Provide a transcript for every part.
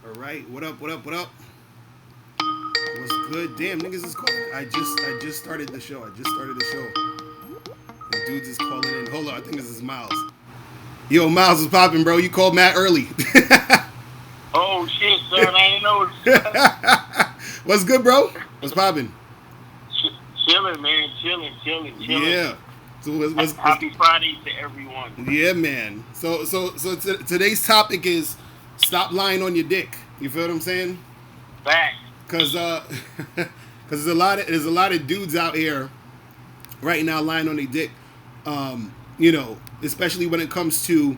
All right, what up? What up? What up? What's good? Damn, niggas is calling. I just started the show. I just started the show. And dudes is calling in. Hold on, I think this is Miles. Yo, Miles is popping, bro. You called Matt early. Oh shit, son! I didn't know. What's good, bro? What's popping? Chilling, man. Chilling. Yeah. So what's Happy Friday to everyone. yeah, man. So today's topic is stop lying on your dick. You feel what I'm saying? Back. Cause cause there's a lot of dudes out here right now lying on their dick. Especially when it comes to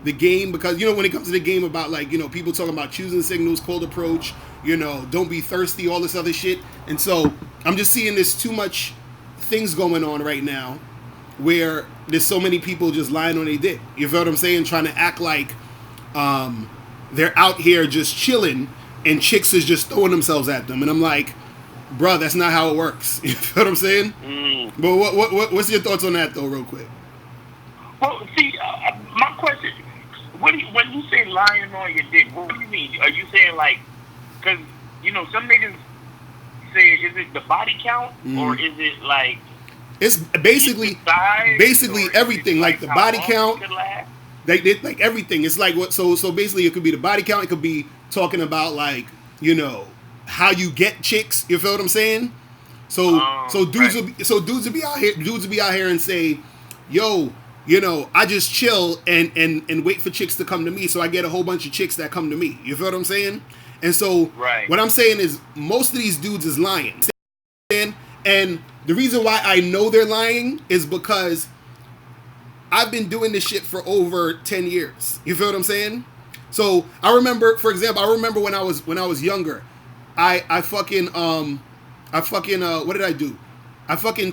the game, because when it comes to the game about like people talking about choosing signals, cold approach, don't be thirsty, all this other shit. And so I'm just seeing there's too much things going on right now where there's so many people just lying on their dick. You feel what I'm saying? Trying to act like they're out here just chilling and chicks is just throwing themselves at them. And I'm like, bruh, that's not how it works. You feel what I'm saying? But what's your thoughts on that though, real quick? Well, see, my question: when you say lying on your dick, what do you mean? Are you saying like, because some niggas say, is it the body count or is it like? It's basically everything, like the body count. They like everything. It's like what? So basically, it could be the body count. It could be talking about like how you get chicks. You feel what I'm saying? So dudes will be out here. Dudes will be out here and say, yo, I just chill and wait for chicks to come to me. So I get a whole bunch of chicks that come to me. You feel what I'm saying? And so what I'm saying is most of these dudes is lying. And the reason why I know they're lying is because I've been doing this shit for over 10 years. You feel what I'm saying? So I remember, for example, when I was younger, I fucking what did I do? I fucking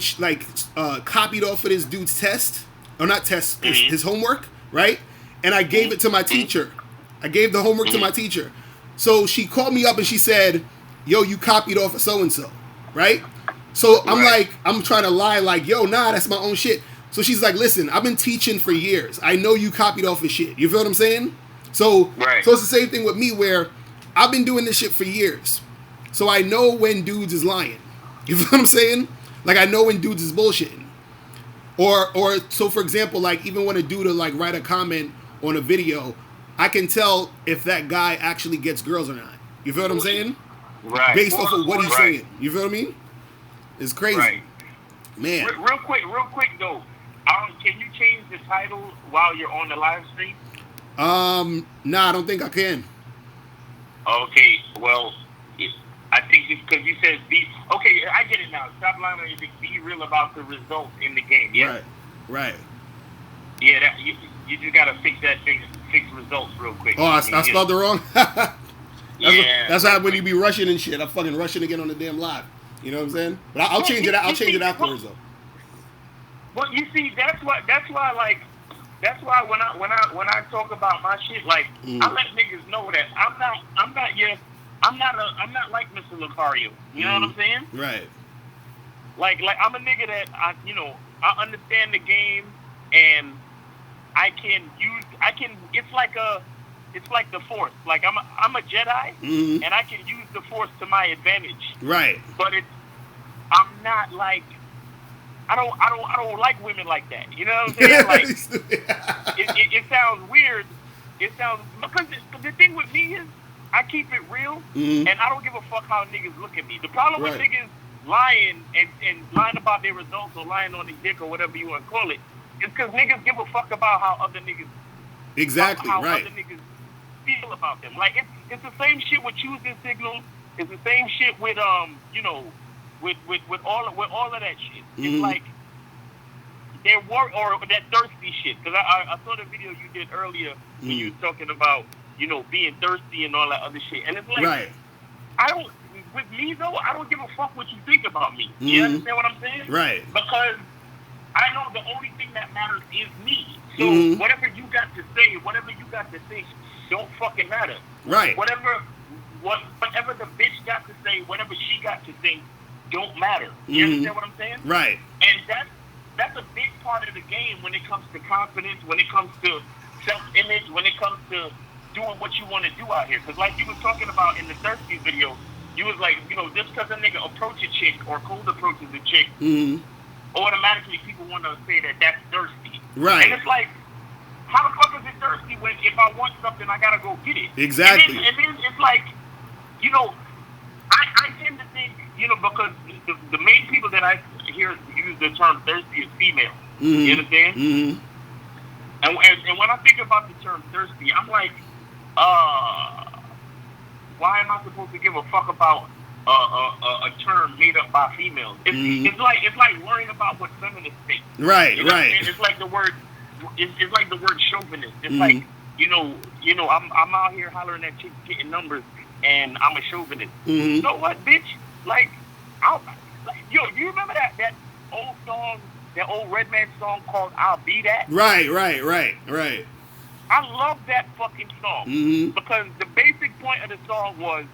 copied off of this dude's test, or not test, his homework, right? And I gave it to my teacher. I gave the homework to my teacher. So she called me up and she said, "Yo, you copied off of so and so," right? So I'm trying to lie like, "Yo, nah, that's my own shit." So she's like, "Listen, I've been teaching for years. I know you copied off of shit." You feel what I'm saying? So it's the same thing with me where I've been doing this shit for years. So I know when dudes is lying. You feel what I'm saying? Like I know when dudes is bullshitting. Or so for example, like even when a dude will like write a comment on a video, I can tell if that guy actually gets girls or not. You feel what I'm saying? Right. Based off of what he's saying. You feel what I mean? It's crazy. Right. Man. Real quick though. Can you change the title while you're on the live stream? Nah, I don't think I can. Okay, well, I think because you said be okay. I get it now. Stop lying on your dick. Be real about the results in the game. Yeah. Right. Yeah, you just gotta fix that thing. Fix results real quick. Oh, I spelled it wrong. That's how when you be rushing and shit. I'm fucking rushing again on the damn live. You know what I'm saying? But I'll change it. I'll change it afterwards though. Well, you see, that's why when I talk about my shit, like I let niggas know that I'm not like Mr. Locario. You know what I'm saying? Right. Like I'm a nigga that I understand the game and it's like the Force. Like I'm a Jedi and I can use the Force to my advantage. Right. But I'm not like I don't like women like that. You know what I'm saying? Like it sounds weird. It sounds because the thing with me is I keep it real and I don't give a fuck how niggas look at me. The problem with niggas lying and lying about their results or lying on their dick or whatever you want to call it is because niggas give a fuck about how other niggas how other niggas feel about them. Like it's the same shit with choosing signals. It's the same shit with with all of that shit. It's like they're or that thirsty shit. Because I saw the video you did earlier when you was talking about being thirsty and all that other shit. And it's like with me though, I don't give a fuck what you think about me. You understand what I'm saying? Right. Because I know the only thing that matters is me. So whatever you got to say, don't fucking matter. Right. Whatever the bitch got to say, whatever she got to say, don't matter. You understand what I'm saying? Right. And that's a big part of the game when it comes to confidence, when it comes to self-image, when it comes to doing what you want to do out here. Because like you was talking about in the Thirsty video, you was like, just because a nigga approach a chick or cold approaches a chick, automatically people want to say that that's thirsty. Right. And it's like, how the fuck is it thirsty when if I want something, I gotta go get it? Exactly. And then it's like, I tend to think, because the main people that I hear use the term thirsty is female. You understand? Mm-hmm. And when I think about the term thirsty, I'm like, why am I supposed to give a fuck about a term made up by females? It's like worrying about what feminists think. Right, right. It's like the word. It's like the word chauvinist. It's like I'm out here hollering at chicks getting numbers, and I'm a chauvinist. You know what, bitch? Like, do you remember that old song, that old Redman song called "I'll Be That"? Right. I love that fucking song because the basic point of the song was,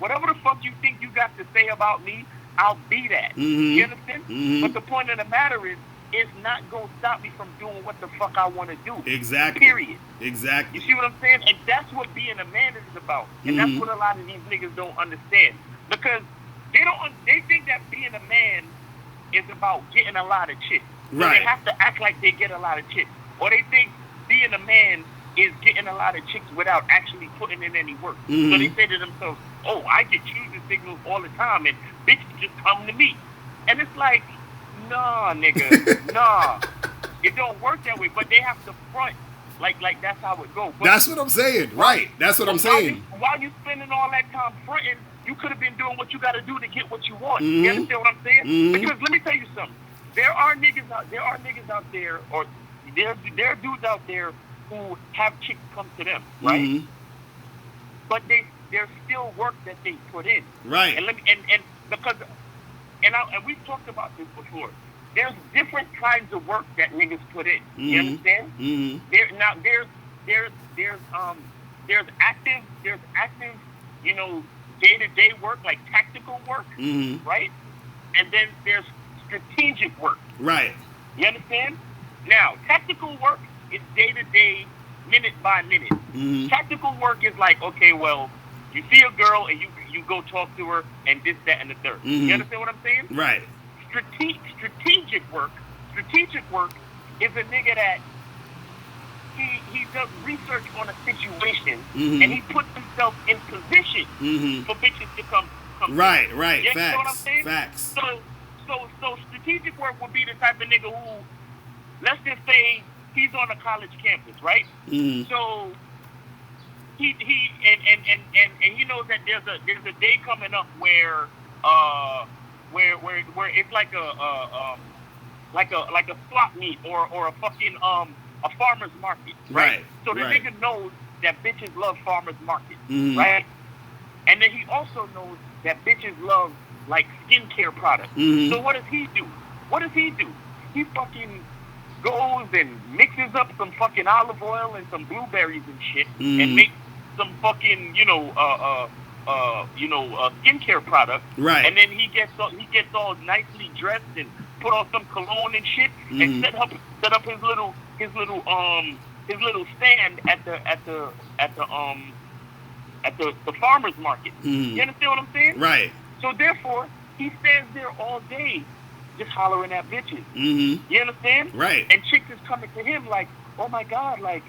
whatever the fuck you think you got to say about me, I'll be that. You understand? But the point of the matter is, it's not going to stop me from doing what the fuck I want to do. Exactly. Period. Exactly. You see what I'm saying? And that's what being a man is about. And that's what a lot of these niggas don't understand. Because they think that being a man is about getting a lot of chicks. So right. They have to act like they get a lot of chicks. Or they think being a man is getting a lot of chicks without actually putting in any work. So they say to themselves, oh, I get choosing signals all the time and bitches just come to me. And it's like, nah, nigga, nah. It don't work that way, but they have to front like that's how it goes. But that's what I'm saying, right? That's what I'm saying. While you spending all that time fronting, you could have been doing what you got to do to get what you want. You understand what I'm saying? Because let me tell you something. There are niggas out there, or there are dudes out there who have chicks come to them, right? But there's still work that they put in, right? And we've talked about this before. There's different kinds of work that niggas put in. You understand? There's active, day-to-day work, like tactical work, right? And then there's strategic work. Right. You understand? Now, tactical work is day-to-day, minute by minute. Tactical work is like, okay, well, you see a girl and you go talk to her and this, that, and the third. You understand what I'm saying? Right. Strategic work is a nigga that he does research on a situation and he puts himself in position for bitches to come. Right. You Facts. know what I'm saying? Facts. So strategic work would be the type of nigga who, let's just say, he's on a college campus, right? So he he knows that there's a day coming up where it's like a swap meet or a fucking a farmer's market, right? So the nigga knows that bitches love farmer's market, right? And then he also knows that bitches love like skincare products. So what does he do? He fucking goes and mixes up some fucking olive oil and some blueberries and shit and makes some fucking skincare product. Right. And then he gets all nicely dressed and put on some cologne and shit and set up his little stand at the farmer's market. You understand what I'm saying? Right. So therefore, he stands there all day just hollering at bitches. You understand? Right. And chicks is coming to him like, oh my God, like,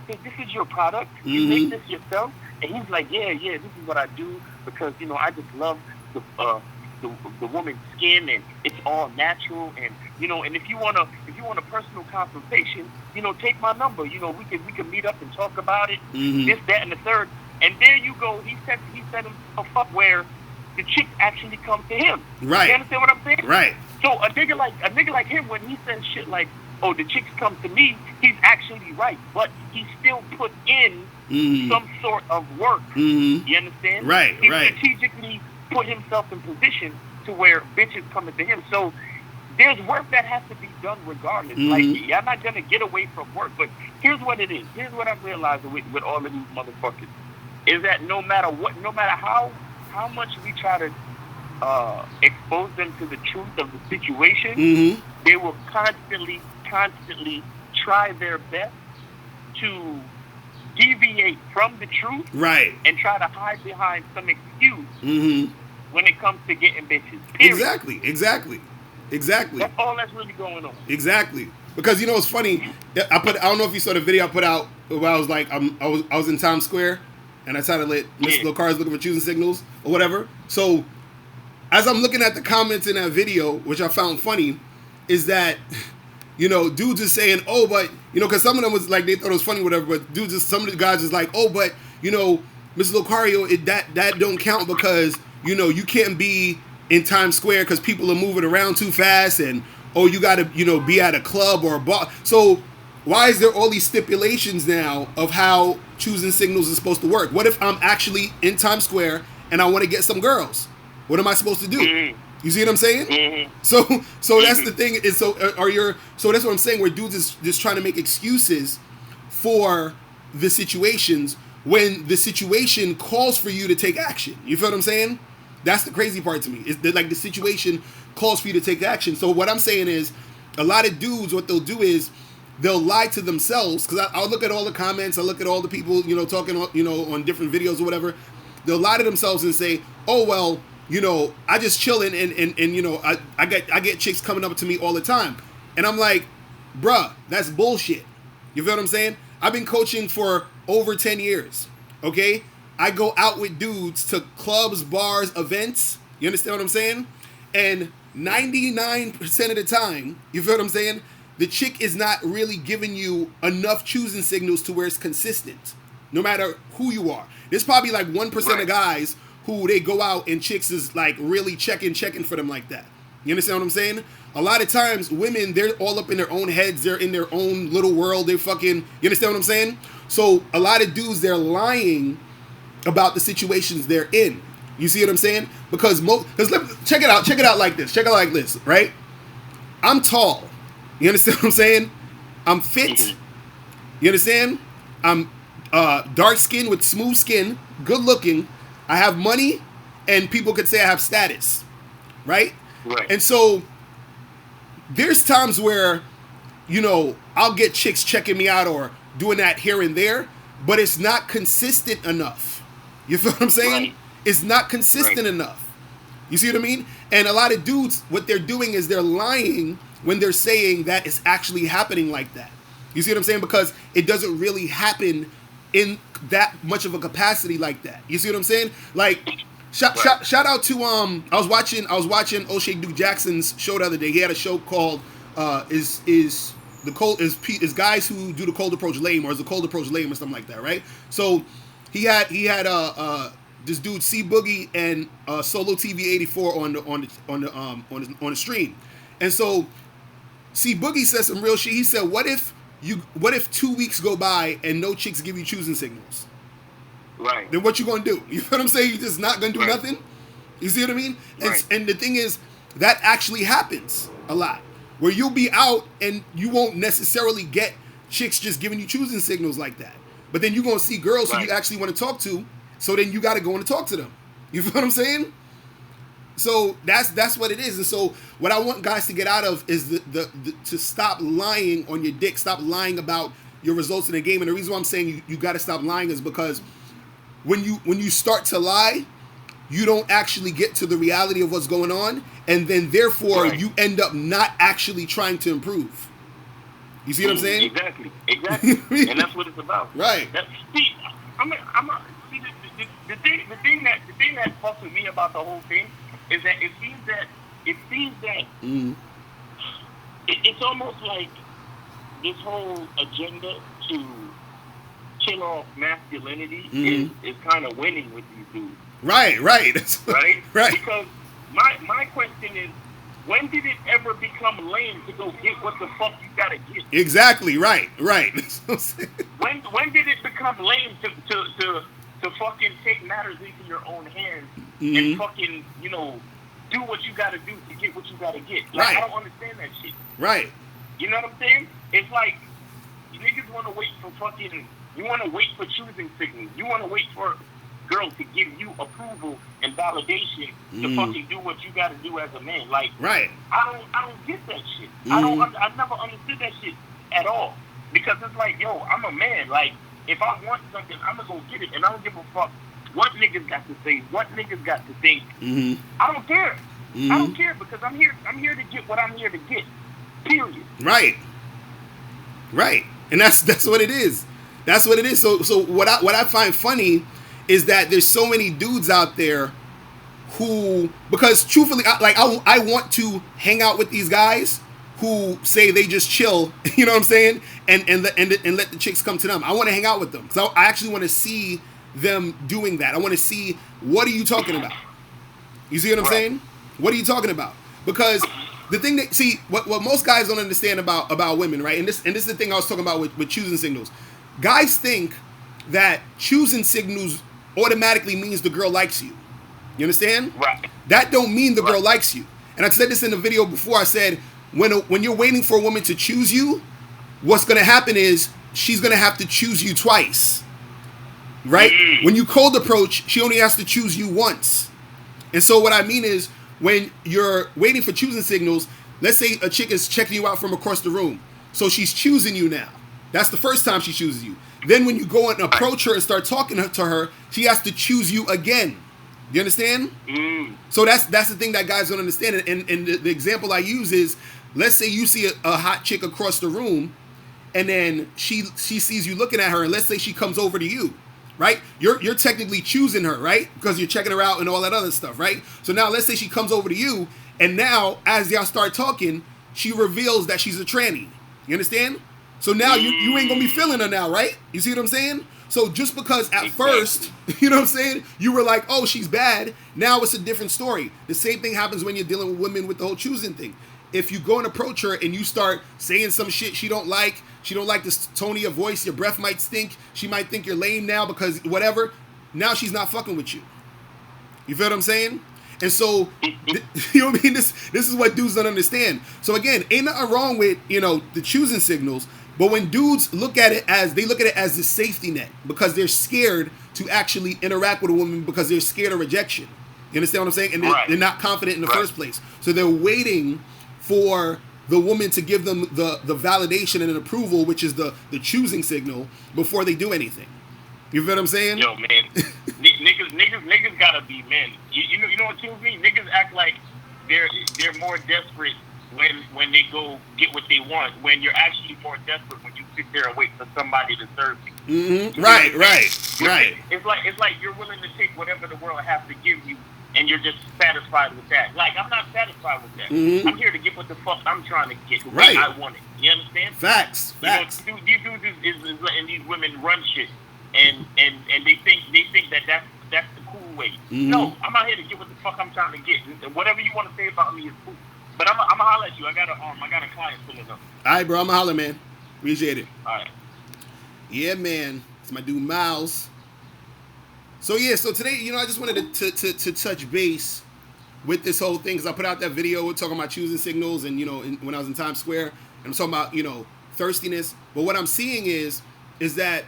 this is your product? You make this yourself? And he's like, yeah, this is what I do because, I just love the woman's skin and it's all natural and, and if you want a personal consultation, take my number. We can meet up and talk about it, this, that, and the third. And there you go. He set himself up where the chicks actually come to him. Right. You understand what I'm saying? Right. So a nigga like him, when he says shit like, oh, the chicks come to me, he's actually right. But he still put in some sort of work. You understand? Right, he strategically put himself in position to where bitches coming to him. So there's work that has to be done regardless. Like, I'm not going to get away from work, but here's what it is. Here's what I'm realizing with all of these motherfuckers. Is that no matter how much we try to expose them to the truth of the situation, they will constantly try their best to deviate from the truth, right, and try to hide behind some excuse mm-hmm. when it comes to getting bitches. Period. Exactly. That's all that's really going on. Exactly. Because you know it's funny. I don't know if you saw the video I put out where I was like I was in Times Square and I tried to let Mr. Locario looking for choosing signals or whatever. So as I'm looking at the comments in that video, which I found funny, is that you know dudes are saying, oh, but you know, because some of them was like they thought it was funny, whatever. But dudes, some of the guys is like, oh, but you know, Mr. Locario, that don't count because you know you can't be in Times Square because people are moving around too fast, and oh, you got to you know be at a club or a bar. So why is there all these stipulations now of how choosing signals is supposed to work? What if I'm actually in Times Square and I want to get some girls? What am I supposed to do? Mm-hmm. You see what I'm saying? Mm-hmm. So that's the thing. Is so that's what I'm saying. Where dudes is just trying to make excuses for the situations when the situation calls for you to take action. You feel what I'm saying? That's the crazy part to me. Is that like the situation calls for you to take action. So what I'm saying is, a lot of dudes, what they'll do is they'll lie to themselves. Because I'll look at all the comments, I look at all the people, you know, talking, you know, on different videos or whatever. They'll lie to themselves and say, oh well, you know, I just chilling and you know, I get chicks coming up to me all the time. And I'm like, bruh, that's bullshit. You feel what I'm saying? I've been coaching for over 10 years. Okay? I go out with dudes to clubs, bars, events. You understand what I'm saying? And 99% of the time, you feel what I'm saying? The chick is not really giving you enough choosing signals to where it's consistent. No matter who you are. There's probably like 1% of guys who they go out and chicks is like really checking for them like that. You understand what I'm saying? A lot of times women, they're all up in their own heads. They're in their own little world. They're fucking, you understand what I'm saying? So a lot of dudes, they're lying about the situations they're in. You see what I'm saying? Because check it out like this, right? I'm tall. You understand what I'm saying? I'm fit. You understand? I'm dark skin with smooth skin, good looking. I have money, and people could say I have status, right? Right. And so there's times where, you know, I'll get chicks checking me out or doing that here and there, but it's not consistent enough. You feel what I'm saying? Right. It's not consistent enough. You see what I mean? And a lot of dudes, what they're doing is they're lying when they're saying that it's actually happening like that. You see what I'm saying? Because it doesn't really happen in that much of a capacity like that. You see what I'm saying? Like, shout out to I was watching O'Shea Duke Jackson's show the other day. He had a show called is guys who do the cold approach lame, or is the cold approach lame or something like that, right? So he had this dude C Boogie and Solo TV 84 on the stream, and so C Boogie said some real shit. He said, what if 2 weeks go by and no chicks give you choosing signals? Right. Then what you gonna do? You know what I'm saying? You're just not gonna do nothing? You see what I mean? And the thing is, that actually happens a lot. Where you'll be out and you won't necessarily get chicks just giving you choosing signals like that. But then you're gonna see girls who you actually want to talk to, so then you gotta go and talk to them. You feel what I'm saying? So that's what it is. And so what I want guys to get out of is the to stop lying on your dick, stop lying about your results in the game. And the reason why I'm saying you got to stop lying is because when you start to lie, you don't actually get to the reality of what's going on, and then therefore you end up not actually trying to improve. You see what I'm saying? Exactly. And that's what it's about. Right. The thing that fucks with me about the whole thing is that it seems that it's almost like this whole agenda to kill off masculinity is kind of winning with these dudes. Right. Right. Right. Because my question is, when did it ever become lame to go get what the fuck you gotta get? Exactly. Right. When did it become lame to fucking take matters into your own hands and fucking, you know, do what you gotta do to get what you gotta get? Like, I don't understand that shit. Right. You know what I'm saying? It's like, niggas wanna wait for fucking, you wanna wait for choosing signals. You wanna wait for girls to give you approval and validation to fucking do what you gotta do as a man. Like, I don't get that shit. I never understood that shit at all. Because it's like, yo, I'm a man. Like, if I want something, I'm gonna go get it, and I don't give a fuck what niggas got to say, what niggas got to think. I don't care. I don't care because I'm here to get what I'm here to get. Period. Right. And that's what it is. That's what it is. So what I find funny is that there's so many dudes out there who, because truthfully, I want to hang out with these guys who say they just chill, you know what I'm saying, and let the chicks come to them. I want to hang out with them because I actually want to see them doing that. I want to see, what are you talking about? You see what I'm saying? What are you talking about? Because the thing that, see, what most guys don't understand about women, right? And this is the thing I was talking about with choosing signals. Guys think that choosing signals automatically means the girl likes you. You understand? Right. That don't mean the girl likes you. And I said this in the video before. I said, when you're waiting for a woman to choose you, what's going to happen is she's going to have to choose you twice. Right? When you cold approach, she only has to choose you once. And so what I mean is, when you're waiting for choosing signals, let's say a chick is checking you out from across the room. So she's choosing you now. That's the first time she chooses you. Then when you go and approach her and start talking to her, she has to choose you again. You understand? So that's the thing that guys don't understand. And the example I use is, let's say you see a hot chick across the room, and then she sees you looking at her, and let's say she comes over to you. Right? You're technically choosing her, right? Because you're checking her out and all that other stuff, right? So now let's say she comes over to you, and now as y'all start talking, she reveals that she's a tranny. You understand? So now you ain't gonna be feeling her now, right? You see what I'm saying? So just because at first, you know what I'm saying, you were like, oh, she's bad, now it's a different story. The same thing happens when you're dealing with women with the whole choosing thing. If you go and approach her and you start saying some shit she don't like the tone of your voice, your breath might stink, she might think you're lame now because whatever, now she's not fucking with you. You feel what I'm saying? And so, you know what I mean? This is what dudes don't understand. So again, ain't nothing wrong with, the choosing signals, but when dudes look at it as the safety net because they're scared to actually interact with a woman because they're scared of rejection. You understand what I'm saying? And they're not confident in the first place. So they're waiting for the woman to give them the validation and an approval, which is the choosing signal, before they do anything. You feel what I'm saying? Yo, man, niggas gotta be men. You know what kills me? Niggas act like they're more desperate when they go get what they want. When you're actually more desperate when you sit there and wait for somebody to serve you. Right. It's like you're willing to take whatever the world has to give you, and you're just satisfied with that. Like, I'm not satisfied with that. I'm here to get what the fuck I'm trying to get the way I want it. You understand? Facts. These dudes is letting these women run shit, and they think that that's the cool way. No, I'm out here to get what the fuck I'm trying to get. And whatever you want to say about me is cool. But I'm gonna holler at you. I got a client pulling up. All right, bro. I'm gonna holler, man. Appreciate it. All right. Yeah, man. It's my dude Miles. So today, I just wanted to touch base with this whole thing because I put out that video. We're talking about choosing signals, and when I was in Times Square, and I'm talking about thirstiness. But what I'm seeing is that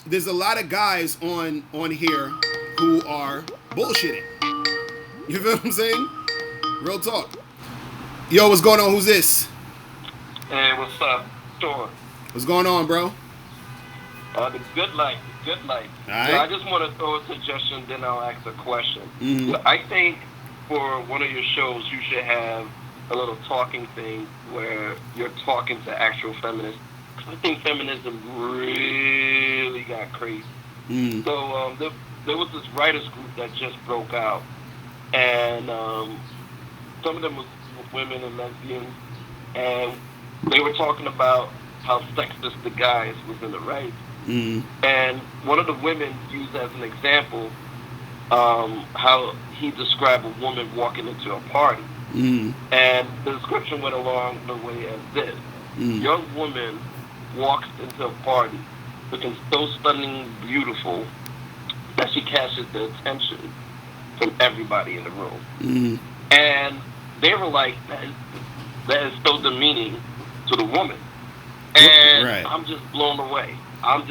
there's a lot of guys on here who are bullshitting. You feel what I'm saying? Real talk. Yo, what's going on? Who's this? Hey, what's up? Thor. What's going on, bro? The good life. All right. So I just want to throw a suggestion, then I'll ask a question. So I think for one of your shows, you should have a little talking thing where you're talking to actual feminists. I think feminism really got crazy. So there was this writers group that just broke out, and some of them was women and lesbians, and they were talking about how sexist the guys was in the right. And one of the women used as an example how he described a woman walking into a party. And the description went along the way as this. Young woman walks into a party looking so stunning, beautiful, that she catches the attention from everybody in the room. And they were like, that is so demeaning to the woman. And I'm just blown away. Blown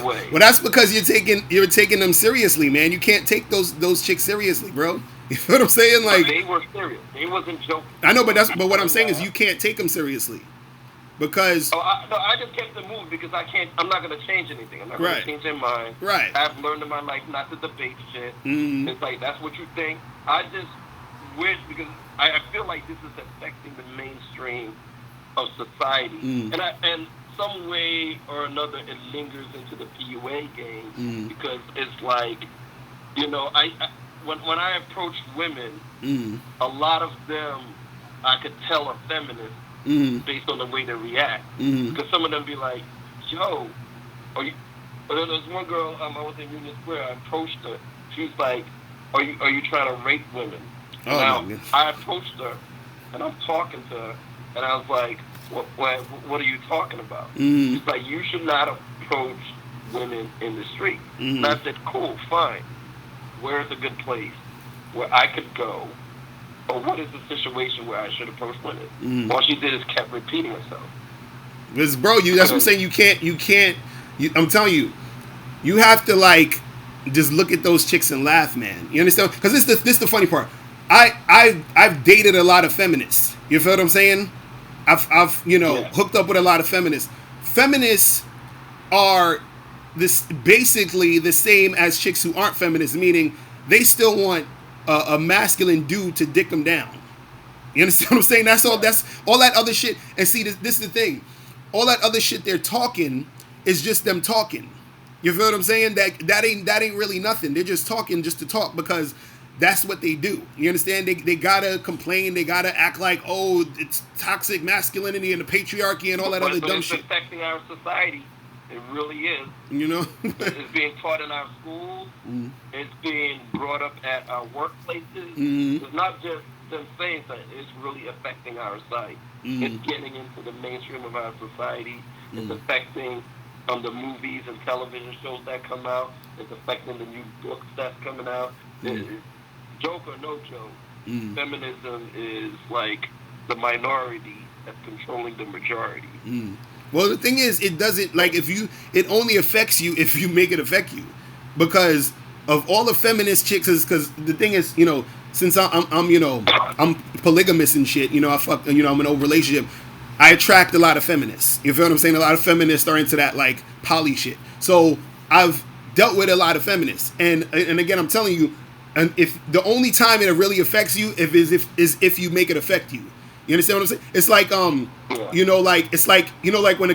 away. Well, that's because you're taking them seriously, man. You can't take those chicks seriously, bro. You know what I'm saying? Like, but they were serious. They wasn't joking. I know, but what I'm saying is you can't take them seriously. Because I just kept the move because I'm not gonna change anything. I'm not gonna change their mind. Right. I've learned in my life not to debate shit. Mm-hmm. It's like that's what you think. I just wish because I feel like this is affecting the mainstream of society, and some way or another it lingers into the PUA game because it's like, you know, when I approach women, a lot of them I could tell are feminists based on the way they react. Because some of them be like, "Yo, are you?" But then there's one girl I was in Union Square. I approached her. She's like, "Are you trying to rape women?" Now I approached her and I'm talking to her, and I was like, What are you talking about? She's like, you should not approach women in the street. And I said, cool, fine. Where's a good place where I could go? Or what is the situation where I should approach women? All she did is kept repeating herself. Because, bro, that's what I'm saying. I'm telling you, you have to, like, just look at those chicks and laugh, man. You understand? Because this is the funny part. I've dated a lot of feminists. You feel what I'm saying? I've hooked up with a lot of feminists. Feminists are basically the same as chicks who aren't feminists, meaning they still want a masculine dude to dick them down. You understand what I'm saying? That's all that other shit. And see, this is the thing. All that other shit they're talking is just them talking. You feel what I'm saying? That ain't really nothing. They're just talking just to talk because that's what they do. You understand? They gotta complain. They gotta act like, oh, it's toxic masculinity and the patriarchy and all that other dumb shit. It's affecting our society. It really is. You know? It's being taught in our schools. It's being brought up at our workplaces. It's not just them saying that. It's really affecting our sight. It's getting into the mainstream of our society. It's affecting the movies and television shows that come out. It's affecting the new books that's coming out. Joke or no joke, feminism is like the minority that's controlling the majority. Well, the thing is, it doesn't, like, it only affects you if you make it affect you. Because of all the feminist chicks, because the thing is, you know, since I'm polygamous and shit, you know, I'm in an old relationship, I attract a lot of feminists. You feel what I'm saying? A lot of feminists are into that, like, poly shit. So I've dealt with a lot of feminists. And again, I'm telling you, and if the only time it really affects you is if you make it affect you. You understand what I'm saying? It's like like when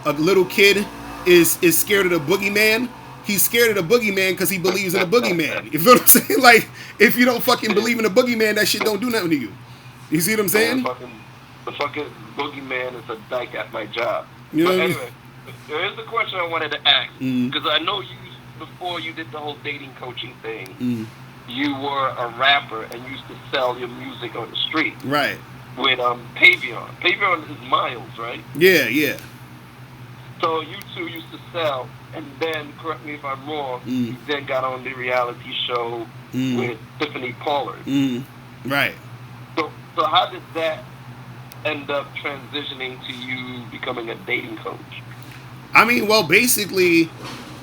a little kid is scared of the boogeyman. He's scared of the boogeyman because he believes in a boogeyman. You feel what I'm saying? Like, if you don't fucking believe in a boogeyman, that shit don't do nothing to you. You see what I'm saying? The fucking boogeyman is a dyke at my job. You know but anyway, here's the question I wanted to ask because I know before you did the whole dating coaching thing, you were a rapper and used to sell your music on the street. Right. With Pavion. Pavion is Miles, right? Yeah. So you two used to sell, and then, correct me if I'm wrong, you then got on the reality show with Tiffany Pollard. Right. So how did that end up transitioning to you becoming a dating coach? I mean, well, basically,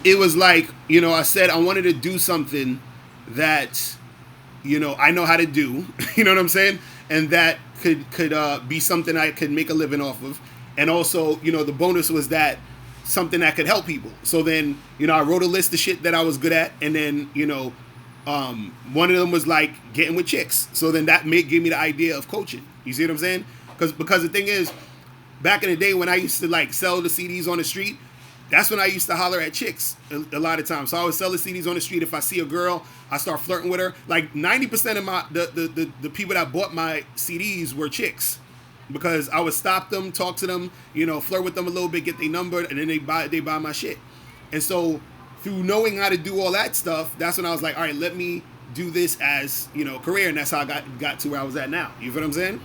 it was like, you know, I said I wanted to do something that, you know, I know how to do, you know what I'm saying? And that could be something I could make a living off of. And also, you know, the bonus was that something that could help people. So then, you know, I wrote a list of shit that I was good at. And then, you know, one of them was like getting with chicks. So then that gave me the idea of coaching. You see what I'm saying? Because the thing is, back in the day when I used to like sell the CDs on the street, that's when I used to holler at chicks a lot of times. So I would sell the CDs on the street. If I see a girl, I start flirting with her. Like 90% of the people that bought my CDs were chicks, because I would stop them, talk to them, you know, flirt with them a little bit, get their number, and then they buy my shit. And so through knowing how to do all that stuff, that's when I was like, all right, let me do this as, you know, career, and that's how I got to where I was at now. You feel what I'm saying?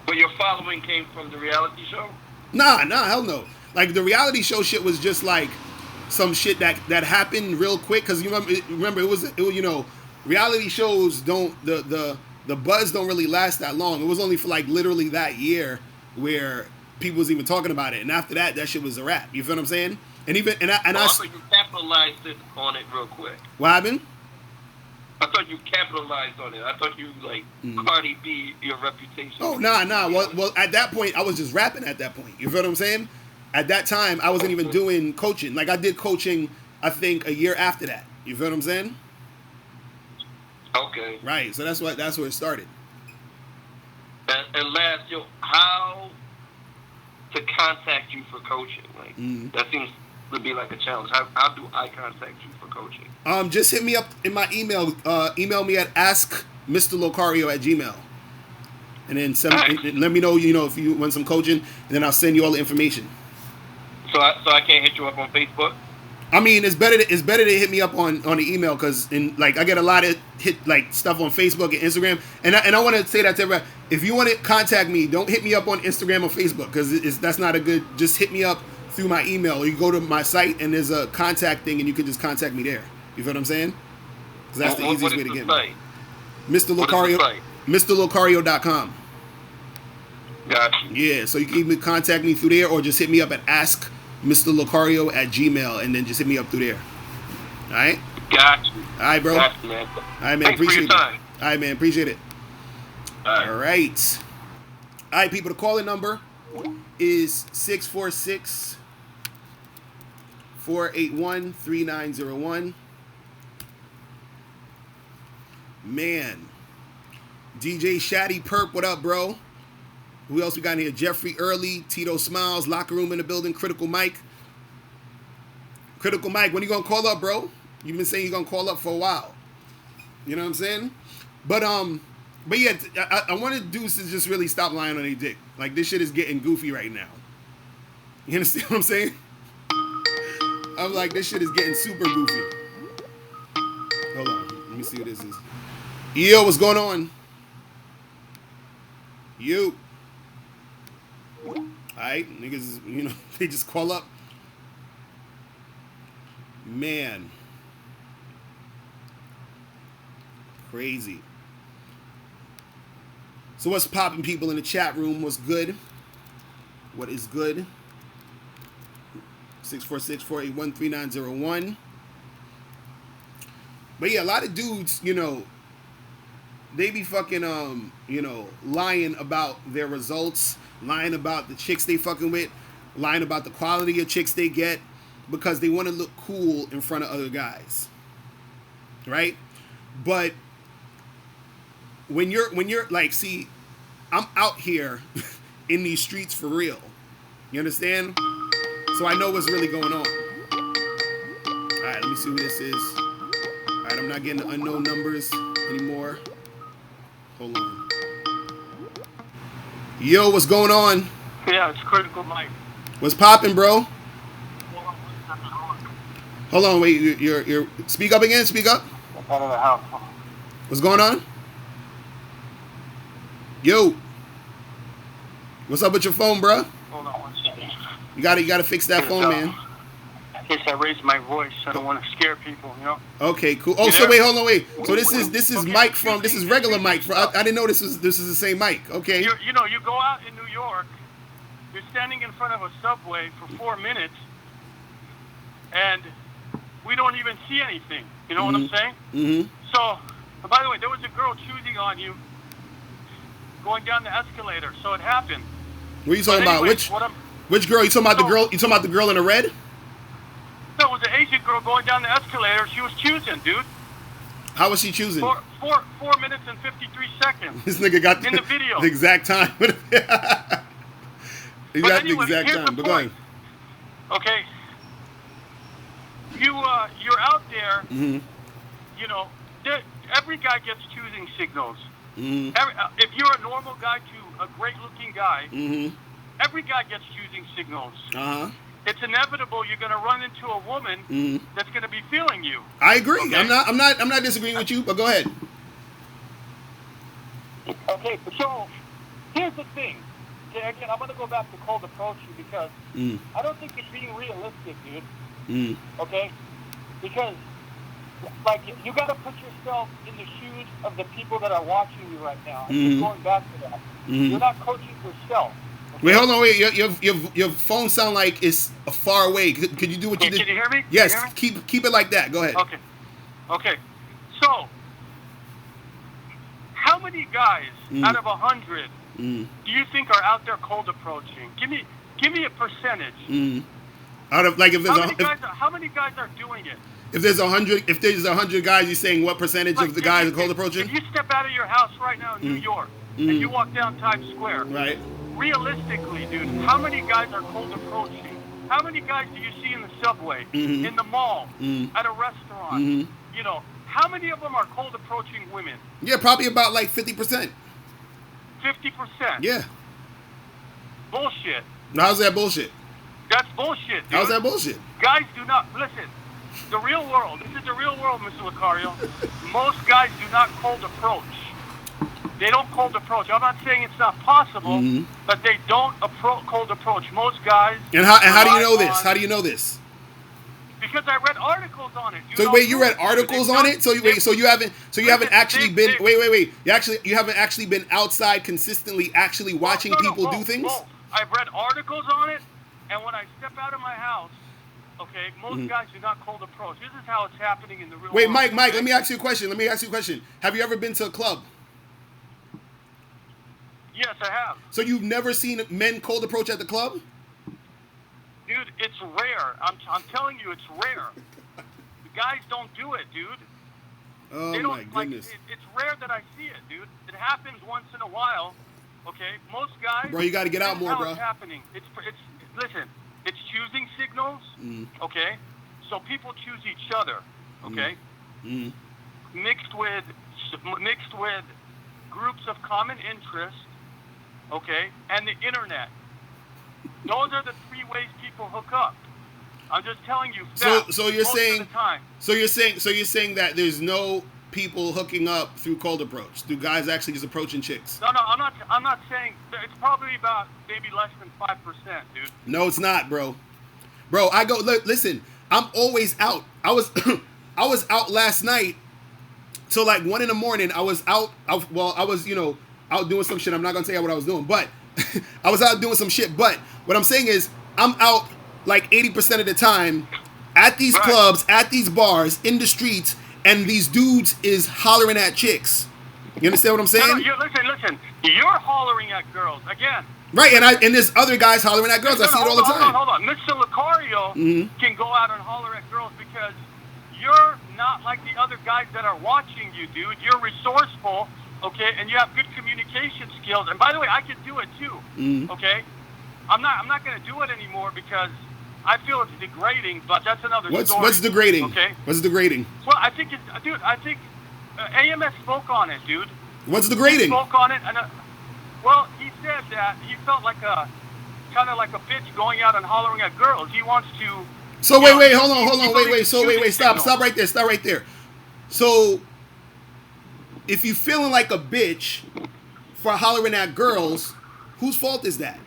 But your following came from the reality show? Nah, hell no. Like, the reality show shit was just like some shit that happened real quick. Because you remember it was you know, reality shows don't, the buzz don't really last that long. It was only for like literally that year where people was even talking about it, and after that shit was a wrap. You feel what I'm saying? And even I thought you capitalized on it real quick. What happened? I thought you capitalized on it. I thought you like Cardi B, your reputation. Oh nah. Well, at that point, I was just rapping. At that point, you feel what I'm saying? At that time, I wasn't even doing coaching. Like I did coaching, I think a year after that. You feel what I'm saying? Okay. Right. So that's where it started. And last, how to contact you for coaching? Like that seems to be like a challenge. How do I contact you for coaching? Just hit me up in my email. Email me at askmrlocario@gmail.com. And then let me know, if you want some coaching, and then I'll send you all the information. So I can't hit you up on Facebook? I mean, it's better to hit me up on the email, because I get a lot of stuff on Facebook and Instagram, and I want to say that to everybody. If you want to contact me, don't hit me up on Instagram or Facebook, because that's not a good. Just hit me up through my email, or you go to my site and there's a contact thing, and you can just contact me there. You feel what I'm saying? Because that's the easiest way to get me. Mr. Locario, MrLocario.com. Gotcha. Yeah, so you can even contact me through there, or just hit me up at askmrlocario@gmail.com, and then just hit me up through there. All right? Gotcha. All right, bro. Gotcha, man. All right, man. Thanks Appreciate for your time. it. All right, man. Appreciate it. All right. All right, people. The calling number is 646-481-3901. Man. DJ Shaddy Perp, what up, bro? Who else we got in here? Jeffrey Early, Tito Smiles, Locker Room in the building, Critical Mike. Critical Mike, when you gonna call up, bro? You've been saying you're gonna call up for a while. You know what I'm saying? But yeah, I want to do is just really stop lying on a dick. Like, this shit is getting goofy right now. You understand what I'm saying? I'm like, this shit is getting super goofy. Hold on, let me see what this is. Yo, what's going on? You. Alright, niggas, they just call up. Man. Crazy. So what's popping, people in the chat room? What's good? What is good? 646-481-3901. But yeah, a lot of dudes, they be fucking, lying about their results, lying about the chicks they fucking with, lying about the quality of chicks they get, because they want to look cool in front of other guys, right? But when you're like, see, I'm out here in these streets for real. You understand? So I know what's really going on. All right, let me see who this is. All right, I'm not getting the unknown numbers anymore. Hold on. Yo, what's going on? Yeah, it's Critical Mike. What's popping, bro? Hold on, wait. You're speak up again. Speak up. Out of the house. What's going on? Yo, what's up with your phone, bro? Hold on 1 second. You gotta fix that phone, man. In case I raise my voice, I don't want to scare people, Okay, cool. Oh, so wait, hold on, wait. So this is okay. Mike from. This is regular Mike. I didn't know this is the same Mike. Okay. You go out in New York. You're standing in front of a subway for 4 minutes, and we don't even see anything. You know what I'm saying? Mm-hmm. So, by the way, there was a girl choosing on you going down the escalator. So it happened. What are you talking about? Which girl? You talking about the girl? You talking about the girl in the red? No, it was an Asian girl going down the escalator. She was choosing, dude. How was she choosing? 4 minutes and 53 seconds. This nigga got in the video the exact time. He got the exact time. But go ahead. Okay. You're out there. Mm-hmm. Every guy gets choosing signals. Mm-hmm. If you're a normal guy to a great-looking guy, mm-hmm. every guy gets choosing signals. Uh-huh. It's inevitable you're going to run into a woman that's going to be feeling you. I agree. Okay? I'm not disagreeing with you, but go ahead. Okay, so here's the thing. Okay, again, I'm going to go back to cold approach you because I don't think you're being realistic, dude. Okay? Because, like, you got to put yourself in the shoes of the people that are watching you right now. And going back to that. You're not coaching yourself. Okay? Wait, hold on, wait. Your phone sound like it's far away. Could you do what you did? Can you hear me? Yes, keep it like that. Go ahead. Okay. So, how many guys out of 100 do you think are out there cold approaching? Give me a percentage. Out of like how many guys are doing it? If there's 100 guys, you're saying what percentage of the guys are cold approaching? If you step out of your house right now in New York and you walk down Times Square, right? Realistically, dude, how many guys are cold approaching? How many guys do you see in the subway, in the mall, at a restaurant? You know, how many of them are cold approaching women? Yeah, probably about like 50%. 50%? Yeah. Bullshit. How's that bullshit? That's bullshit, dude. How's that bullshit? Guys do not, listen, the real world, this is the real world, Mr. Locario. Most guys do not cold approach. They don't cold approach. I'm not saying it's not possible, but they don't cold approach. Most guys. And how do you know this? How do you know this? Because I read articles on it. So wait, you read articles on it? So you haven't actually been wait. You haven't actually been outside consistently actually watching people do things? I've read articles on it, and when I step out of my house, okay, most guys do not cold approach. This is how it's happening in the real world. Wait, Mike, let me ask you a question. Have you ever been to a club? Yes, I have. So you've never seen men cold approach at the club? Dude, it's rare. I'm telling you, it's rare. The guys don't do it, dude. Oh, they don't, my goodness. Like, it's rare that I see it, dude. It happens once in a while, okay? Most guys... Bro, you got to get out more, bro. It's happening. Listen, it's choosing signals, okay? So people choose each other, okay? Mixed with groups of common interest, okay, and the internet. Those are the three ways people hook up. I'm just telling you. So you're saying that there's no people hooking up through cold approach. Do guys actually just approaching chicks? No, I'm not saying. It's probably about maybe less than 5%, dude. No, it's not, bro. Bro, listen. I'm always out. I was out last night till like 1 a.m. I was out. I was out doing some shit. I'm not gonna tell you what I was doing, but I was out doing some shit. But what I'm saying is, I'm out like 80% of the time at these clubs, at these bars, in the streets, and these dudes is hollering at chicks. You understand what I'm saying? No, listen. You're hollering at girls again. Right, and there's other guys hollering at girls. I see it all the time. Hold on. Mr. Locario can go out and holler at girls because you're not like the other guys that are watching you, dude. You're resourceful, okay, and you have good communication skills. And by the way, I can do it too, okay? I'm not going to do it anymore because I feel it's degrading, but that's another story. What's degrading? Okay. What's degrading? Well, I think AMS spoke on it, dude. What's degrading? He spoke on it, and well, he said that he felt like kind of like a bitch going out and hollering at girls. He wants to. So wait, hold on, stop right there. So, if you're feeling like a bitch for hollering at girls, whose fault is that?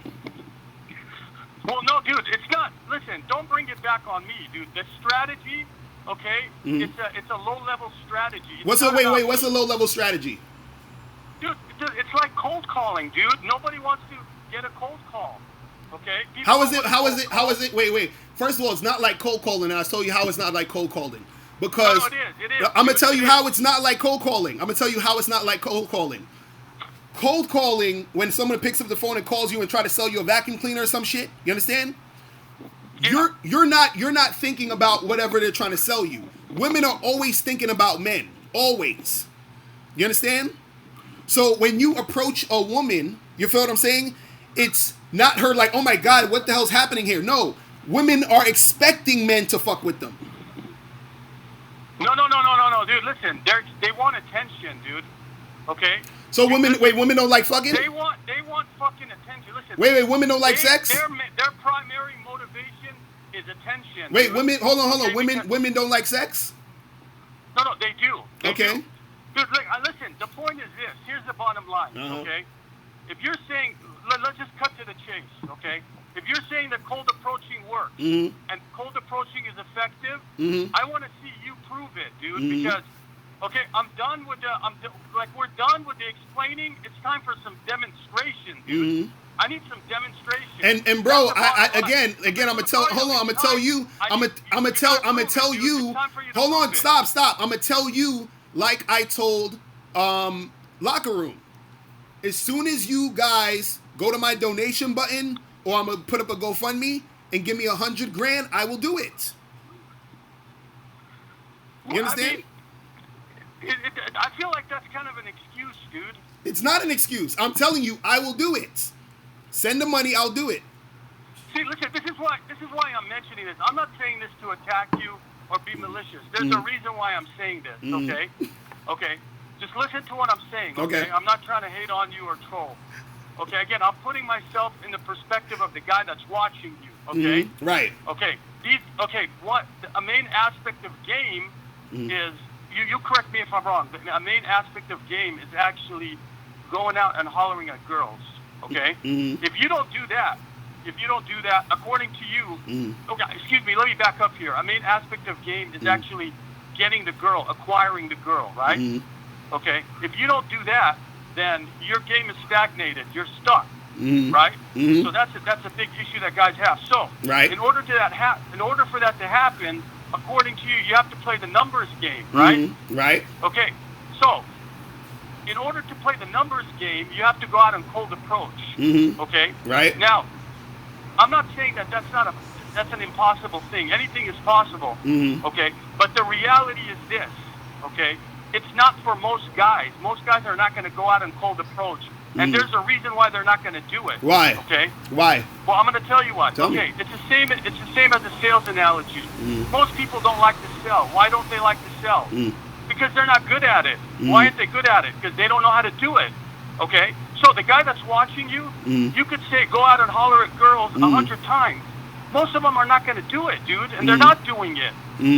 Well, no, dude, it's not. Listen, don't bring it back on me, dude. The strategy, okay, it's a low-level strategy. What's a low-level strategy? Dude, it's like cold calling, dude. Nobody wants to get a cold call, okay? How is it? Wait. First of all, it's not like cold calling, and I'll tell you how it's not like cold calling. Because no, it is. I'm going to tell you how it's not like cold calling. Cold calling, when someone picks up the phone and calls you and try to sell you a vacuum cleaner or some shit, you understand? Yeah. You're not thinking about whatever they're trying to sell you. Women are always thinking about men. Always. You understand? So when you approach a woman, you feel what I'm saying? It's not her like, oh my God, what the hell's happening here? No. Women are expecting men to fuck with them. No, dude, listen. They want attention, dude. Okay? So women don't like fucking? They want fucking attention. Listen. Wait, women don't like sex? Their primary motivation is attention. Wait, dude. women, hold on. Women don't like sex? No, they do. They do. Dude, listen, the point is this. Here's the bottom line, okay? If you're saying, let's just cut to the chase, okay? If you're saying that cold approaching works and cold approaching is effective, I want to see you prove it, dude, because, okay, we're done with the explaining. It's time for some demonstration, dude. I need some demonstration. And bro, again, I'm gonna tell. Hold on, I'm gonna tell you. I'm gonna tell you. Hold on, stop. I'm gonna tell you like I told Locker Room. As soon as you guys go to my donation button, or I'm gonna put up a GoFundMe and give me $100,000, I will do it. You understand? I mean, I feel like that's kind of an excuse, dude. It's not an excuse. I'm telling you, I will do it. Send the money, I'll do it. See, listen, this is why I'm mentioning this. I'm not saying this to attack you or be malicious. There's a reason why I'm saying this, okay? Okay. Just listen to what I'm saying, okay? I'm not trying to hate on you or troll. Okay, again, I'm putting myself in the perspective of the guy that's watching you, okay? Right. Okay. What a main aspect of game is, you correct me if I'm wrong, but a main aspect of game is actually going out and hollering at girls, okay? If you don't do that, according to you, okay, excuse me, let me back up here. A main aspect of game is actually getting the girl, acquiring the girl, right? Okay, if you don't do that, then your game is stagnated. You're stuck, right? So that's a big issue that guys have. So, in order for that to happen, according to you, you have to play the numbers game, right? Right. Okay, so in order to play the numbers game, you have to go out and cold approach. Okay. Right. Now, I'm not saying that's an impossible thing. Anything is possible. Okay, but the reality is this. Okay. It's not for most guys. Most guys are not going to go out and cold approach. And there's a reason why they're not going to do it. Why? Okay? Why? Well, I'm going to tell you why. Tell me. It's the same as a sales analogy. Most people don't like to sell. Why don't they like to sell? Because they're not good at it. Why aren't they good at it? Because they don't know how to do it. Okay? So the guy that's watching you, you could say, go out and holler at girls 100 times. Most of them are not going to do it, dude, and they're not doing it.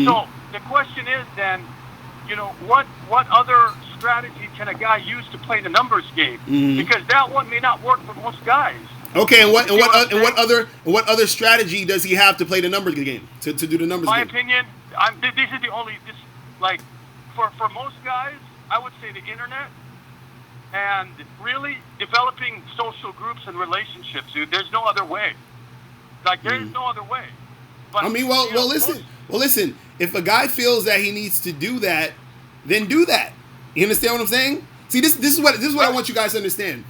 So the question is then, you know, what other strategy can a guy use to play the numbers game? Because that one may not work for most guys. Okay, and what other strategy does he have to play the numbers game? To do the numbers game? My opinion, this is the only for most guys, I would say the internet and really developing social groups and relationships, dude. There's no other way. Like there's no other way. But, I mean, listen. If a guy feels that he needs to do that, then do that. You understand what I'm saying? See, this is what I want you guys to understand.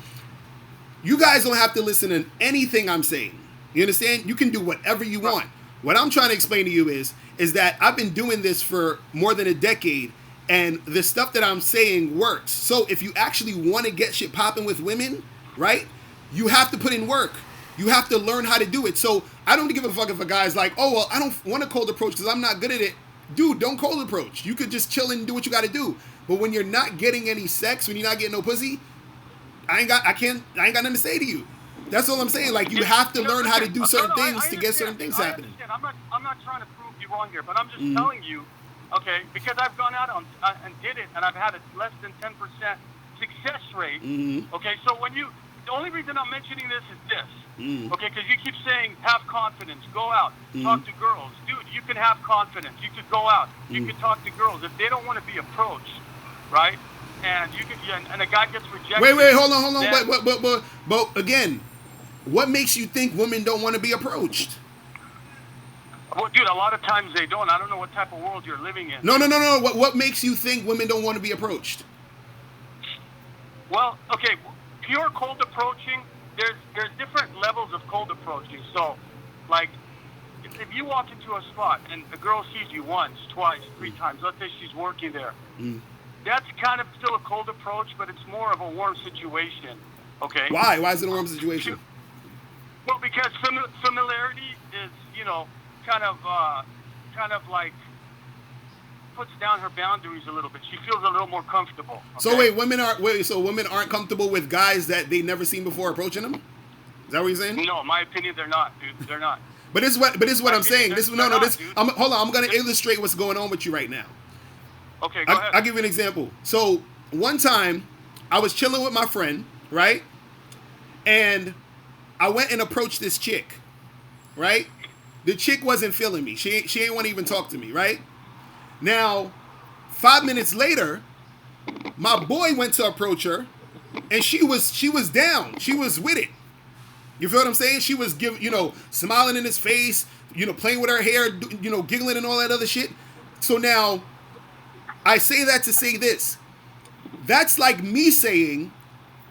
You guys don't have to listen to anything I'm saying. You understand? You can do whatever you want. What I'm trying to explain to you is that I've been doing this for more than a decade, and the stuff that I'm saying works. So if you actually want to get shit popping with women, right? You have to put in work. You have to learn how to do it. So I don't give a fuck if a guy's like, oh, well, I don't want to cold approach because I'm not good at it. Dude, don't cold approach. You could just chill and do what you got to do. But when you're not getting any sex, when you're not getting no pussy, I ain't got nothing to say to you. That's all I'm saying. Like, you have to learn how to do certain things to get certain things happening. I'm not trying to prove you wrong here, but I'm just telling you, okay, because I've gone out and did it, and I've had a less than 10% success rate. Okay, so the only reason I'm mentioning this is this. Okay, because you keep saying have confidence, go out, talk to girls. Dude, you can have confidence. You could go out, you could talk to girls. If they don't want to be approached, right? And and a guy gets rejected. Wait, hold on. But again, what makes you think women don't want to be approached? Well, dude, a lot of times they don't. I don't know what type of world you're living in. No. What makes you think women don't want to be approached? Well, okay, pure cold approaching. There's different levels of cold approaching. So, like, if you walk into a spot and a girl sees you once, twice, 3 times, let's say she's working there, that's kind of still a cold approach, but it's more of a warm situation. Okay. Why? Why is it a warm situation? Well, because familiarity is, kind of like puts down her boundaries a little bit. She feels a little more comfortable. Okay? So women aren't comfortable with guys that they never seen before approaching them? Is that what you're saying? No, in my opinion, they're not, dude. They're not. But this is what I'm saying. Hold on. I'm going to illustrate what's going on with you right now. Okay, go ahead. I'll give you an example. So one time, I was chilling with my friend, right? And I went and approached this chick, right? The chick wasn't feeling me. She ain't want to even talk to me, right? Now, 5 minutes later, my boy went to approach her, and she was down. She was with it. You feel what I'm saying? She was smiling in his face, playing with her hair, giggling and all that other shit. So now, I say that to say this. That's like me saying,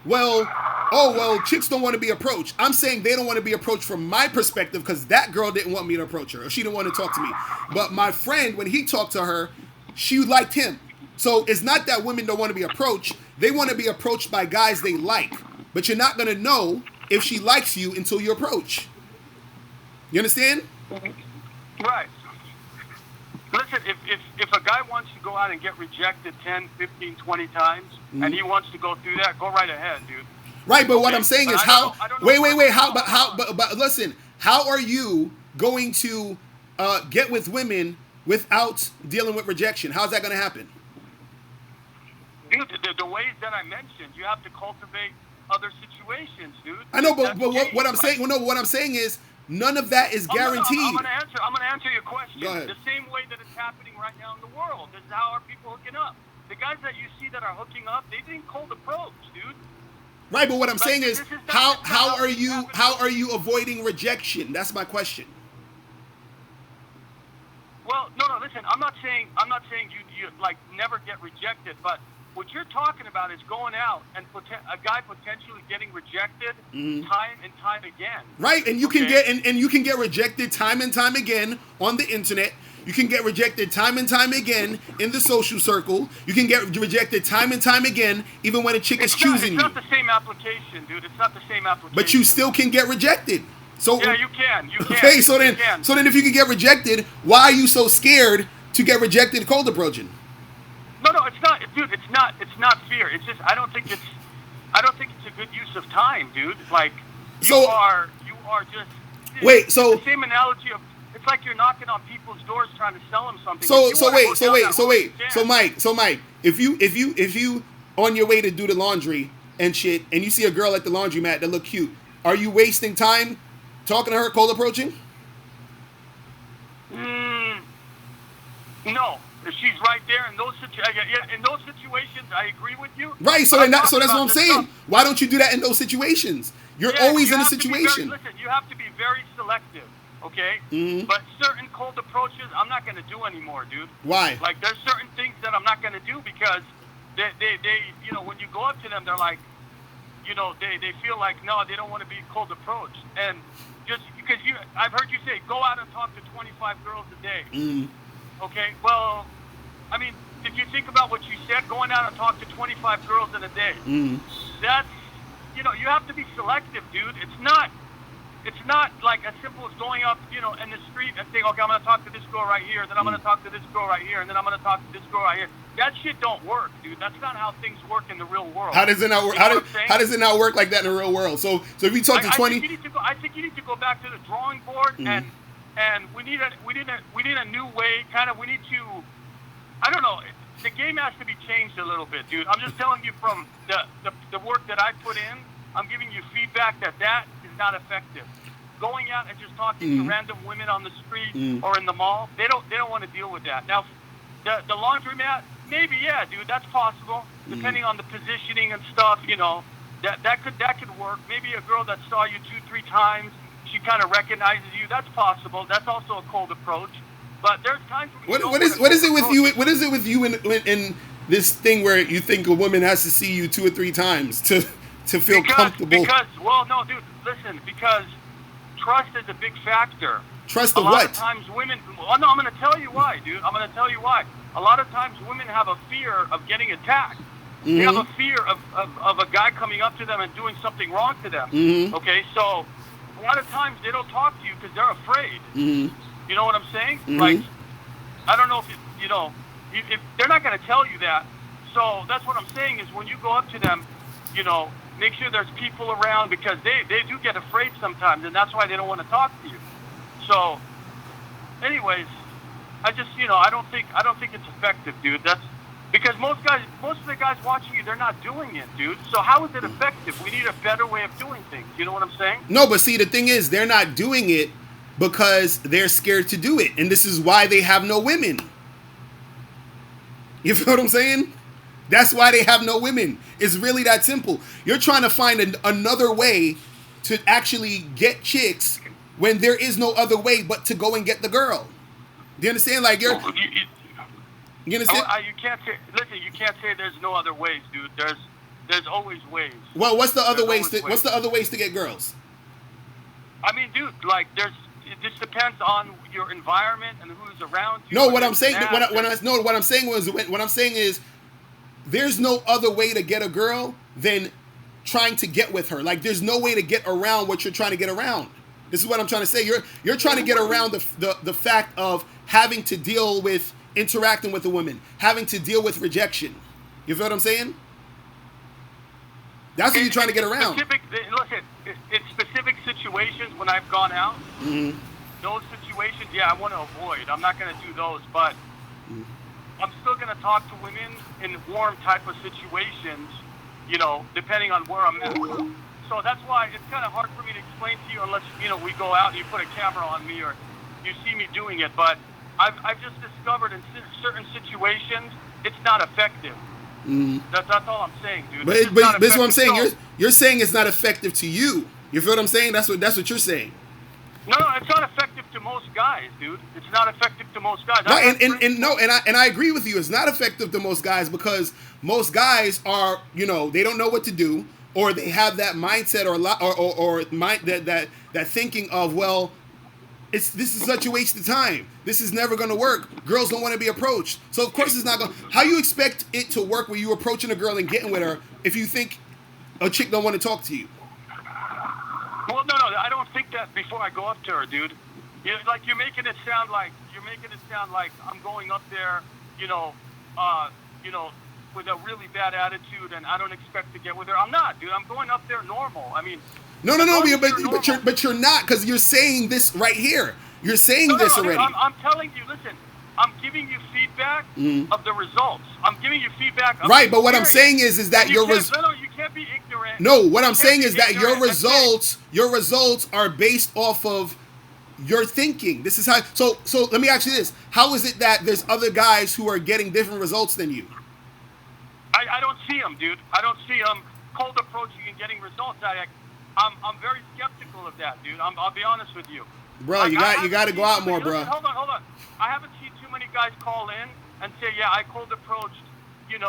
well, oh, well, chicks don't want to be approached. I'm saying they don't want to be approached from my perspective because that girl didn't want me to approach her or she didn't want to talk to me. But my friend, when he talked to her, she liked him. So it's not that women don't want to be approached. They want to be approached by guys they like. But you're not going to know if she likes you until you approach. You understand? Right. Listen, if a guy wants to go out and get rejected 10, 15, 20 times, and he wants to go through that, go right ahead, dude. Right, but what I'm saying is how... Wait, but listen, how are you going to get with women without dealing with rejection? How's that going to happen? Dude, the ways that I mentioned, you have to cultivate other situations, dude. I know, but what I'm saying... No, what I'm saying is none of that is guaranteed. I'm going to answer your question. The same way that it's happening right now in the world. This is how are people hooking up. The guys that you see that are hooking up, they didn't cold approach, dude. Right, but what I'm saying is how are you avoiding rejection? That's my question. Well, no, listen, I'm not saying you like never get rejected, but what you're talking about is going out and a guy potentially getting rejected time and time again. Right, and you can get and you can get rejected time and time again on the internet. You can get rejected time and time again in the social circle. You can get rejected time and time again even when a chick is choosing you. It's not the same application, dude. It's not the same application. But you still can get rejected. So yeah, you can. Okay, so then if you can get rejected, why are you so scared to get rejected cold approaching? No, it's not, dude. It's not fear. It's just I don't think it's a good use of time, dude. Like you are just. Wait, so the same analogy of it's like you're knocking on people's doors trying to sell them something. So Mike, if you on your way to do the laundry and shit, and you see a girl at the laundromat that look cute, are you wasting time talking to her cold approaching? No. If she's right there in those situations, I agree with you. Right, so that's what I'm saying. Why don't you do that in those situations? You're always in a situation. Listen, you have to be very selective, okay? Mm-hmm. But certain cold approaches, I'm not going to do anymore, dude. Why? Like, there's certain things that I'm not going to do because they when you go up to them, they're like, they feel like, no, they don't want to be cold approached. And just because I've heard you say, go out and talk to 25 girls a day. Mm-hmm. Okay, well, I mean, if you think about what you said, going out and talk to 25 girls in a day, that's, you have to be selective, dude. It's not like as simple as going up, in the street and saying, okay, I'm going to talk to this girl right here, then I'm going to talk to this girl right here, and then I'm going to talk to this girl right here. That shit don't work, dude. That's not how things work in the real world. How does it not work? How does it not work like that in the real world? So if you talk to 20, I think you need to go back to the drawing board and we need a new way. We need to. I don't know. The game has to be changed a little bit, dude. I'm just telling you from the work that I put in. I'm giving you feedback that is not effective. Going out and just talking to random women on the street or in the mall, they don't want to deal with that. Now, the laundromat, maybe dude, that's possible. Depending on the positioning and stuff, that could work. Maybe a girl that saw you 2-3 times, she kind of recognizes you. That's possible. That's also a cold approach. But there's times when what is it with you in this thing where you think a woman has to see you 2 or 3 times to feel comfortable? Well, no, dude, listen, because trust is a big factor. Trust of what? A lot of times women. Well, no, I'm going to tell you why, dude. I'm going to tell you why. A lot of times women have a fear of getting attacked. They have a fear of a guy coming up to them and doing something wrong to them. Okay, so a lot of times they don't talk to you because they're afraid. You know what I'm saying? Like, I don't know if if they're not going to tell you that. So that's what I'm saying is when you go up to them, make sure there's people around because they do get afraid sometimes, and that's why they don't want to talk to you. So, anyways, I just I don't think it's effective, dude. That's because most of the guys watching you, they're not doing it, dude. So how is it effective? We need a better way of doing things. You know what I'm saying? No, but see, the thing is, they're not doing it because they're scared to do it, and this is why they have no women. You feel what I'm saying? That's why they have no women. It's really that simple. You're trying to find another way to actually get chicks when there is no other way but to go and get the girl. Do you understand? Like You understand? You can't say. Listen, you can't say there's no other ways, dude. There's always ways. Well, what's the other ways? What's the other ways to get girls? I mean, dude, like it just depends on your environment and who's around you. No, what I'm saying is there's no other way to get a girl than trying to get with her. Like there's no way to get around what you're trying to get around. This is what I'm trying to say. You're trying to get around the fact of having to deal with interacting with a woman, having to deal with rejection. You feel what I'm saying? That's what you're trying to get around. Listen, in specific situations when I've gone out, those situations, I want to avoid. I'm not going to do those, but I'm still going to talk to women in warm type of situations, depending on where I'm at. So that's why it's kind of hard for me to explain to you unless, we go out and you put a camera on me or you see me doing it. But I've just discovered in certain situations, it's not effective. That's all I'm saying, dude. But this is what I'm saying. You're saying it's not effective to you. You feel what I'm saying? That's what you're saying. No, it's not effective to most guys, dude. It's not effective to most guys. No, and I agree with you. It's not effective to most guys because most guys are, they don't know what to do, or they have that mindset that thinking of, well, this is such a waste of time. This is never going to work. Girls don't want to be approached. So, of course, it's not going to. How you expect it to work when you're approaching a girl and getting with her if you think a chick don't want to talk to you? Well, no, I don't think that before I go up to her, dude. You're making it sound like I'm going up there, with a really bad attitude and I don't expect to get with her. I'm not, dude. I'm going up there normal. I mean. No, but you're not, because you're saying this right here. You're saying this already. I'm telling you, listen, I'm giving you feedback of the results. I'm giving you feedback of right, but what I'm saying is that you can't be ignorant. No, what I'm saying is that your results are based off of your thinking. This is how so let me ask you this. How is it that there's other guys who are getting different results than you? I don't see them, dude. I don't see them cold approaching and getting results. I'm very skeptical of that, dude. I'll be honest with you. Bro, you got to go out more, bro. Hold on. I haven't seen too many guys call in and say, I cold approached, 20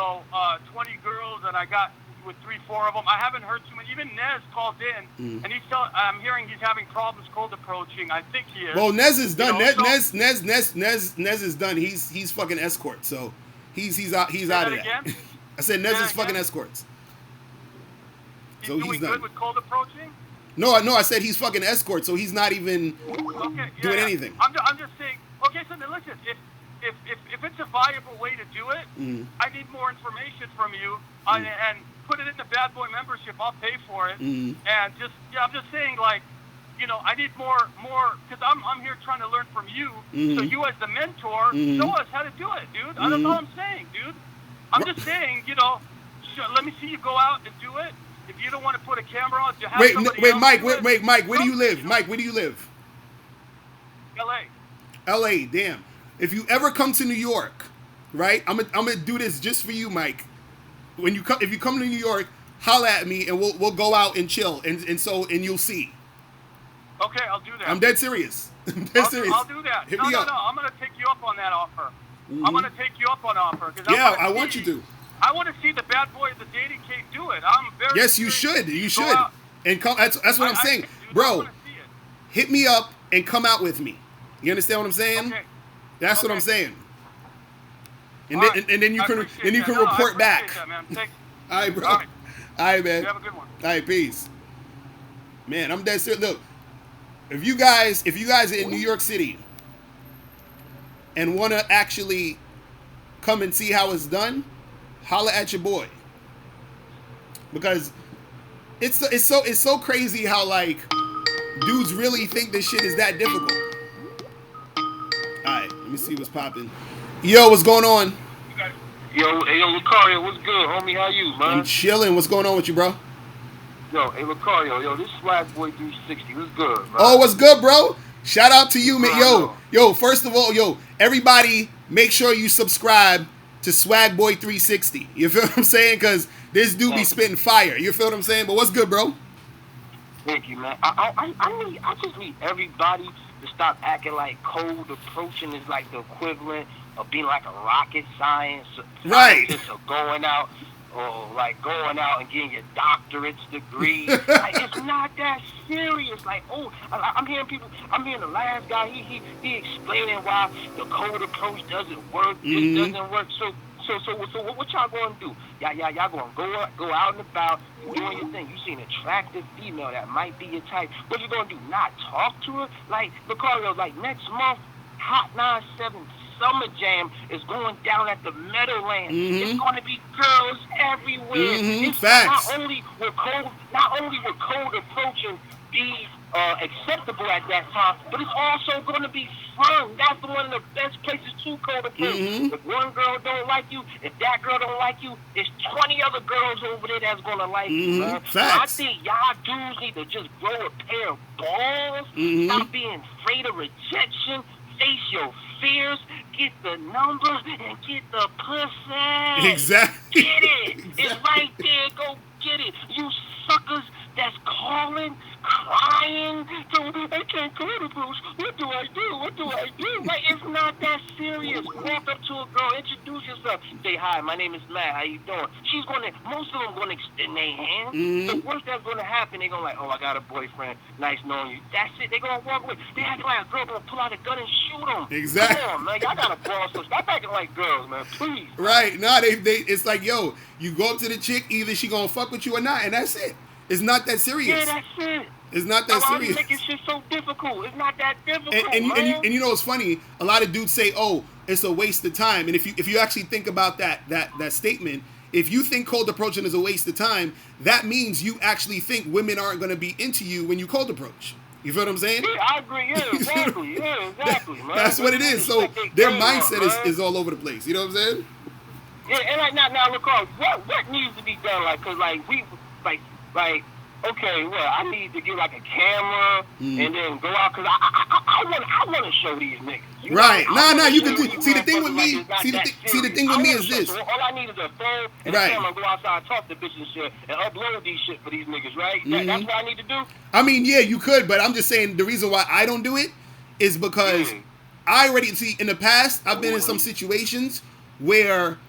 girls and I got with 3-4 of them. I haven't heard too many. Even Nez called in and I'm hearing he's having problems cold approaching. I think he is. Well, Nez is done. Nez is done. He's fucking escort. So he's out of that. I said Nez is fucking escorts. So he's doing good with cold approaching? No, I said he's fucking escort, so he's not even doing anything. I'm just saying. Okay, so then listen. If it's a viable way to do it, I need more information from you and put it in the Bad Boy membership. I'll pay for it. And I'm just saying, I need more because I'm here trying to learn from you. So you as the mentor, show us how to do it, dude. That's all I'm saying, dude. I'm just saying, let me see you go out and do it. If you don't want to put a camera on, you have Mike, where do you live? Mike, where do you live? L.A., damn. If you ever come to New York, right, I'm gonna do this just for you, Mike. If you come to New York, holla at me and we'll go out and chill and you'll see. Okay, I'll do that. I'm dead serious. I'll do that. Hit me up. No, I'm gonna take you up on that offer. I'm gonna take you up on offer. I want you to. I want to see the Bad Boy of the dating cave do it. I'm very. Yes, you should. You should. And come. That's what I'm saying, bro. Hit me up and come out with me. You understand what I'm saying? Okay. That's what I'm saying. And then you can report back. That, man. All right, bro. All right, man. You have a good one. All right, peace. Man, I'm dead serious. Look, if you guys are in New York City and want to actually come and see how it's done, holla at your boy, because it's so crazy how dudes really think this shit is that difficult. All right, let me see what's popping. Yo, what's going on? Yo, Locario, what's good, homie? How you, man? I'm chilling. What's going on with you, bro? Yo, Locario, this Swag Boy 360, what's good, man? Oh, what's good, bro? Shout out to you, man. Yo, first of all, everybody, make sure you subscribe to Swag Boy 360. You feel what I'm saying? Because this dude be spitting fire. You feel what I'm saying? But what's good, bro? Thank you, man. I just need everybody to stop acting like cold approaching is like the equivalent being like a rocket science, right? Or going out and getting your doctorate's degree. Like, it's not that serious. Like, I'm hearing the last guy, he explaining why the cold approach doesn't work, this doesn't work. So what y'all gonna do? Y'all gonna go out and about, doing your thing. You see an attractive female that might be your type. What you gonna do? Not talk to her? Like, Locario, like next month, Hot 97 Summer Jam is going down at the Meadowlands. It's going to be girls everywhere. Facts. Not only will cold approaching be acceptable at that time, but it's also going to be fun. That's one of the best places to cold approach. If one girl don't like you, if that girl don't like you, there's 20 other girls over there that's going to like you, man. So I think y'all dudes need to just grow a pair of balls. Stop being afraid of rejection. Face your fears, get the number, and get the pussy. Exactly. Get it. It's right there. Go get it. You suckers that's calling, crying. I can't go to Bruce. What do I do? Like, it's not that serious. Walk up to a girl, introduce yourself. Say, hi, my name is Matt. How you doing? Most of them going to extend their hand. The worst that's going to happen, they're going to like, oh, I got a boyfriend. Nice knowing you. That's it. They're going to walk away. They act like a girl going to pull out a gun and shoot them. Exactly. Come on, man. Y'all got to ball, so stop acting like girls, man. Please. Right. No, it's like, yo, you go up to the chick, either she going to fuck with you or not, and that's it. It's not that serious. Yeah, that's it. It's not that serious. Why are you making shit so difficult? It's not that difficult, and you know what's funny? A lot of dudes say, "Oh, it's a waste of time." And if you actually think about that statement, if you think cold approaching is a waste of time, that means you actually think women aren't going to be into you when you cold approach. You feel what I'm saying? Yeah, I agree. Yeah, exactly. Man. That's what it is. So their mindset is all over the place. You know what I'm saying? Yeah, and like now, look, what needs to be done? Like, cause okay, well, I need to get like a camera and then go out, cause I want to show these niggas. Right? No, you can do. See, the thing with me. See, the thing with me is this. So all I need is a phone and a camera, and go outside and talk to bitches and shit, and upload these shit for these niggas, right? That's what I need to do. I mean, yeah, you could, but I'm just saying the reason why I don't do it is because I already see in the past I've been in some situations where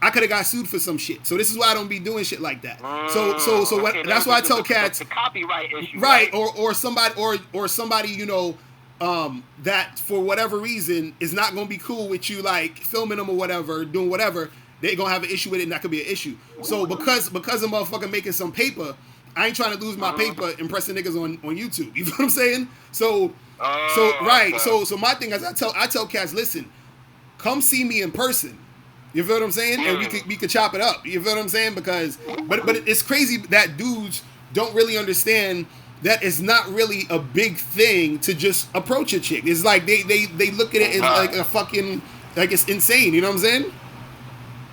I could have got sued for some shit. So this is why I don't be doing shit like that. So what, that's why I tell cats, the copyright issue, right? Or somebody you know that for whatever reason is not going to be cool with you, like filming them or whatever, doing whatever. They're going to have an issue with it, and that could be an issue. So because of motherfucker making some paper, I ain't trying to lose my paper impressing niggas on YouTube. You know what I'm saying? So my thing is I tell cats, listen, come see me in person. You feel what I'm saying? And we could chop it up. You feel what I'm saying? Because but it's crazy that dudes don't really understand that it's not really a big thing to just approach a chick. It's like they look at it as like a fucking, like it's insane. You know what I'm saying?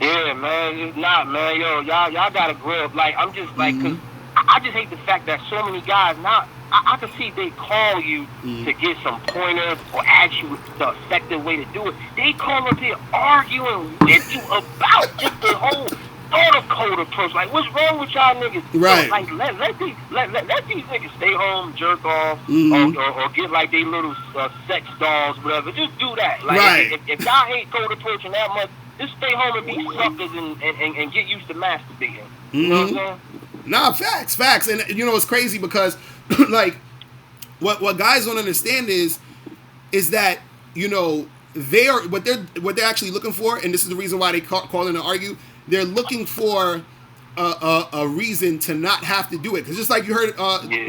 Yeah, man, it's not, man. Yo, y'all gotta grow up. Like, I'm just like, cause I just hate the fact that so many guys now. I can see they call you to get some pointers or ask you the effective way to do it. They call up here arguing with you about just the whole thought of code approach. Like, what's wrong with y'all niggas? Right. So, like, let these niggas stay home, jerk off, or get like they little sex dolls, whatever. Just do that. Like, right. If y'all hate code approaching that much, just stay home and be suckers and get used to masturbating. You know what I'm saying? Nah, facts. And you know it's crazy because like what guys don't understand is that, you know, what they're actually looking for, and this is the reason why they call in and argue, they're looking for a reason to not have to do it. Because just like you heard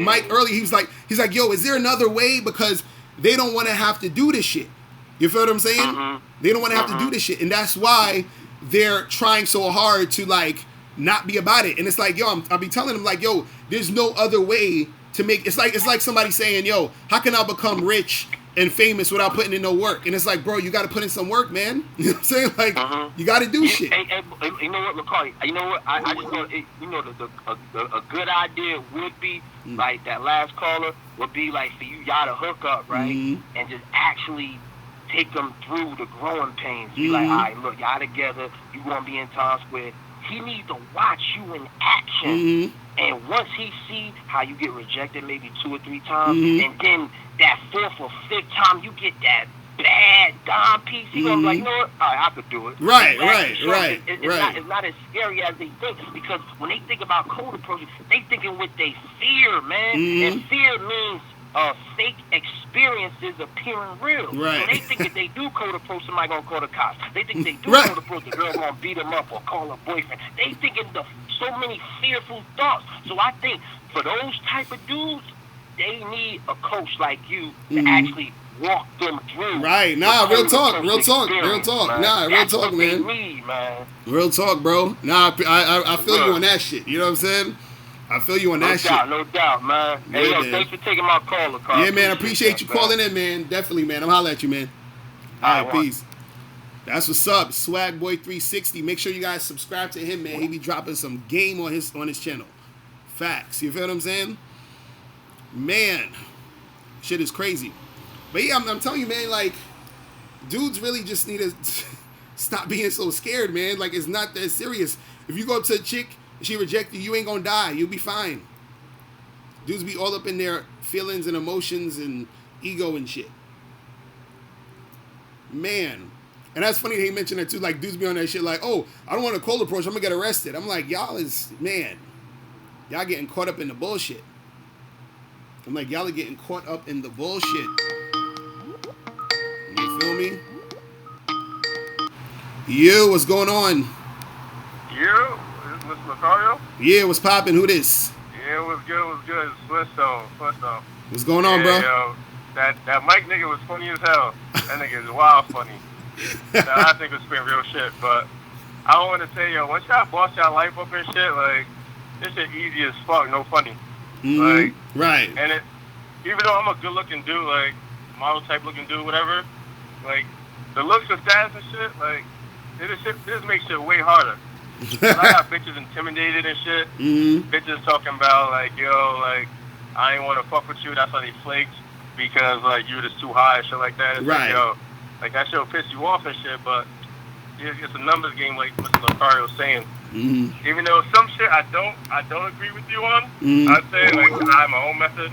Mike earlier, he's like, yo, is there another way? Because they don't want to have to do this shit. You feel what I'm saying? They don't want to have to do this shit, and that's why they're trying so hard to like not be about it. And it's like, yo, I'll be telling them like, yo, there's no other way to make. It's like somebody saying, yo, how can I become rich and famous without putting in no work? And it's like, bro, you got to put in some work, man. You know what I'm saying? Like, you got to do shit. You know what, Locario? You know what? I just know, you know, a good idea would be, like that last caller would be like for y'all to hook up, right? And just actually take them through the growing pains. Be like, all right, look, y'all together. You want to be in Times Square. He needs to watch you in action. And once he see how you get rejected maybe 2 or 3 times, and then that 4th or 5th time you get that bad Dom piece. He gonna be like, you know what? I could do it. Right. It's not as scary as they think, because when they think about code approaches, they thinking with their fear, man. And fear means fake experiences appearing real. Right. So they think if they do code approach, somebody gonna call the cops. They think they do code approach, the girl gonna beat them up or call her boyfriend. They thinking so many fearful thoughts. So I think for those type of dudes, they need a coach like you to actually walk them through. Right. Nah, real talk. Man. Nah, real talk, man. Need, man. Real talk, bro. Nah, I feel you on that shit. You know what I'm saying? I feel you on that shit. No doubt, man. Hey, yo, thanks for taking my call, Locario. Yeah, man. I appreciate you calling in, man. Definitely, man. I'm holla at you, man. All right, peace. That's what's up. Swag Boy 360. Make sure you guys subscribe to him, man. He be dropping some game on his channel. Facts. You feel what I'm saying? Man, shit is crazy. But yeah, I'm telling you, man, like, dudes really just need to stop being so scared, man. Like, it's not that serious. If you go up to a chick and she reject you, you ain't gonna die. You'll be fine. Dudes be all up in their feelings and emotions and ego and shit. Man. And that's funny that he mentioned that too. Like, dudes be on that shit like, oh, I don't want a cold approach, I'm gonna get arrested. I'm like, y'all getting caught up in the bullshit. I'm like, y'all are getting caught up in the bullshit. You feel me? Yo, what's going on? Yo, is this Locario? Yeah, what's poppin'? Who this? Yeah, it was good. Flintstone. What's going on, bro? Yo, that Mike nigga was funny as hell. That nigga is wild funny. Now, I think it was spitting real shit, but I want to say, yo, once y'all boss y'all life up and shit, like, this shit easy as fuck, no funny. Like, right. And even though I'm a good looking dude, like, model type looking dude, whatever, like, the looks and status and shit, like, this makes shit way harder. I got bitches intimidated and shit. Bitches talking about, like, yo, like, I ain't want to fuck with you, that's why they flaked, because, like, you just too high and shit like that. It's right. Like, yo, like, that shit will piss you off and shit, but it's a numbers game, like Mr. Locario was saying. Even though some shit I don't agree with you on, I'd say, like, I have my own method.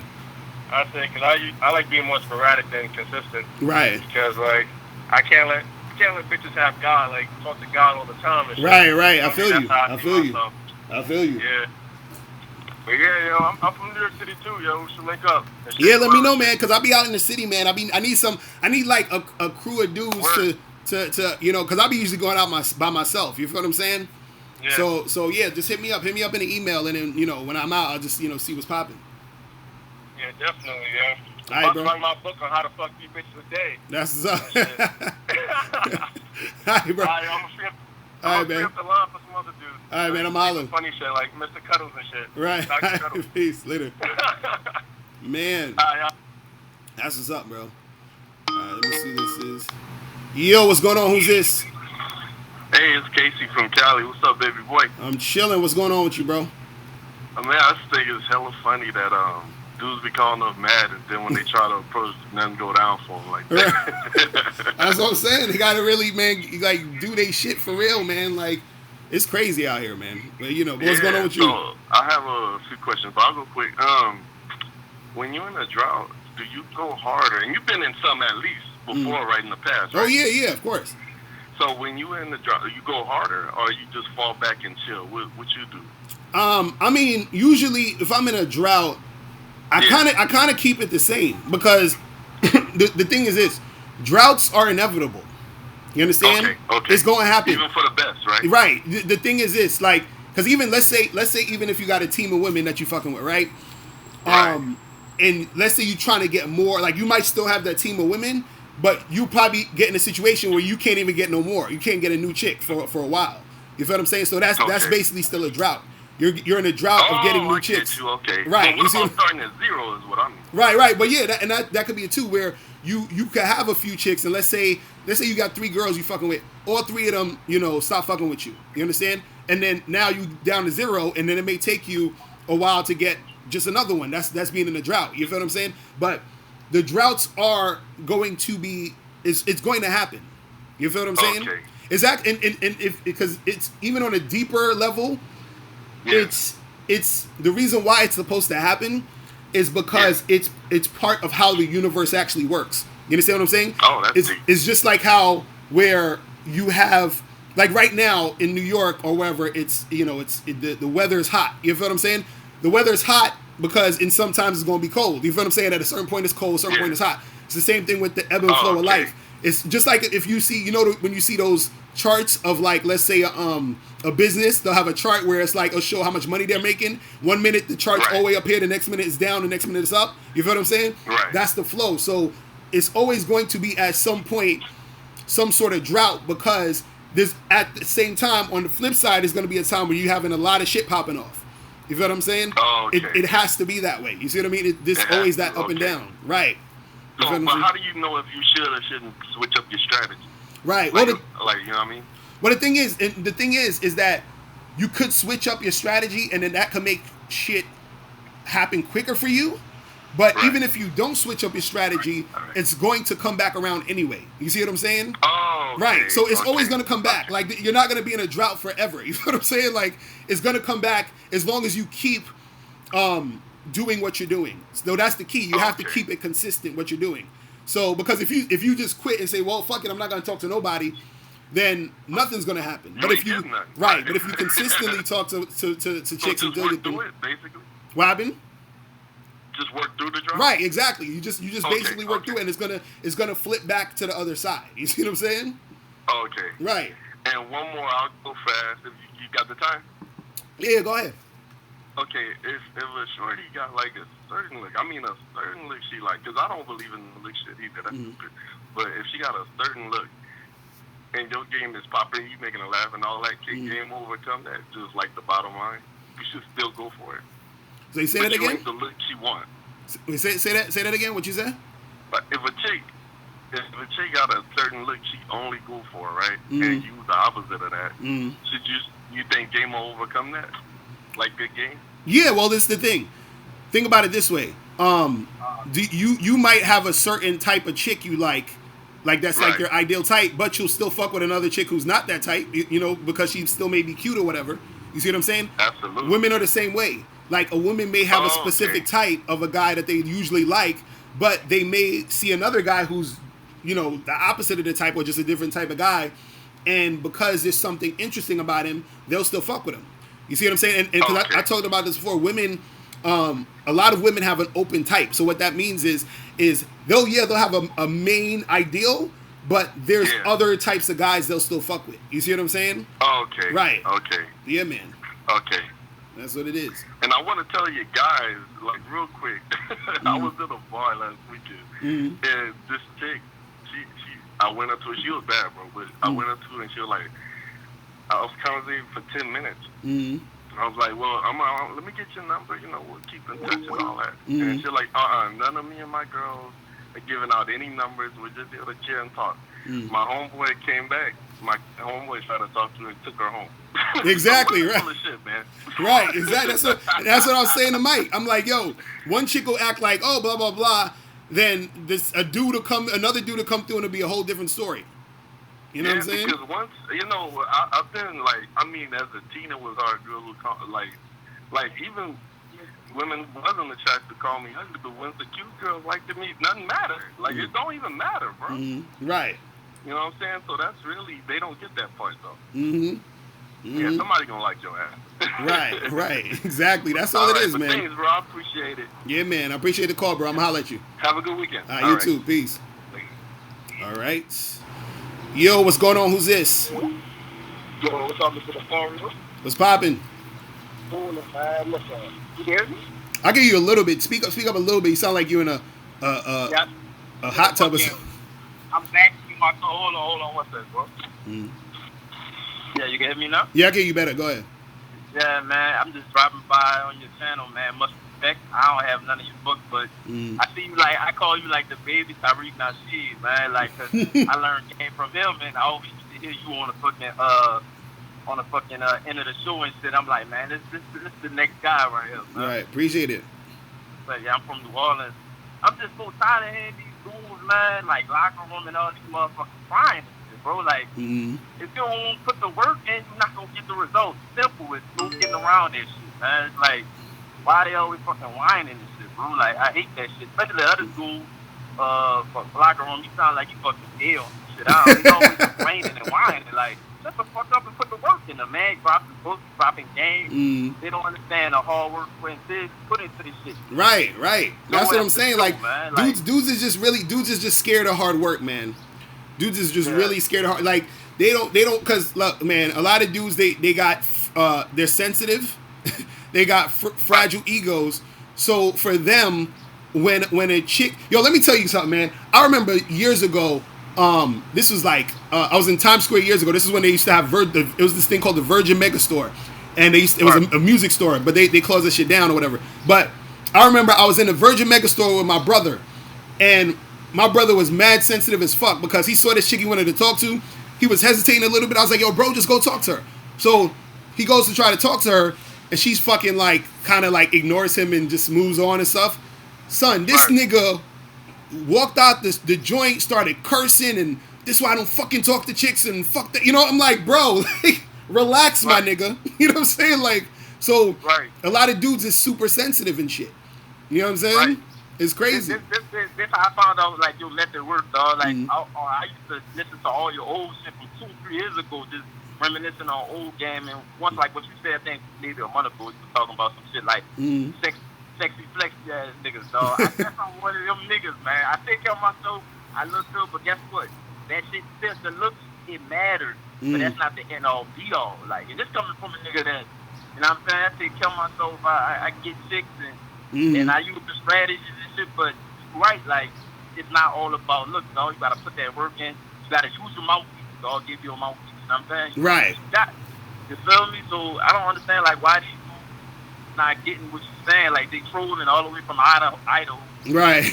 I'd say, because I like being more sporadic than consistent. Right. Because, like, I can't let bitches have God, like, talk to God all the time and shit. Right. I feel you. Yeah. But yeah, yo, I'm from New York City too, yo. We should link up. Yeah, let me know, man, because I'll be out in the city, man. I need like a crew of dudes to you know, because I'll be usually going out by myself. You feel what I'm saying? Yeah. So yeah, just hit me up in the email, and then, you know, when I'm out, I'll just, you know, see what's popping. Yeah, definitely, yeah. All right, bro. Write my book on how to fuck these bitches a day. That's what's up. All right, bro. All right, I'm gonna free up the line for some other dudes. All right, man, I'm hollering. Funny shit, like Mr. Cuddles and shit. Right. Dr. Cuddles. Peace. Later. Man. All right, that's what's up, bro. All right, let me see who this is. Yo, what's going on? Who's this? Hey, it's Casey from Cali. What's up, baby boy? I'm chilling. What's going on with you, bro? Man, I just think it's hella funny that dudes be calling up mad, and then when they try to approach, nothing go down for them like that. That's what I'm saying. They gotta really, man, like, do they shit for real, man. Like, it's crazy out here, man. But, you know, what's going on with you? So I have a few questions, but I'll go quick. When you're in a drought, do you go harder? And you've been in some at least before, right, in the past, right? Oh, yeah, of course. So when you're in the drought, you go harder, or you just fall back and chill? What you do? I mean, usually if I'm in a drought, I kind of keep it the same, because the thing is this: droughts are inevitable. You understand? Okay. It's going to happen. Even for the best, right? Right. The thing is this, like, because even let's say even if you got a team of women that you fucking with, right? And let's say you're trying to get more, like, you might still have that team of women, but you probably get in a situation where you can't even get no more. You can't get a new chick for a while. You feel what I'm saying? So that's basically still a drought. You're in a drought of getting new chicks. Get you, okay. Right. Well, what about starting at zero is what I mean. Right. But yeah, that could be a two where you could have a few chicks, and let's say you got 3 girls you fucking with. All 3 of them, you know, stop fucking with you. You understand? And then now you down to 0, and then it may take you a while to get just another one. That's being in a drought. You feel what I'm saying? But the droughts are going to be, it's going to happen. You feel what I'm saying? Okay. Exactly. And if, because it's even on a deeper level, it's the reason why it's supposed to happen is because it's part of how the universe actually works. You understand what I'm saying? Oh, that's deep. It's just like how where you have like right now in New York or wherever it's the weather is hot. You feel what I'm saying? The weather is hot because in sometimes it's going to be cold. You feel what I'm saying? At a certain point it's cold, a certain point it's hot. It's the same thing with the ebb and flow of life. It's just like if you see, when you see those charts of like, let's say a business, they'll have a chart where it's like, it'll show how much money they're making. 1 minute the chart's all the way up here, the next minute it's down, the next minute it's up. You feel what I'm saying? Right. That's the flow. So it's always going to be at some point some sort of drought because there's at the same time on the flip side is going to be a time where you're having a lot of shit popping off. You feel what I'm saying? Oh, okay. It has to be that way. You see what I mean? There's always that up and down. Right. So, but how do you know if you should or shouldn't switch up your strategy? Right. Like, you know what I mean? Well, the thing is that you could switch up your strategy, and then that could make shit happen quicker for you. But even if you don't switch up your strategy, it's going to come back around anyway. You see what I'm saying? Oh, okay. Right. So it's always going to come back. Like, you're not going to be in a drought forever. You know what I'm saying? Like, it's going to come back as long as you keep doing what you're doing. So that's the key. You have to keep it consistent what you're doing. So because if you just quit and say, well, fuck it, I'm not going to talk to nobody, then nothing's going to happen. But if you but if you consistently talk to chicks and do your thing, basically. What happened? Just work through the drought. Right, exactly. You just basically work through it, and it's gonna flip back to the other side. You see what I'm saying? Okay. Right. And one more, I'll go fast if you got the time. Yeah, go ahead. Okay, if a shorty got like a certain look, she like, because I don't believe in the look shit either. That's stupid. But if she got a certain look, and your game is popping, you making her laugh and all that, game overcome that, just like the bottom line, you should still go for it. So you say that again? The look she wants. Say that again. What you said? But if a chick got a certain look, she only go for it, right? And you the opposite of that. Should you think game will overcome that? Like good game? Yeah. Well, this is the thing. Think about it this way. You might have a certain type of chick you like that's like your ideal type, but you'll still fuck with another chick who's not that type, because she still may be cute or whatever. You see what I'm saying? Absolutely. Women are the same way. Like a woman may have a specific type of a guy that they usually like, but they may see another guy who's, the opposite of the type or just a different type of guy, and because there's something interesting about him, they'll still fuck with him. You see what I'm saying? And because I talked about this before, women, a lot of women have an open type. So what that means is they'll have a main ideal, but there's other types of guys they'll still fuck with. You see what I'm saying? Okay. Right. Okay. Yeah, man. Okay. That's what it is. And I want to tell you guys, like real quick, I was at a bar last weekend, and this chick, I went up to her. She was bad, bro, but I went up to her and she was like, I was conversating for 10 minutes. I was like, well, let me get your number. We'll keep in touch and all that. And she's like, none of me and my girls are giving out any numbers. We're just here to chill and talk. My homeboy came back. My homeboy tried to talk to her and took her home. Exactly, right. Full of shit, man. Right, exactly. That's what I was saying to Mike. I'm like, yo, one chick will act like, oh, blah, blah, blah. Then another dude will come through and it'll be a whole different story. You know what I'm saying? Because once, I've been like, as a teen, it was our girl who like even women wasn't attracted to call me ugly, but once the cute girls like to me, nothing matters. Like, it don't even matter, bro. Right. You know what I'm saying? So that's really, they don't get that part, though. Yeah, somebody gonna like your ass. Right. Exactly. That's all it is, man. Thanks, bro. I appreciate it. Yeah, man. I appreciate the call, bro. I'm gonna holler at you. Have a good weekend. You too. Peace. All right. Yo, what's going on? Who's this? Yo, what's up, Mr. Locario? What's poppin'? Cool, man. What's up? You hear me? I'll give you a little bit. Speak up a little bit. You sound like you're in a hot tub or something. I'm back to my hold on. What's that, bro? Yeah, you can hear me now? Yeah, I can hear you better. Go ahead. Yeah, man. I'm just driving by on your channel, man. Much respect. I don't have none of your books, but I see you I call you like the baby Tariq Nasheed, man. Like, 'cause I learned game from him, and I always used to hear you on the fucking end of the show and shit. I'm like, man, this is the next guy right here, man. Right, appreciate it. But yeah, I'm from New Orleans. I'm just so tired of hearing these dudes, man, like locker room and all these motherfuckers crying and shit, bro. Like, if you don't put the work in, you're not gonna get the results. Simple, it's no getting around that shit, man. It's like, why they always fucking whining and shit, bro? Like, I hate that shit. Especially the other dudes locker room, you sound like you fucking ill. Shit out. It's always complaining and whining. Like, shut the fuck up and put the work in. The man dropping books, dropping games. They don't understand the hard work when this put into this shit. Right. That's what I'm saying. Like, dudes is just scared of hard work, man. Dudes is just really scared of hard. Like, they don't, cause look, man, a lot of dudes, they got, they're sensitive. They got fragile egos. So for them, when a chick, let me tell you something, man. I remember years ago, this was like, I was in Times Square years ago. This is when they used to have, it was this thing called the Virgin Megastore. And it was a music store, but they closed that shit down or whatever. But I remember I was in the Virgin Megastore with my brother. And my brother was mad sensitive as fuck because he saw this chick he wanted to talk to. He was hesitating a little bit. I was like, yo, bro, just go talk to her. So he goes to try to talk to her. And she's fucking like, kind of like ignores him and just moves on and stuff. Son, this nigga walked out the joint, started cursing, and this is why I don't fucking talk to chicks and fuck that. I'm like, bro, like, relax, my nigga. You know what I'm saying? Like, so a lot of dudes is super sensitive and shit. You know what I'm saying? Right. It's crazy. This how I found out, like, your method work, dog. Like, I used to listen to all your old shit from 2-3 years ago, just reminiscing on old game, and once, like what you said, I think maybe a month ago, you were talking about some shit like sexy flexy ass niggas, dog. I guess I'm one of them niggas, man. I take care of myself, I look good, but guess what? That shit, the looks, it matters, but that's not the end all be all. Like, and this coming from a nigga that, you know what I'm saying? I take care of myself, I get chicks, and I use the strategies and shit, but right, like, it's not all about looks, dog. You gotta put that work in. You gotta use your mouthpiece, dog. Give you a mouthpiece. You know what I'm saying? Right. You feel me? So I don't understand, like, why these dudes not getting what you're saying. Like, they trolling all the way from Idaho. Right.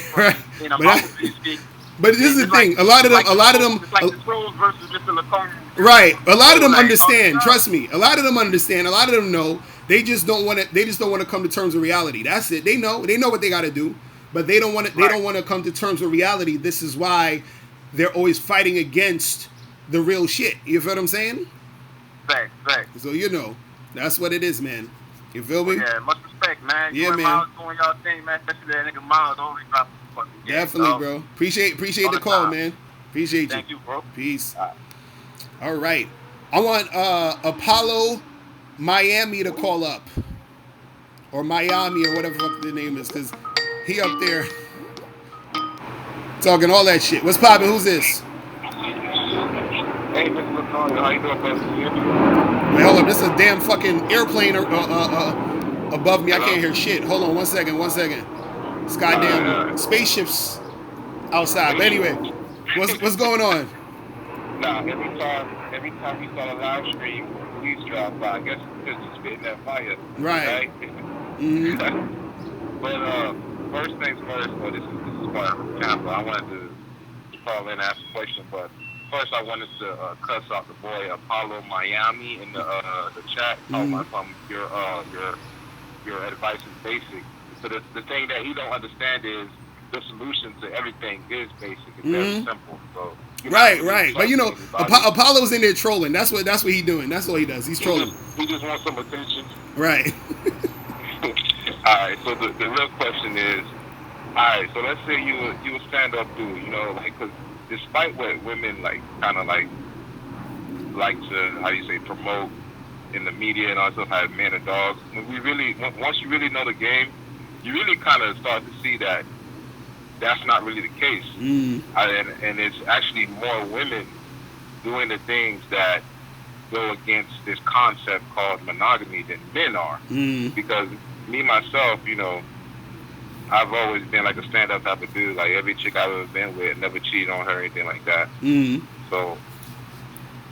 In a mouthpiece shit. But this is the thing. Like, a lot of them. It's like the trolls versus Mr. Locario. Right. A lot of them understand. Trust me. A lot of them understand. A lot of them know. They just don't want to. They just don't want to come to terms with reality. That's it. They know. They know what they got to do, but they don't want to. They don't want to come to terms with reality. This is why they're always fighting against the real shit. You feel what I'm saying? Fact. So that's what it is, man. You feel me? Yeah, much respect, man. Yeah, man. Miles doing y'all thing, man. Especially that nigga Miles always dropping fucking game. Definitely, bro. Appreciate the call, man. Appreciate you. Thank you, bro. Peace. All right. I want Apollo Miami to call up. Or Miami or whatever the fuck the name is, because he up there talking all that shit. What's poppin'? Who's this? Hey, Mr. Locario, how you doing, man? Wait, hold up. This is a damn fucking airplane above me. I can't hear shit. Hold on one second. It's goddamn spaceships outside. But anyway, what's going on? Nah, every time you saw a live stream, police drive by. I guess because you're spitting that fire. Right. But first things first, this is part of the camera. I wanted to call in and ask a question, but first I wanted to cuss out the boy Apollo Miami in the chat. Your advice is basic. So the thing that he don't understand is the solution to everything is basic. It's very simple. So right. But Apollo's in there trolling. That's what he doing. That's what he does. He's trolling. He just wants some attention. Right. All right. So the real question is, all right. So let's say you a stand up dude. Because despite what women like to promote in the media and also have men and dogs, once you really know the game, you really kind of start to see that that's not really the case. And it's actually more women doing the things that go against this concept called monogamy than men are. Because me, myself, I've always been like a stand-up type of dude. Like, every chick I've ever been with, never cheated on her or anything like that. So,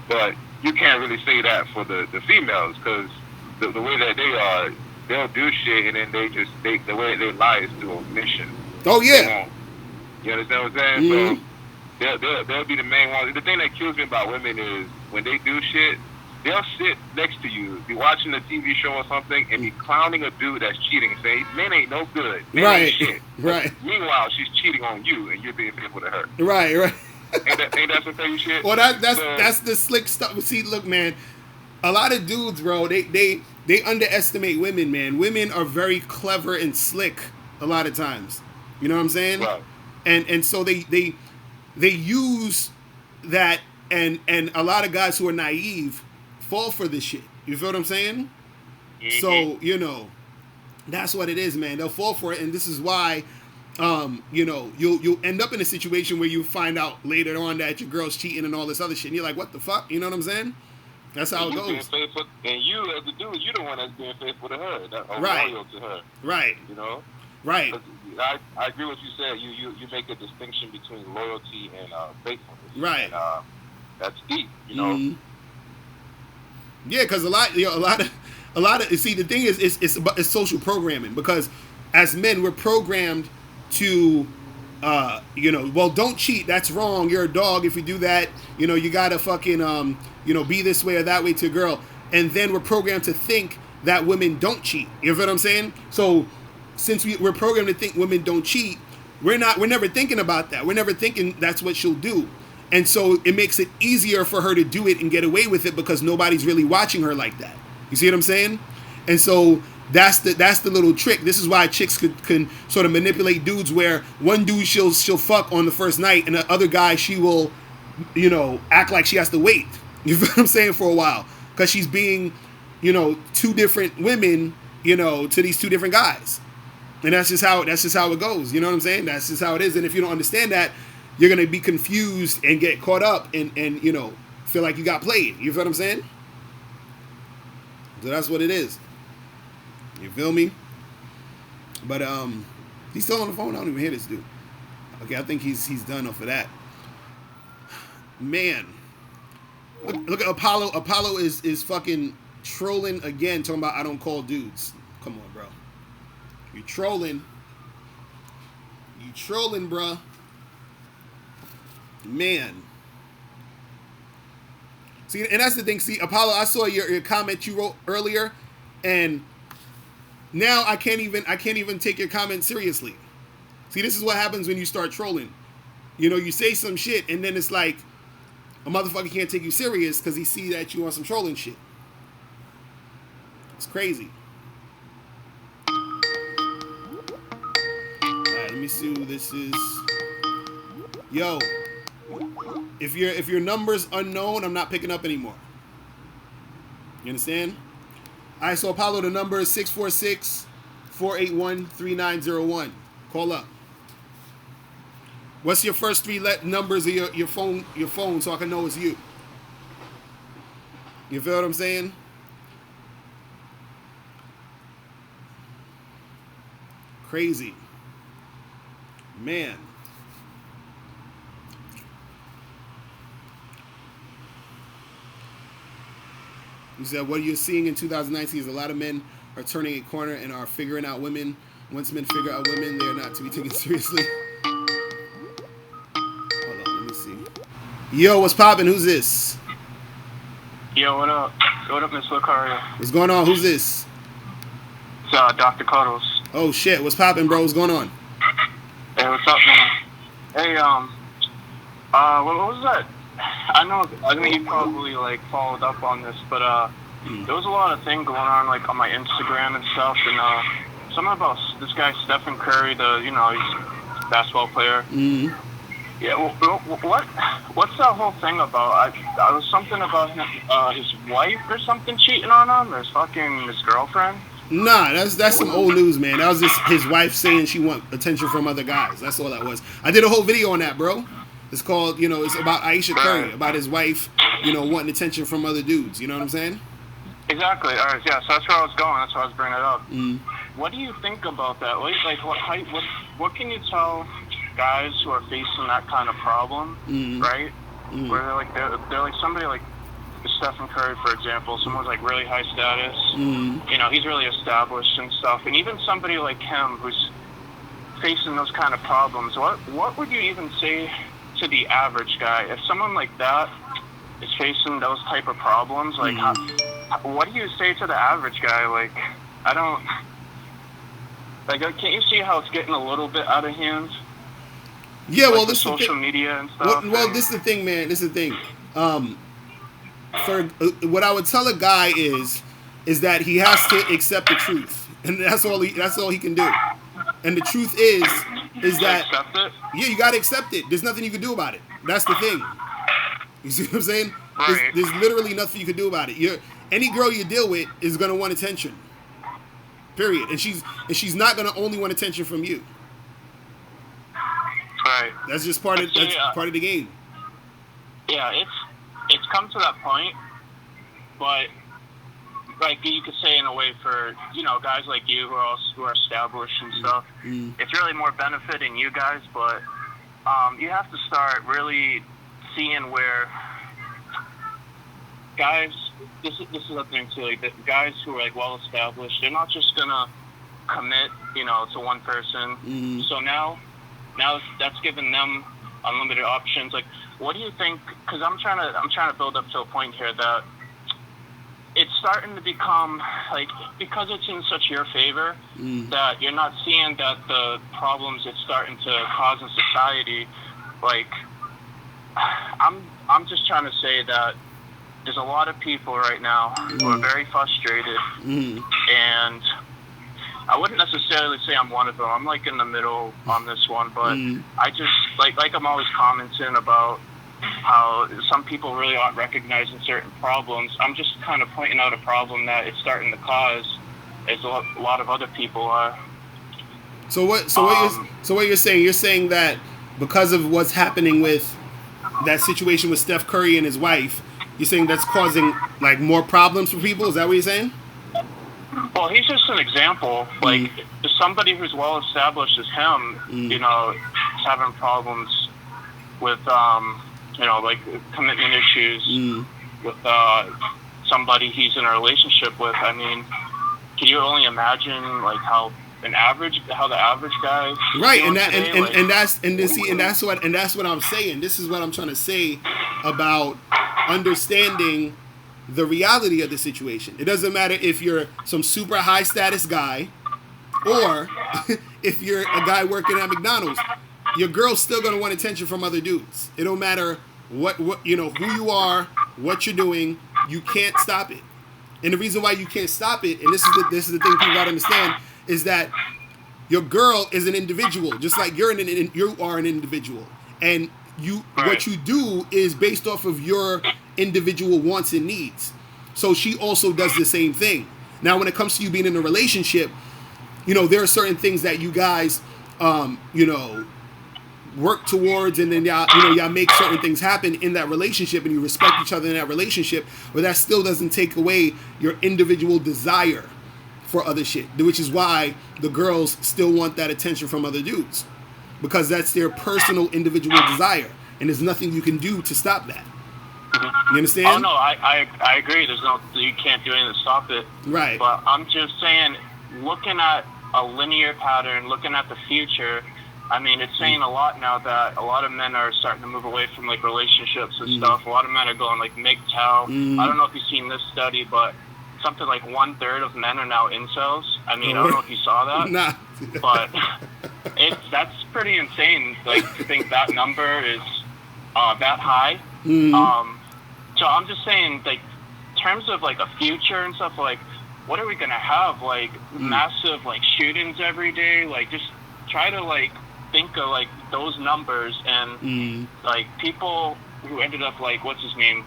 but you can't really say that for the females, because the way that they are, they'll do shit, and then the way they lie is through omission. Oh, yeah. You understand what I'm saying? So they'll be the main ones. The thing that kills me about women is when they do shit, they'll sit next to you, be watching a TV show or something, and be clowning a dude that's cheating and say, "Man ain't no good. Man ain't shit." Right. Meanwhile, she's cheating on you, and you're being faithful to her. Right. Ain't that some crazy shit? Well, that's the slick stuff. See, look, man, a lot of dudes, bro, they underestimate women, man. Women are very clever and slick a lot of times. You know what I'm saying? Right. and so they use that, and a lot of guys who are naive fall for this shit. You feel what I'm saying? Mm-hmm. So, you know, that's what it is, man. They'll fall for it, and this is why, you know, you'll end up in a situation where you find out later on that your girl's cheating and all this other shit, and you're like, what the fuck? You know what I'm saying? That's how it goes. And you, as the dude, you the one that's being faithful to her, right? Loyal to her, right? You know, right? I agree with what you said. You make a distinction between loyalty and faithfulness, right? And that's deep, you know. Mm-hmm. Yeah, because a lot of see, the thing is, it's social programming, because as men we're programmed to, you know, well, don't cheat, that's wrong, you're a dog if you do that, you know, you gotta fucking you know, be this way or that way to a girl, and then we're programmed to think that women don't cheat. You know what I'm saying? So since we're programmed to think women don't cheat, we're never thinking about that. We're never thinking that's what she'll do. And so it makes it easier for her to do it and get away with it, because nobody's really watching her like that. You see what I'm saying? And so that's the little trick. This is why chicks can sort of manipulate dudes, where one dude she'll fuck on the first night, and the other guy she will, you know, act like she has to wait. You feel what I'm saying? For a while, because she's being, you know, two different women, you know, to these two different guys. And that's just how it goes. You know what I'm saying? That's just how it is. And if you don't understand that, you're gonna be confused and get caught up and you know, feel like you got played. You feel what I'm saying? So that's what it is. You feel me? But he's still on the phone. I don't even hear this dude. Okay, I think he's done off of that. Man, look at Apollo. Apollo is fucking trolling again, talking about I don't call dudes. Come on, bro. You trolling, bruh. Man. See, and that's the thing. See, Apollo, I saw your comment you wrote earlier, and now I can't even take your comment seriously. See, this is what happens when you start trolling. You know, you say some shit, and then it's like a motherfucker can't take you serious because he see that you on some trolling shit. It's crazy. Alright, let me see who this is. Yo. If your number's unknown, I'm not picking up anymore. You understand? Alright, so Apollo, the number is 646-481-3901. Call up. What's your first three numbers of your phone so I can know it's you? You feel what I'm saying? Crazy. Man. You said what you're seeing in 2019 is a lot of men are turning a corner and are figuring out women. Once men figure out women, they are not to be taken seriously. Hold on, let me see. Yo, what's poppin'? Who's this? Yo, what up? What up, Miss Locario? What's going on? Who's this? It's Dr. Cuddles. Oh shit, what's poppin', bro? What's going on? Hey, what's up, man? Hey, what was that? I mean, you probably like followed up on this, but there was a lot of things going on like on my Instagram and stuff, and something about this guy Stephen Curry, he's a basketball player. Mm-hmm. Yeah, what's that whole thing about? I was something about him, his wife or something cheating on him, or his girlfriend. Nah, that's some old news, man. That was just his wife saying she want attention from other guys. That's all that was. I did a whole video on that, bro. It's called, it's about Aisha Curry, about his wife, wanting attention from other dudes. You know what I'm saying? Exactly. All right. Yeah. So that's where I was going. That's why I was bringing it up. Mm. What do you think about that? What can you tell guys who are facing that kind of problem, right? Mm. Where they're like somebody like Stephen Curry, for example, someone's like really high status. Mm. He's really established and stuff, and even somebody like him who's facing those kind of problems. What would you even say to the average guy if someone like that is facing those type of problems? Like, what do you say to the average guy? Can't you see how it's getting a little bit out of hand? Yeah, well, this social media and stuff. Well, this is the thing, man. This is the thing. What I would tell a guy is that he has to accept the truth, and that's all he can do. And the truth is, is that accept it? Yeah, you gotta accept it. There's nothing you can do about it. That's the thing. You see what I'm saying? Right. There's literally nothing you can do about it. Any girl you deal with is gonna want attention. Period. And she's not gonna only want attention from you. Right. That's just part of the game. Yeah, it's come to that point, but like you could say in a way for guys like you who are established and stuff, it's really more benefiting you guys. But you have to start really seeing where guys. This is the thing too. Like the guys who are like well established, they're not just gonna commit, to one person. So now that's given them unlimited options. Like, what do you think? Because I'm trying to build up to a point here that it's starting to become like, because it's in such your favor, that you're not seeing that the problems it's starting to cause in society. Like, I'm just trying to say that there's a lot of people right now who are very frustrated, and I wouldn't necessarily say I'm one of them. I'm like in the middle on this one, but I just like I'm always commenting about how some people really aren't recognizing certain problems. I'm just kind of pointing out a problem that it's starting to cause, as a lot of other people are. So what you're saying? You're saying that because of what's happening with that situation with Steph Curry and his wife, you're saying that's causing like more problems for people? Is that what you're saying? Well, he's just an example. Like, somebody who's well established as him, is having problems with, like commitment issues with somebody he's in a relationship with. I mean, can you only imagine like how the average guy right? And that's what I'm saying. This is what I'm trying to say about understanding the reality of the situation. It doesn't matter if you're some super high status guy or if you're a guy working at McDonald's. Your girl's still gonna want attention from other dudes. It don't matter what who you are, what you're doing. You can't stop it. And the reason why you can't stop it, and this is the thing people gotta understand, is that your girl is an individual, just like you are an individual, and what you do is based off of your individual wants and needs. So she also does the same thing. Now, when it comes to you being in a relationship, there are certain things that you guys, work towards, and then y'all make certain things happen in that relationship, and you respect each other in that relationship. But that still doesn't take away your individual desire for other shit, which is why the girls still want that attention from other dudes, because that's their personal individual desire, and there's nothing you can do to stop that. You understand? Oh no, I agree. You can't do anything to stop it. Right. But I'm just saying, looking at a linear pattern, looking at the future, I mean, it's saying a lot now that a lot of men are starting to move away from like relationships and stuff. A lot of men are going like MGTOW. I don't know if you've seen this study, but something like 1/3 of men are now incels. I mean, I don't know if you saw that. Nah. But that's pretty insane. Like, to think that number is that high. So I'm just saying, like, in terms of like a future and stuff, like, what are we gonna have? Like massive like shootings every day? Like, just try to like think of like those numbers, and like people who ended up like, what's his name,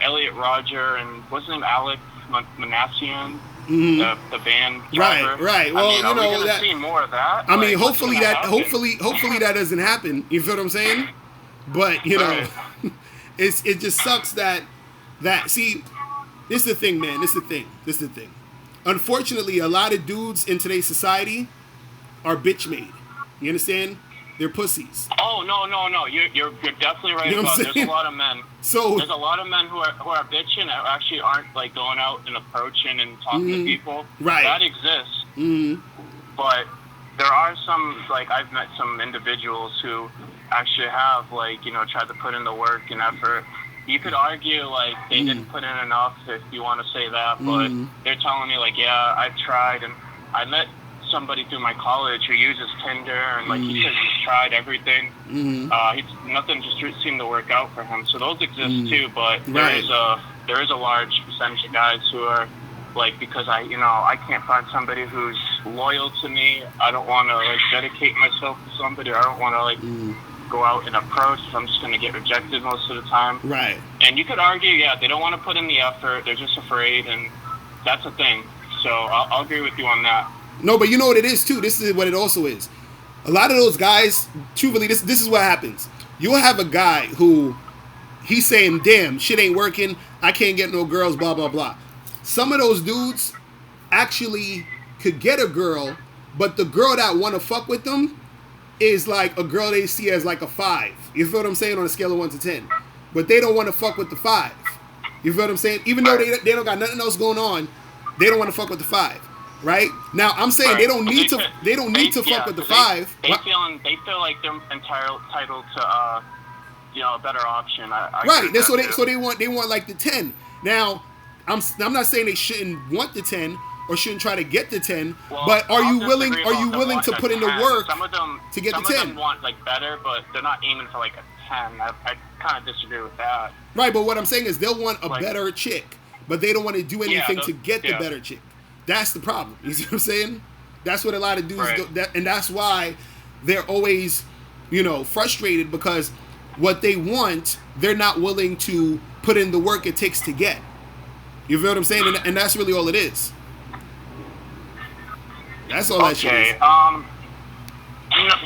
Elliot Rodger, and what's his name, Alex Manassian, the van driver. Right. Well, I mean, are we gonna see more of that? I mean, hopefully that doesn't happen. You feel what I'm saying? But it just sucks that see, this is the thing, man. This is the thing. Unfortunately, a lot of dudes in today's society are bitch made. You understand? They're pussies. Oh no! You're definitely right about it. There's a lot of men. So there's a lot of men who are bitching and actually aren't like going out and approaching and talking to people. Right. That exists. But there are some, like, I've met some individuals who actually have like tried to put in the work and effort. You could argue like they didn't put in enough, if you want to say that, but they're telling me like, yeah, I've tried, and I met somebody through my college who uses Tinder, and like he says he's tried everything. Nothing just seemed to work out for him. So those exist too, but there is a large percentage of guys who are like, because I can't find somebody who's loyal to me. I don't want to like dedicate myself to somebody. I don't want to like go out and approach. I'm just going to get rejected most of the time. Right. And you could argue, yeah, they don't want to put in the effort. They're just afraid, and that's a thing. So I'll agree with you on that. No, but you know what it is too. This is what it also is. A lot of those guys, truthfully, this is what happens. You'll have a guy who he's saying, "Damn, shit ain't working. I can't get no girls." Blah blah blah. Some of those dudes actually could get a girl, but the girl that want to fuck with them is like a girl they see as like a 5. You feel what I'm saying, on a scale of 1 to 10. But they don't want to fuck with the 5. You feel what I'm saying? Even though they don't got nothing else going on, they don't want to fuck with the 5. Right? Now I'm saying they don't need to fuck with the 5. They feel like they're entitled to a better option. Right. So they want like the 10. Now I'm not saying they shouldn't want the 10 or shouldn't try to get the 10, but are you willing to put in the work to get the 10? Some of them want like better, but they're not aiming for like a 10. I kind of disagree with that. Right, but what I'm saying is they'll want a better chick, but they don't want to do anything to get the better chick. That's the problem. You see what I'm saying? That's what a lot of dudes do, and that's why they're always, frustrated, because what they want, they're not willing to put in the work it takes to get. You feel what I'm saying? And that's really all it is. That's all that shit is.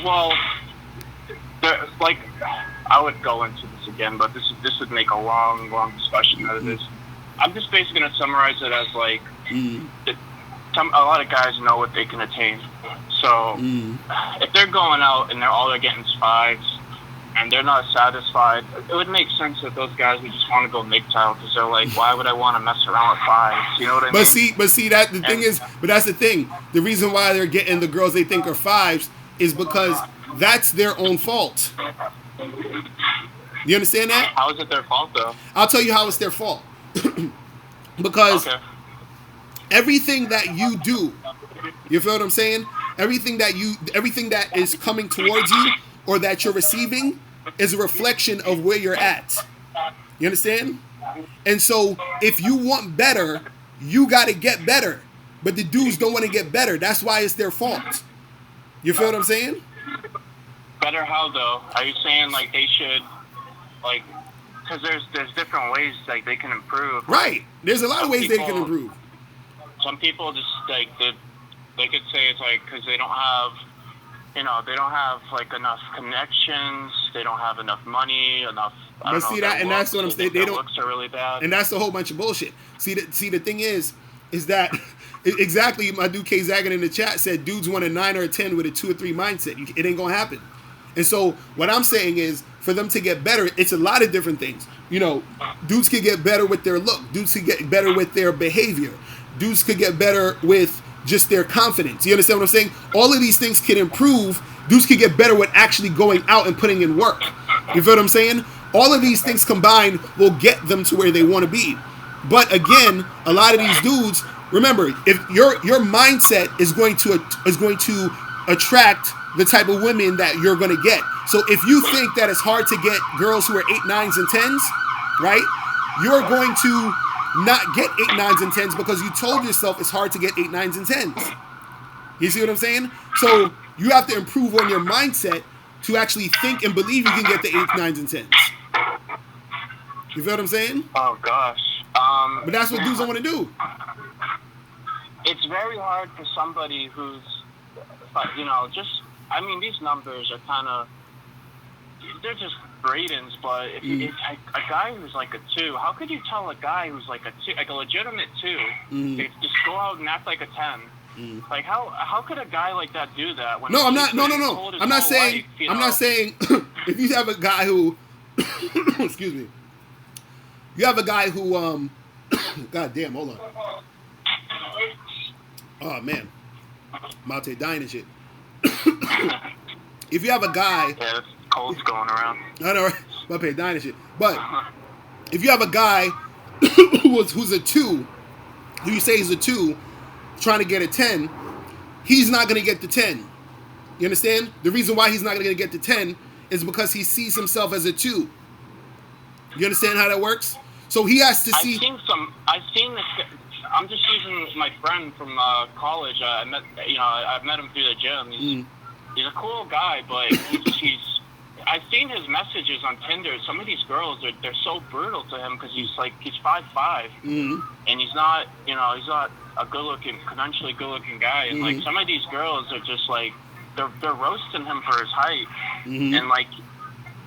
Well, like, I would go into this again, but this would make a long discussion out of this. I'm just basically going to summarize it as, like, a lot of guys know what they can attain. So, if they're going out and all they're getting is 5s, and they're not satisfied, it would make sense that those guys would just want to go MGTOW, because they're like, why would I want to mess around with 5s? You know what I mean? But see that that's the thing. The reason why they're getting the girls they think are 5s is because that's their own fault. You understand that? How is it their fault, though? I'll tell you how it's their fault. Because everything that you do, you feel what I'm saying? Everything that is coming towards you or that you're receiving is a reflection of where you're at. You understand? And so if you want better, you got to get better. But the dudes don't want to get better. That's why it's their fault. You feel what I'm saying? Better how, though? Are you saying, like, they should, like, because there's different ways, like, they can improve. Right. There's a lot of ways they can improve. Some people just, like, they could say it's, like, because they don't have, like, enough connections, they don't have enough money, enough. But see that, and that's what I'm saying. They don't. Looks are really bad. And that's a whole bunch of bullshit. See, the thing is that exactly my dude K Zagan in the chat said dudes want a 9 or a 10 with a 2 or 3 mindset. It ain't gonna happen. And so what I'm saying is, for them to get better, it's a lot of different things. Dudes could get better with their look. Dudes could get better with their behavior. Dudes could get better with just their confidence. You understand what I'm saying? All of these things can improve. Dudes could get better with actually going out and putting in work. You feel what I'm saying? All of these things combined will get them to where they want to be. But again, a lot of these dudes, remember, if your mindset is going to attract the type of women that you're going to get. So if you think that it's hard to get girls who are 8, 9s, and 10s, right? You're going to not get 8, 9s, and 10s because you told yourself it's hard to get 8, 9s, and 10s. You see what I'm saying? So you have to improve on your mindset to actually think and believe you can get the 8, 9s, and 10s. You feel what I'm saying? Oh, gosh. But that's what dudes don't want to do. It's very hard for somebody who's, these numbers are kind of, they're just gradings, but if a guy who's like a 2, how could you tell a guy who's like a 2, like a legitimate 2, to just go out and act like a 10? Like, how could a guy like that do that? When no. I'm not saying if you have a guy who, excuse me, you have a guy who, God damn, hold on. Oh, man. Malte dying and shit. If you have a guy... Yeah, it's cold's going around. I know, right? Malte dying and shit. But if you have a guy who's a 2, who you say is a 2, trying to get a 10, he's not going to get the 10. You understand? The reason why he's not going to get the 10 is because he sees himself as a 2. You understand how that works? So he has to see... I've seen this... I'm just using my friend from college. I met him through the gym. He's a cool guy, but he's I've seen his messages on Tinder. Some of these girls, they're so brutal to him because he's 5'5", and he's not a conventionally good-looking guy. And like some of these girls are just like they're roasting him for his height, and like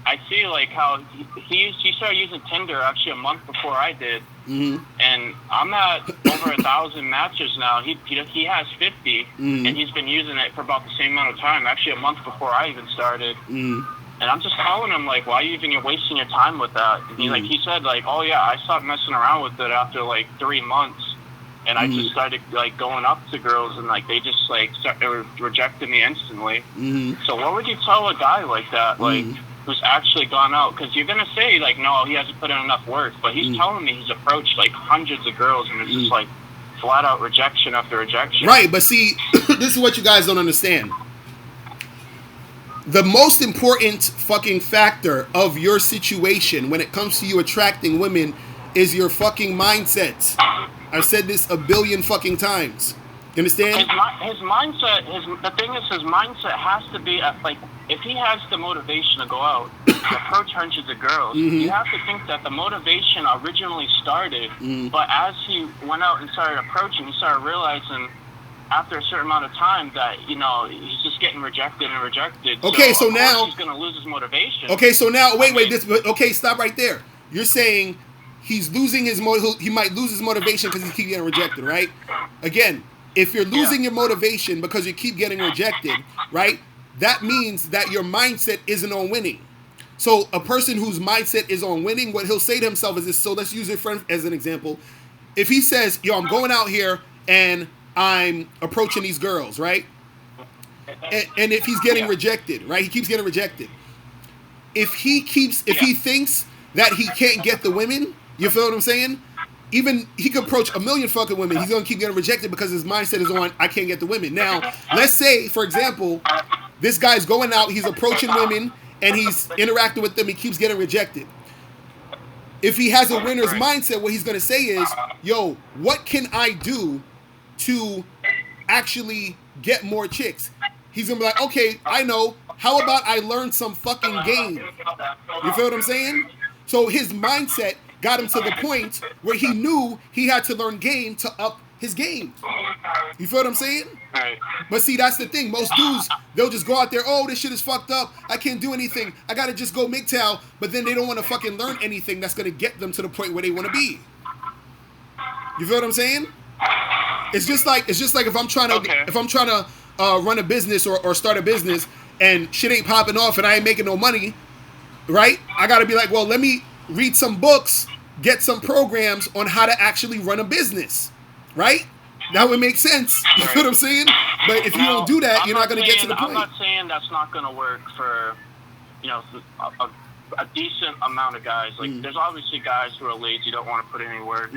I see like how he started using Tinder actually a month before I did, and I'm at over 1,000 matches now. He has 50, and he's been using it for about the same amount of time. Actually, a month before I even started. And I'm just telling him, like, why are you even wasting your time with that? And he said, like, oh, yeah, I stopped messing around with it after, like, 3 months. And I just started, like, going up to girls, and, like, they just, like, rejected me instantly. So what would you tell a guy like that, like, who's actually gone out? Because you're going to say, like, no, he hasn't put in enough work. But he's telling me he's approached, like, hundreds of girls, and it's just, like, flat-out rejection after rejection. Right, but see, this is what you guys don't understand. The most important fucking factor of your situation when it comes to you attracting women is your fucking mindset. I've said this a billion fucking times. You understand? His mindset, the thing is, his mindset has to be, like, if he has the motivation to go out, approach hundreds of girls, you have to think that the motivation originally started, but as he went out and started approaching, he started realizing after a certain amount of time that, he's just getting rejected and rejected. Okay, so now he's going to lose his motivation. Okay, so now, okay, stop right there. You're saying he's losing he might lose his motivation because he keeps getting rejected, right? Again, if you're losing your motivation because you keep getting rejected, right, that means that your mindset isn't on winning. So a person whose mindset is on winning, what he'll say to himself is this. So let's use your friend as an example. If he says, yo, I'm going out here and I'm approaching these girls, right? And if he's getting rejected, right? He keeps getting rejected. If he thinks that he can't get the women, you feel what I'm saying? Even he could approach a million fucking women. He's going to keep getting rejected because his mindset is on, I can't get the women. Now, let's say, for example, this guy's going out, he's approaching women, and he's interacting with them, he keeps getting rejected. If he has a winner's mindset, what he's going to say is, yo, what can I do to actually get more chicks? He's gonna be like, okay, I know. How about I learn some fucking game? You feel what I'm saying? So his mindset got him to the point where he knew he had to learn game to up his game. You feel what I'm saying? But see, that's the thing. Most dudes, they'll just go out there, oh, this shit is fucked up. I can't do anything. I gotta just go MGTOW. But then they don't want to fucking learn anything that's gonna get them to the point where they want to be. You feel what I'm saying? It's just like if I'm trying to run a business or start a business and shit ain't popping off and I ain't making no money, right? I gotta be like, well, let me read some books, get some programs on how to actually run a business, right? That would make sense. You feel what I'm saying? But if you don't do that, you're not gonna get to the point. I'm not saying that's not gonna work for, a decent amount of guys. Like, there's obviously guys who are lazy, don't want to put in any work.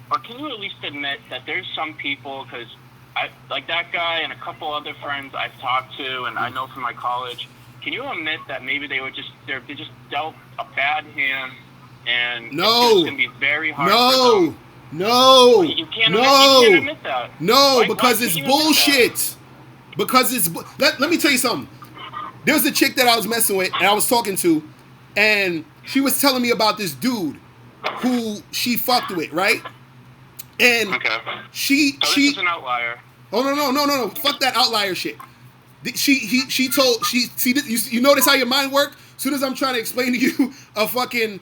But can you at least admit that there's some people, because like that guy and a couple other friends I've talked to and I know from my college, can you admit that maybe they just dealt a bad hand and it's going to be very hard for them? No. You can't admit that. No, because it's bullshit. Because it's let me tell you something. There was a chick that I was messing with and I was talking to, and she was telling me about this dude who she fucked with, right? And she's an outlier. Oh no! Fuck that outlier shit. You notice how your mind works? As soon as I'm trying to explain to you a fucking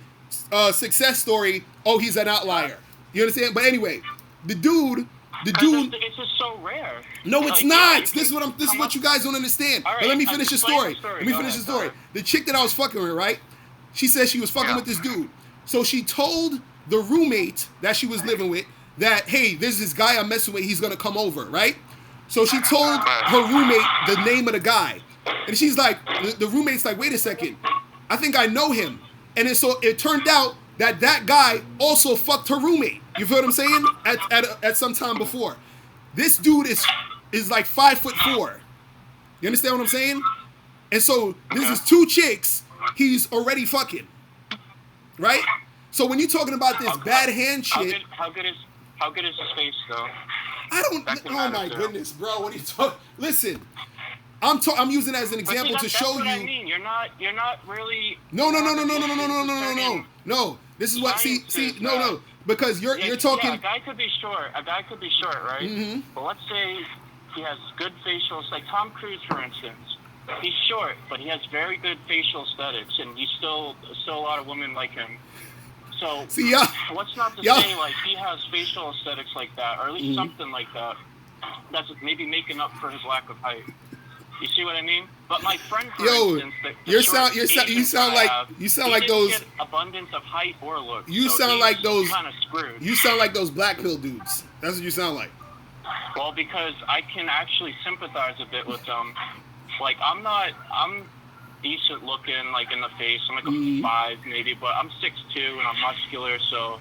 success story, oh, he's an outlier. You understand? But anyway, the dude. It's just so rare. No, it's not. This is what you guys don't understand. Right, but let me finish the story. The chick that I was fucking with, right? She said she was fucking with this dude. So she told the roommate that she was living with that, hey, there's this guy I'm messing with. He's going to come over, right? So she told her roommate the name of the guy. And she's like, the roommate's like, wait a second. I think I know him. And then so it turned out that guy also fucked her roommate. You feel what I'm saying? At some time before. This dude is like 5'4". You understand what I'm saying? And so this is 2 chicks he's already fucking. Right? So when you're talking about this bad hand shit. How good is How good is his face, though? I don't. Oh my goodness, bro! What are you talking? Listen, I'm using it as an example to show you. That's what I mean. You're not really. No. This is what. See. No. Because you're talking. Yeah, a guy could be short. Right? Mm-hmm. But let's say he has good facials, like Tom Cruise, for instance. He's short, but he has very good facial aesthetics, and he's still a lot of women like him. So what's not to say like he has facial aesthetics like that, or at least something like that. That's maybe making up for his lack of height. You see what I mean? But my friend, for instance, you sound like those get abundance of height or look. You so sound like those kind of screwed. You sound like those black pill dudes. That's what you sound like. Well, because I can actually sympathize a bit with them. Like I'm decent looking, like in the face. I'm like a 5 maybe, but I'm 6'2" and I'm muscular, so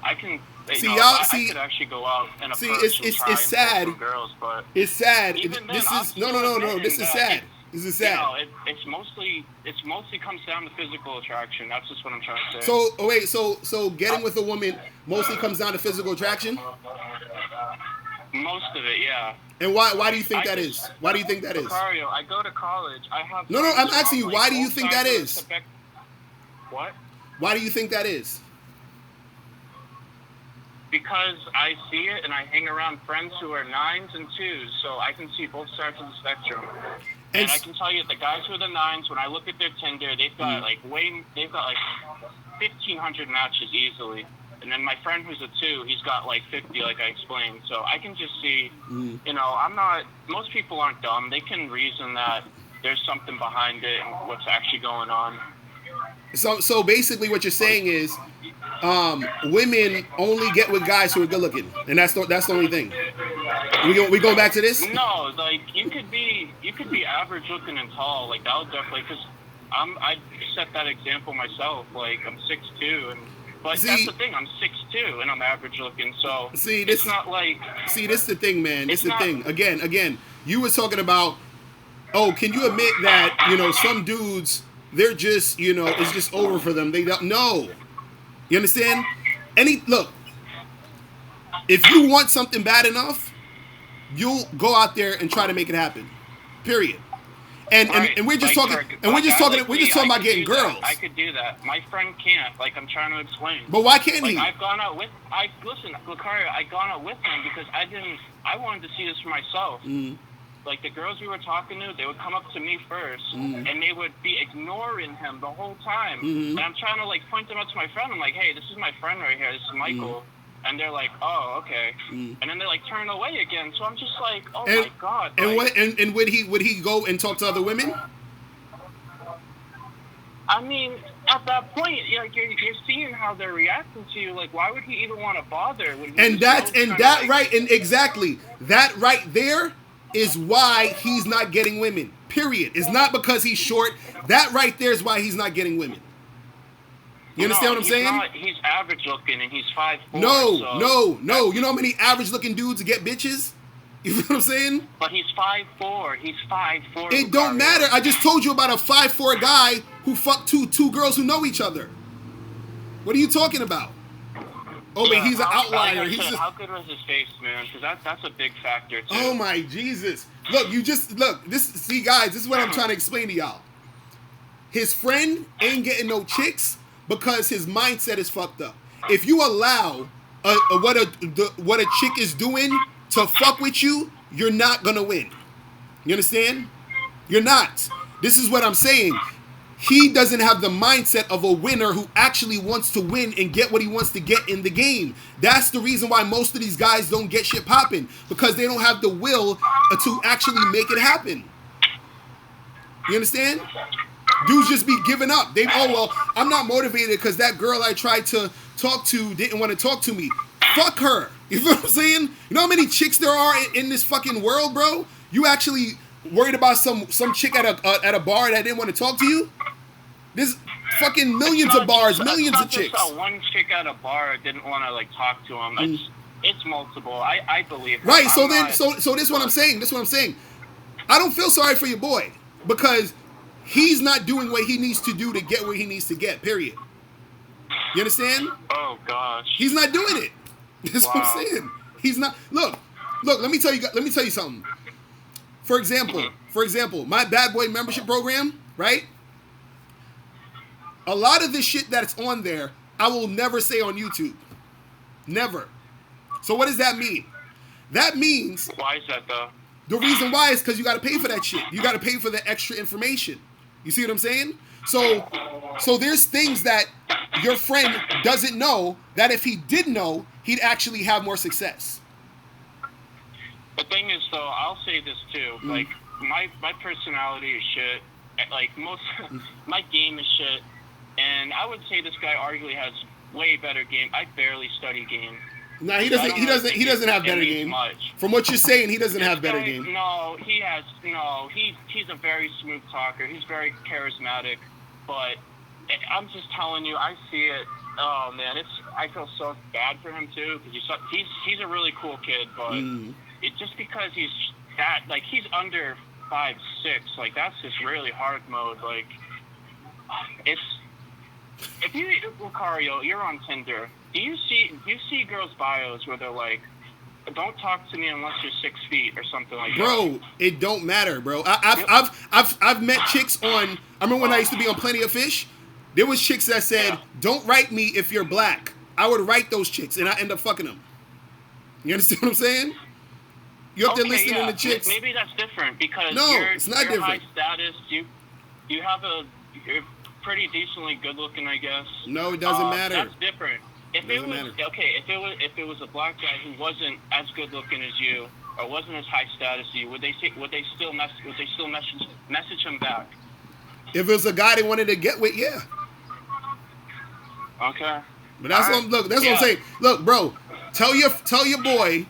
I can. I could actually go out and approach it's sad. Girls, but it's sad. This is no. This is sad. This is sad. You know, it's mostly comes down to physical attraction. That's just what I'm trying to say. So getting with a woman mostly comes down to physical attraction. Most of it, yeah. And why do you think that is? Why do you think that is? Locario, I go to college. I have. No. I'm asking you. Why do you think that is? What? Why do you think that is? Because I see it and I hang around friends who are 9s and 2s, so I can see both sides of the spectrum. And I can tell you, the guys who are the 9s, when I look at their Tinder, they've got like 1,500 matches easily. And then my friend who's a 2, he's got like 50, like I explained. So I can just see, you know, most people aren't dumb. They can reason that there's something behind it and what's actually going on. So basically what you're saying is women only get with guys who are good looking, and that's the only thing. We go back to this? No, like you could be average looking and tall, like that would definitely, because I set that example myself. Like I'm 6'2", but that's the thing. I'm 6'2" and I'm average looking, so it's not like. See, this is the thing, man. This is the thing. Again, you were talking about. Oh, can you admit that some dudes? They're just, it's just over for them. They don't know. You understand? Look, if you want something bad enough, you'll go out there and try to make it happen. Period. And we're just talking. And we're just talking about getting girls. I could do that. My friend can't. Like I'm trying to explain. But why can't he? I've gone out with. Listen, Locario. I've gone out with him because I wanted to see this for myself. Like, the girls we were talking to, they would come up to me first, and they would be ignoring him the whole time. And I'm trying to, like, point them out to my friend. I'm like, hey, this is my friend right here. This is Michael. And they're like, oh, okay. And then they, like, turn away again. So I'm just like, oh, my God. And would he go and talk to other women? I mean, at that point, you're seeing how they're reacting to you. Like, why would he even want to bother? Exactly. That right there is why he's not getting women. Period. It's not because he's short. That right there is why he's not getting women. You understand what I'm saying? He's average looking and he's 5'4". No. You know how many average looking dudes get bitches? You know what I'm saying? But he's 5'4". He's 5'4". It don't matter. I just told you about a 5'4" guy who fucked two girls who know each other. What are you talking about? Oh, but he's an outlier. How good was his face, man? Because that's a big factor, too. Oh, my Jesus. Look, guys, this is what I'm trying to explain to y'all. His friend ain't getting no chicks because his mindset is fucked up. If you allow what a chick is doing to fuck with you, you're not going to win. You understand? You're not. This is what I'm saying. He doesn't have the mindset of a winner who actually wants to win and get what he wants to get in the game. That's the reason why most of these guys don't get shit popping, because they don't have the will to actually make it happen. You understand? Dudes just be giving up. I'm not motivated because that girl I tried to talk to didn't want to talk to me. Fuck her. You know what I'm saying? You know how many chicks there are in this fucking world, bro? You actually worried about some chick at a bar that didn't want to talk to you? There's fucking millions of bars, millions of chicks. Just one chick at a bar didn't want to like talk to him. It's multiple. I believe. Right. So this is what I'm saying. I don't feel sorry for your boy because he's not doing what he needs to do to get where he needs to get. Period. You understand? Oh gosh. He's not doing it. That's what I'm saying. He's not. Look. Let me tell you something. For example, my Bad Boy membership program, right? A lot of the shit that's on there, I will never say on YouTube. Never. So what does that mean? That means... Why is that, though? The reason why is because you got to pay for that shit. You got to pay for the extra information. You see what I'm saying? So there's things that your friend doesn't know that if he did know, he'd actually have more success. The thing is, though, I'll say this, too. Like, my personality is shit. Like, my game is shit. And I would say this guy arguably has way better game. I barely study game. Nah, he doesn't have better game. Much. From what you're saying, he doesn't have better game. No, he has he's a very smooth talker. He's very charismatic, but I'm just telling you, I see it. Oh man, I feel so bad for him too because he's a really cool kid, but it just because he's that like he's under 5'6", like that's just really hard mode. Like it's if you Locario, you're on Tinder. Do you see girls' bios where they're like, "Don't talk to me unless you're 6 feet" or something like that? Bro, it don't matter, bro. I've met chicks on. I remember when I used to be on Plenty of Fish. There was chicks that said, "Don't write me if you're black." I would write those chicks, and I end up fucking them. You understand what I'm saying? You're up there listening to chicks. Maybe that's different because it's not different. High status. You're pretty decently good looking, I guess. No, it doesn't matter. That's different. If it was a black guy who wasn't as good looking as you or wasn't as high status as you, would they still message him back? If it was a guy they wanted to get with, yeah. Okay. But that's what I'm saying. Look, bro, tell your boy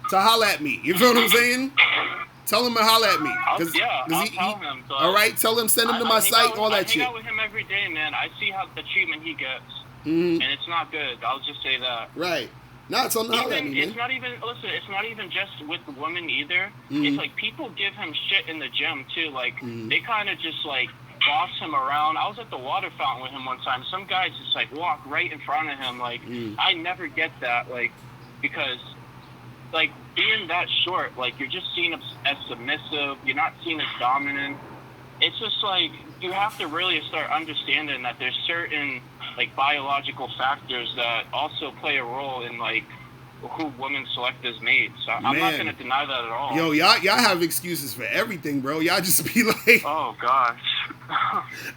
to holler at me. You feel what I'm saying? Tell him to holler at me. I'll tell him. So all right, tell him, send him to my site, all that shit. I hang out with him every day, man. I see how the treatment he gets. And it's not good. I'll just say that. Right. No, it's on the holler at me, man. It's not even just with the women either. It's like people give him shit in the gym too. Like they kind of just like boss him around. I was at the water fountain with him one time. Some guys just like walk right in front of him. Like I never get that. Like because like being that short, like you're just seen as submissive. You're not seen as dominant. It's just like you have to really start understanding that there's certain like biological factors that also play a role in like who women select as mates. So I'm not gonna deny that at all. Yo, y'all have excuses for everything, bro. Y'all just be like, oh gosh.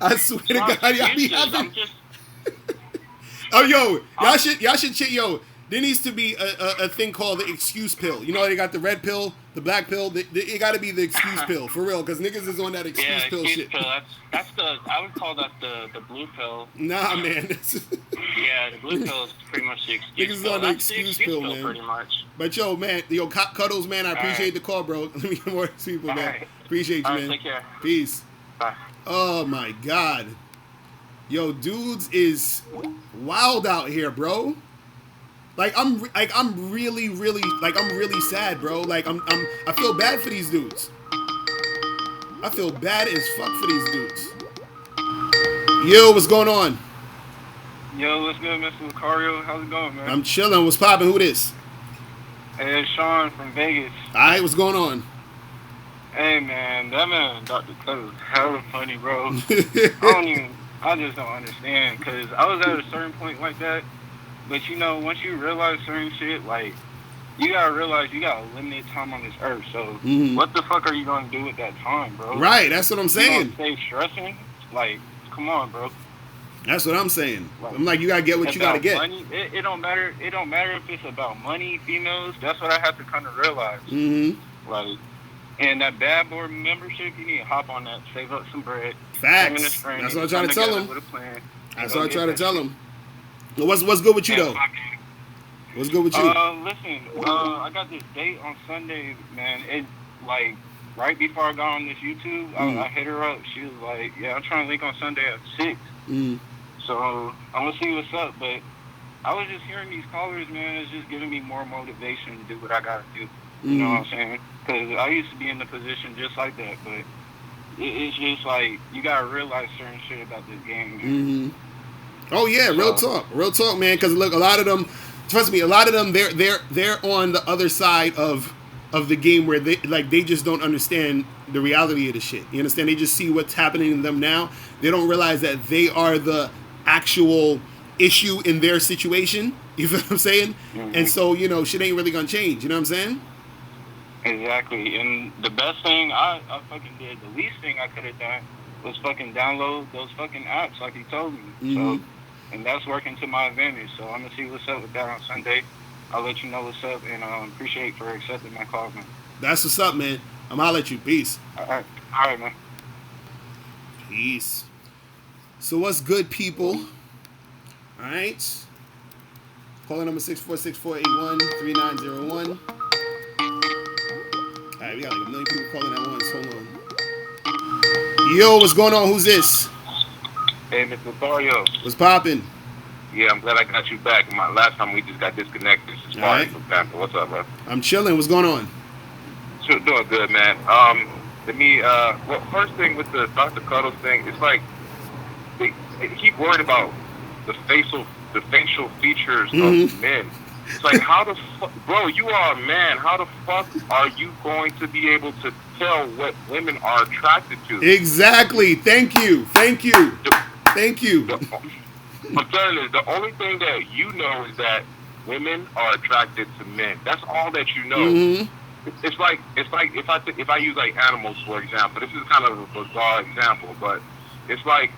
I swear to God, y'all be having. Oh, y'all should check. Yo, there needs to be a thing called the excuse pill. You know, they got the red pill, the black pill. It got to be the excuse pill for real, because niggas is on that excuse pill shit. Pill. That's I would call that the blue pill. Nah, man. Yeah, the blue pill is pretty much the excuse pill. Niggas is on the excuse pill, man. Pretty much. But yo, man, Cuddles, man, I appreciate the call, bro. Let me get more people, man. Right. Appreciate you, man. Take care. Peace. Bye. Oh my God. Yo, dudes is wild out here, bro. I'm really sad, bro. Like I feel bad for these dudes. I feel bad as fuck for these dudes. Yo, what's going on? Yo, what's good, Mr. Locario? How's it going, man? I'm chilling. What's poppin'? Who this? Hey, it's Sean from Vegas. Alright, what's going on? Hey, man, that man, Dr. Cuz, is hella funny, bro. I just don't understand, because I was at a certain point like that. But, you know, once you realize certain shit, like, you got to realize you got a limited time on this earth. So, what the fuck are you going to do with that time, bro? Right, that's what I'm saying. You going to stay stressing? Like, come on, bro. That's what I'm saying. Like, I'm like, you got to get what you got to get. Money, it don't matter. It don't matter if it's about money, females. That's what I have to kind of realize. Like, and that Bad Boy membership, you need to hop on that, save up some bread. Facts. That's what I try to tell him. That's what I try to tell him. What's good with you, though? What's good with you? Listen, I got this date on Sunday, man. It, like, right before I got on this YouTube, I hit her up. She was like, yeah, I'm trying to link on Sunday at 6. So, I'm going to see what's up. But I was just hearing these callers, man. It's just giving me more motivation to do what I got to do. You know what I'm saying? Because I used to be in the position just like that. But it's just like, you got to realize certain shit about this game, man. Oh, yeah, real talk, man. Because, look, a lot of them, trust me, a lot of them they're on the other side of the game where they just don't understand the reality of the shit. You understand? They just see what's happening to them now. They don't realize that they are the actual issue in their situation. You feel what I'm saying? Mm-hmm. And so, shit ain't really gonna change. You know what I'm saying? Exactly. And the best thing I fucking did, the least thing I could have done was fucking download those fucking apps like he told me. Mm-hmm. So, and that's working to my advantage. So I'm gonna see what's up with that on Sunday. I'll let you know what's up, and appreciate for accepting my call, man. That's what's up, man. I'm gonna let you. Peace. All right, man. Peace. So what's good, people? All right. Calling number 646-481-3901. All right, we got like a million people calling at once. Hold on. Yo, what's going on? Who's this? Hey, Mr. Locario. What's poppin'? Yeah, I'm glad I got you back. Last time we just got disconnected. This is Marty from Tampa. What's up, bro? I'm chilling. What's going on? Sure, doing good, man. Well, first thing with the Dr. Cuddles thing, it's like they keep worried about the facial features of men. It's like, how the fuck, bro, you are a man. How the fuck are you going to be able to tell what women are attracted to? Exactly. Thank you. I'm telling you, the only thing that you know is that women are attracted to men. That's all that you know. Mm-hmm. It's like if I use like animals for example. This is kind of a bizarre example, but it's like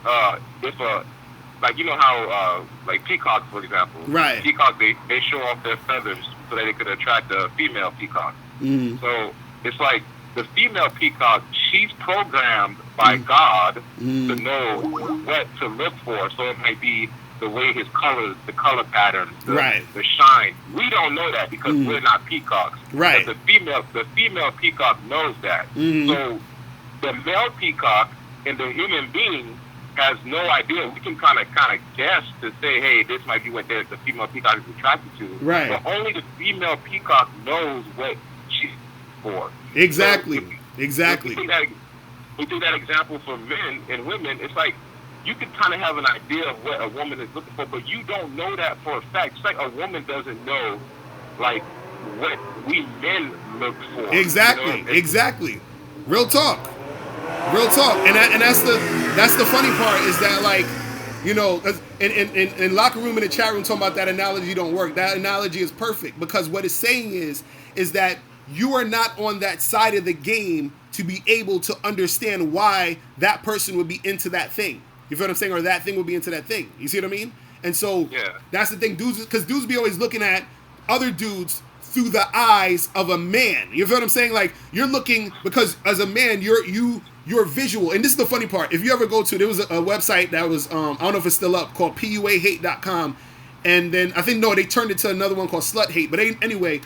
like, you know how like peacocks, for example. Right. Peacocks, they show off their feathers so that they could attract a female peacock. Mm. So it's like the female peacock, she's programmed by God to know what to look for. So it might be the way his colors, the color patterns, the shine. We don't know that because we're not peacocks. Right. But the female peacock knows that. So the male peacock and the human being has no idea. We can kind of guess to say, hey, this might be what the female peacock is attracted to. Right. But only the female peacock knows what she's for. Exactly. So exactly. We take that example for men and women. It's like you can kind of have an idea of what a woman is looking for, but you don't know that for a fact. It's like a woman doesn't know, like, what we men look for. Exactly. Exactly. Real talk. And that's the funny part is that, like, in locker room in the chat room talking about that analogy don't work. That analogy is perfect because what it's saying is that you are not on that side of the game to be able to understand why that person would be into that thing. You feel what I'm saying? Or that thing would be into that thing. You see what I mean? And so that's the thing, dudes, because dudes be always looking at other dudes through the eyes of a man. You feel what I'm saying? Like, you're looking, because as a man, you're visual. And this is the funny part. If you ever go to, there was a website that was, I don't know if it's still up, called puahate.com. And then, I think, no, they turned it to another one called Slut Hate. But anyway,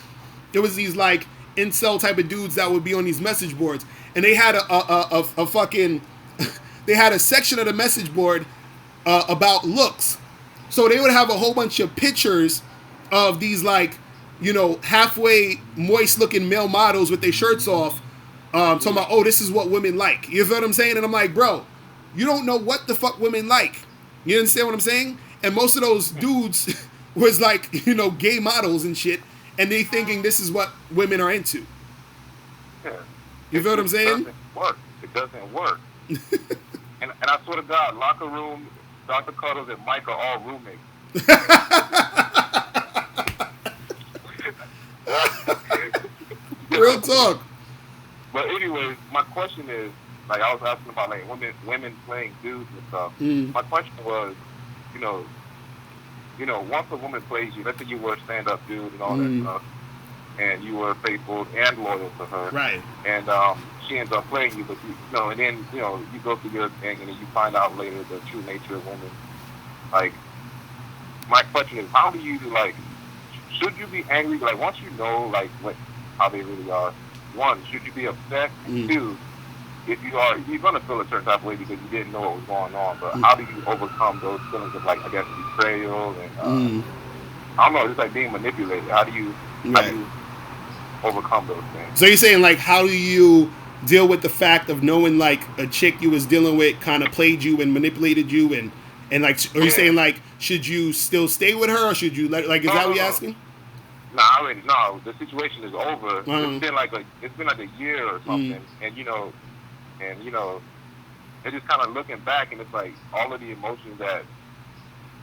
there was these, like, incel type of dudes that would be on these message boards. And they had a fucking, they had a section of the message board about looks. So they would have a whole bunch of pictures of these, like, halfway moist looking male models with their shirts off, talking about, oh, this is what women like. You feel what I'm saying? And I'm like, bro, you don't know what the fuck women like. You understand what I'm saying? And most of those dudes was like, gay models and shit, and they thinking this is what women are into. Yeah. You feel what I'm saying? It doesn't work. and I swear to God, locker room, Dr. Cuddles and Mike are all roommates. Real talk. But anyways, my question is, like, I was asking about, like, women playing dudes and stuff. My question was, once a woman plays you, let's say you were a stand-up dude and all that stuff, and you were faithful and loyal to her, right? And she ends up playing you, but and then you go through your thing, and then you find out later the true nature of women. Like, my question is, how do you should you be angry? Like, once you know, like, how they really are. One, should you be upset? Two, if you are, you're gonna feel a certain type of way because you didn't know what was going on. But how do you overcome those feelings of, like, I guess, betrayal and I don't know, it's like being manipulated. How do you overcome those things? So you're saying, like, how do you deal with the fact of knowing, like, a chick you was dealing with kind of played you and manipulated you and like, or you saying, like, should you still stay with her, or should you let, like, is that what you're asking? No, no. The situation is over. It's been like a year or something, and you know, it's just kind of looking back, and it's like all of the emotions that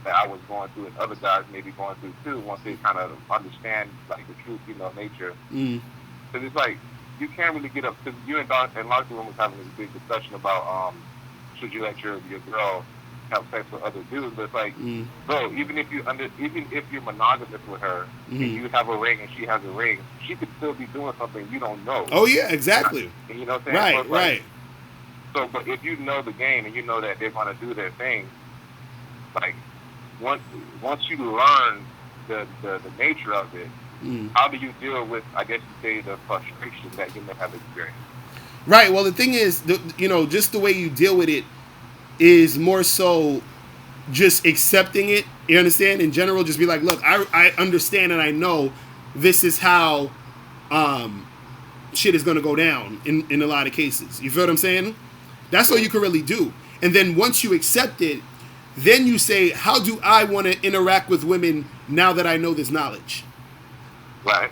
I was going through, and other guys may be going through too, once they kind of understand like the true female nature. Because it's like you can't really get up. Because you and a lot of people was having this big discussion about should you let your girl have sex with other dudes, but it's like, bro, even if you're monogamous with her, and you have a ring and she has a ring, she could still be doing something you don't know. Oh yeah, exactly. And you know what I'm saying? Right, right. So, but if you know the game and you know that they're gonna do their thing, like once you learn the nature of it, how do you deal with, I guess you say, the frustration that you may have experienced? Right. Well, the thing is, just the way you deal with it is more so just accepting it. You understand? In general, just be like, look, I understand and I know this is how shit is going to go down in a lot of cases. You feel what I'm saying? That's all you can really do. And then once you accept it, then you say, how do I want to interact with women now that I know this knowledge? Right.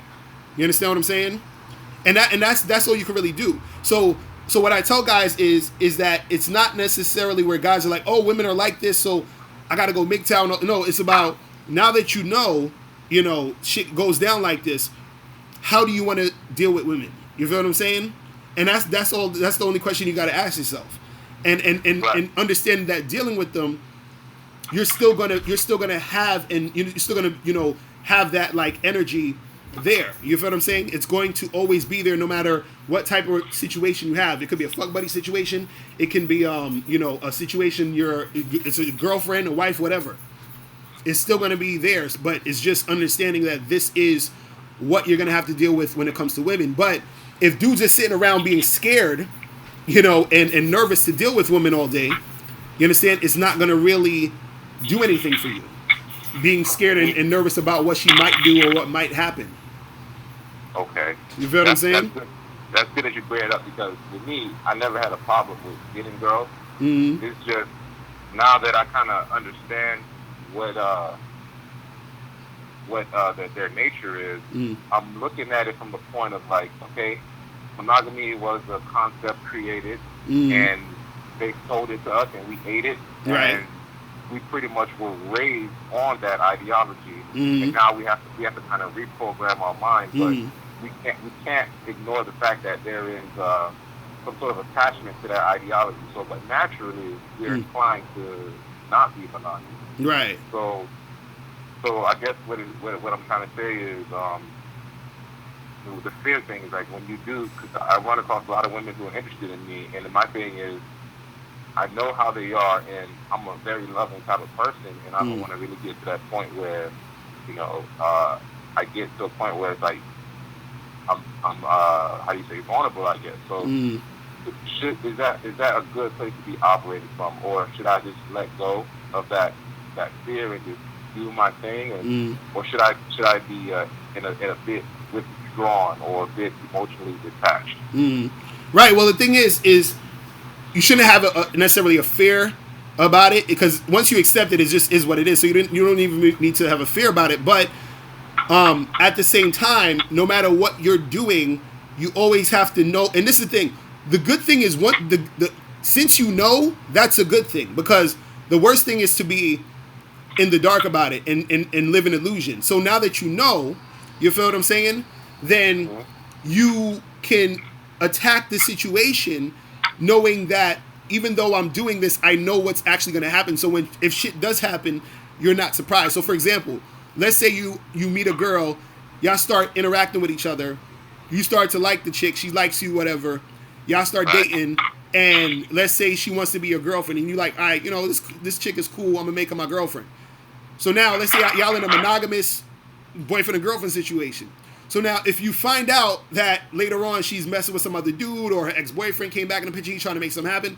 You understand what I'm saying? And that's all you can really do. So what I tell guys is that it's not necessarily where guys are like, oh, women are like this, so I got to go MGTOW. No, it's about now that you know, shit goes down like this, how do you want to deal with women? You feel what I'm saying? And that's all. That's the only question you got to ask yourself. And understand that dealing with them, you're still gonna have, and you're still gonna have that like energy there. You feel what I'm saying? It's going to always be there no matter what type of situation you have. It could be a fuck buddy situation. It can be a situation it's a girlfriend, a wife, whatever. It's still going to be theirs, but it's just understanding that this is what you're going to have to deal with when it comes to women. But if dudes are sitting around being scared, and nervous to deal with women all day, you understand? It's not going to really do anything for you. Being scared and nervous about what she might do or what might happen. Okay. You feel what I'm saying? That's good that you bring it up, because with me, I never had a problem with getting girls. It's just now that I kind of understand what their nature is, I'm looking at it from the point of like, okay, monogamy was a concept created, and they sold it to us, and we ate it, right. And we pretty much were raised on that ideology, and now we have to kind of reprogram our minds, but we can't ignore the fact that there is some sort of attachment to that ideology. So, but naturally, we're inclined to not be monogamous. Right. So I guess what I'm trying to say is, the fear thing is like when you do, because I run across a lot of women who are interested in me, and my thing is, I know how they are, and I'm a very loving type of person, and I don't want to really get to that point where, I get to a point where it's like, I'm how do you say, vulnerable, I guess. So, is that a good place to be operating from, or should I just let go of that fear and just do my thing, and or should I be in a bit withdrawn or a bit emotionally detached? Right. Well, the thing is you shouldn't have necessarily a fear about it, because once you accept it, it just is what it is. So you don't even need to have a fear about it. But at the same time, no matter what you're doing, you always have to know. And this is the thing. The good thing is since you know, that's a good thing, because the worst thing is to be in the dark about it and live in illusion. So now that you know, you feel what I'm saying? Then you can attack the situation knowing that even though I'm doing this, I know what's actually going to happen. So if shit does happen, you're not surprised. So for example, let's say you meet a girl, y'all start interacting with each other, you start to like the chick, she likes you, whatever, y'all start dating, and let's say she wants to be your girlfriend, and you like, all right, this chick is cool, I'm gonna make her my girlfriend. So now let's say y'all in a monogamous boyfriend and girlfriend situation. So now if you find out that later on she's messing with some other dude, or her ex-boyfriend came back in the picture, he's trying to make something happen,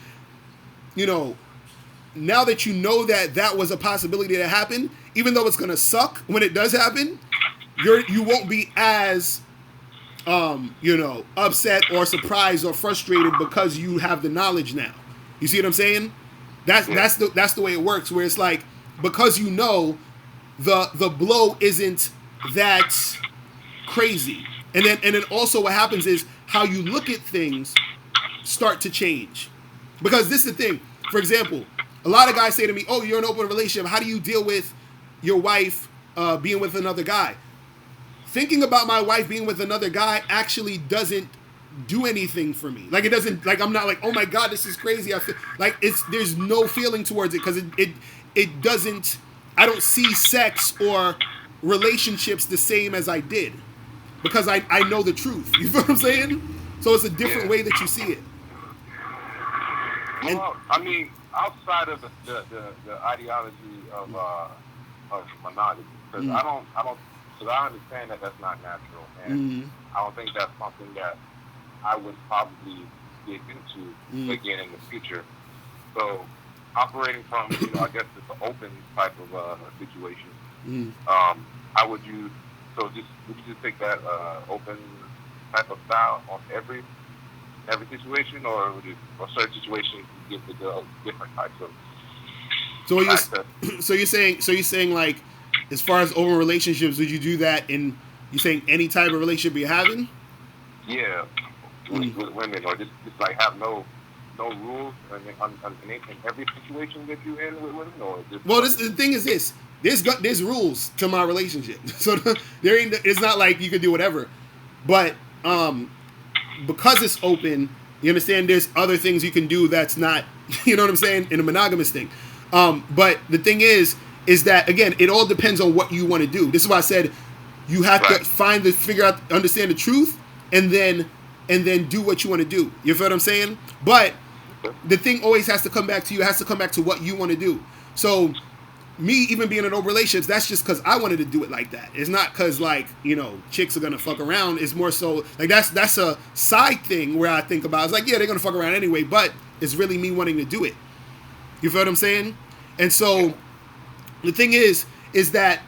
now that you know that was a possibility to happen, even though it's gonna suck when it does happen, you won't be as upset or surprised or frustrated, because you have the knowledge now. You see what I'm saying? That's the way it works, where it's like because you know the blow isn't that crazy. And then also what happens is how you look at things start to change. Because this is the thing. For example, a lot of guys say to me, "Oh, you're in an open relationship. How do you deal with your wife being with another guy?" Thinking about my wife being with another guy actually doesn't do anything for me. Like, it doesn't, like, I'm not like, "Oh my God, this is crazy." I feel like there's no feeling towards it, because it doesn't, I don't see sex or relationships the same as I did, because I know the truth. You feel what I'm saying? So it's a different way that you see it. Well, I mean, outside of the ideology of monogamy, because I don't, because I understand that that's not natural, and I don't think that's something that I would probably get into again in the future. So, operating from, I guess it's an open type of situation. How would you? So, would you just take that open type of style on every situation, or would you, or certain situations give the girl different types of? So you're saying like, as far as open relationships, would you do that in, you saying any type of relationship you're having? Yeah, with women, or just like have no rules in every situation that you're in with women, or just. Well, the thing is this. There's rules to my relationship, so it's not like you can do whatever, but because it's open, you understand, there's other things you can do that's not, you know what I'm saying, in a monogamous thing. But the thing is that, again, it all depends on what you want to do. This is why I said you have to figure out, understand the truth, and then do what you want to do. You feel what I'm saying? But the thing always has to come back to you. It has to come back to what you want to do. So me even being in open relationships, that's just because I wanted to do it like that. It's not because, like, chicks are gonna fuck around. It's more so like that's a side thing where I think about. It's like, yeah, they're gonna fuck around anyway, but it's really me wanting to do it. You feel what I'm saying? And so the thing is that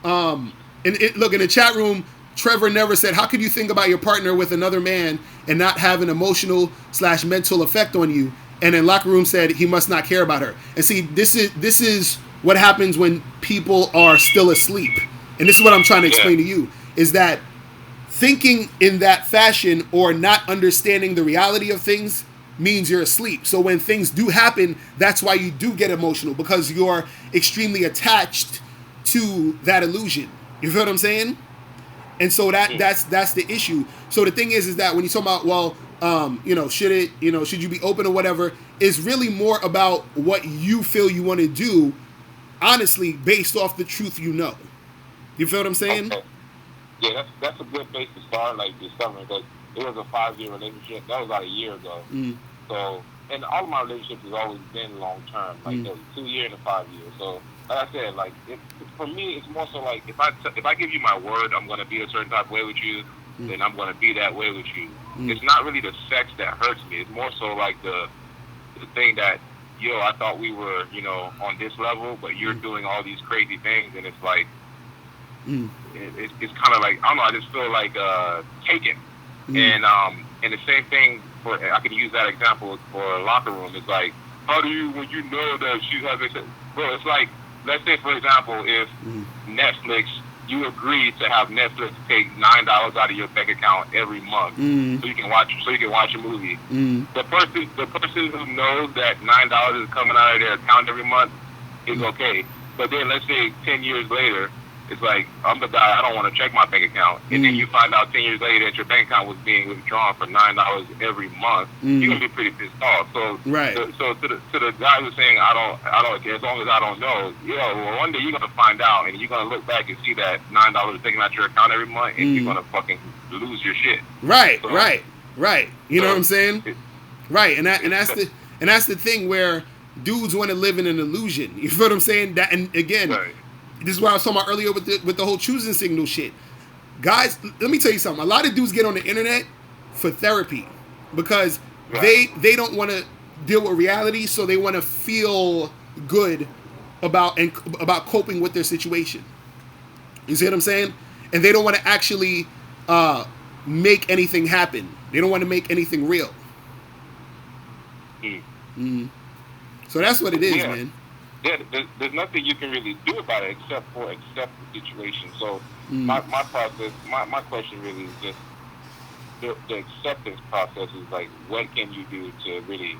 look, in the chat room, Trevor never said, "How could you think about your partner with another man and not have an emotional/mental effect on you?" And then Locker Room said he must not care about her. And see, this is what happens when people are still asleep. And this is what I'm trying to explain to you, is that thinking in that fashion or not understanding the reality of things means you're asleep. So when things do happen, that's why you do get emotional, because you're extremely attached to that illusion. You feel what I'm saying? And so that's the issue. So the thing is that when you talk about, well, should you be open or whatever, is really more about what you feel you want to do, honestly, based off the truth you know. You feel what I'm saying? Okay. Yeah, that's a good place to start, like discovering that it was a 5-year relationship. That was about a year ago. So, and all of my relationships has always been long term, like there was 2 years and 5 years. So, like I said, like for me, it's more so like if I give you my word, I'm going to be a certain type of way with you, then I'm going to be that way with you. It's not really the sex that hurts me. It's more so like the thing that, I thought we were, on this level, but you're doing all these crazy things, and it's like, it's kind of like, I don't know, I just feel like taken. And the same thing I can use that example for a Locker Room. It's like, how do you, when you know that she's having sex? Bro, it's like, let's say, for example, if Netflix, you agree to have Netflix take $9 out of your bank account every month, so you can watch a movie. The person who knows that $9 is coming out of their account every month is okay. But then let's say 10 years later, it's like, I'm the guy, I don't want to check my bank account. And then you find out 10 years later that your bank account was being withdrawn for $9 every month. You're going to be pretty pissed off. So, so to the guy who's saying, I don't care, as long as I don't know, well, one day you're going to find out, and you're going to look back and see that $9 is taken out your account every month, and you're going to fucking lose your shit. Right. You know what I'm saying? Right. And that's the thing where dudes want to live in an illusion. You feel what I'm saying? That, and again, this is what I was talking about earlier with the whole choosing signal shit. Guys, let me tell you something. A lot of dudes get on the internet for therapy because they don't want to deal with reality, so they want to feel good about coping with their situation. You see what I'm saying? And they don't want to actually make anything happen. They don't want to make anything real. So that's what it is, man. there's nothing you can really do about it except for accept the situation. So my process, my question really is just the acceptance process is like, what can you do to really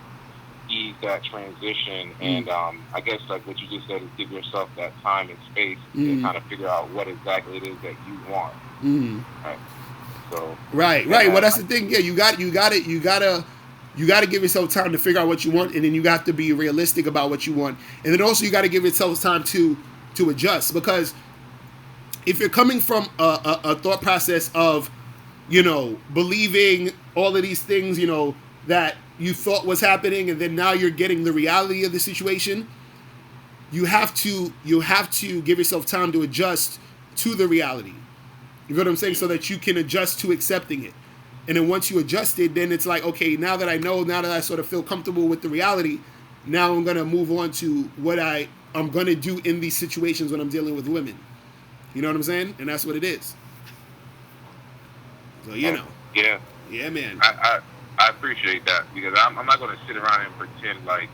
ease that transition? And I guess like what you just said is give yourself that time and space to kind of figure out what exactly it is that you want. Right. So right. Well, that's the thing. Yeah, you gotta give yourself time to figure out what you want, and then you have to be realistic about what you want, and then also you got to give yourself time to adjust, because if you're coming from a thought process of, you know, believing all of these things, you know, that you thought was happening, and then now you're getting the reality of the situation, you have to give yourself time to adjust to the reality. You know what I'm saying? So that you can adjust to accepting it. And then once you adjust it, then it's like, okay, now that I sort of feel comfortable with the reality, now I'm going to move on to what I'm going to do in these situations when I'm dealing with women. You know what I'm saying? And that's what it is. So, you know. Yeah. Yeah, man. I appreciate that, because I'm not going to sit around and pretend like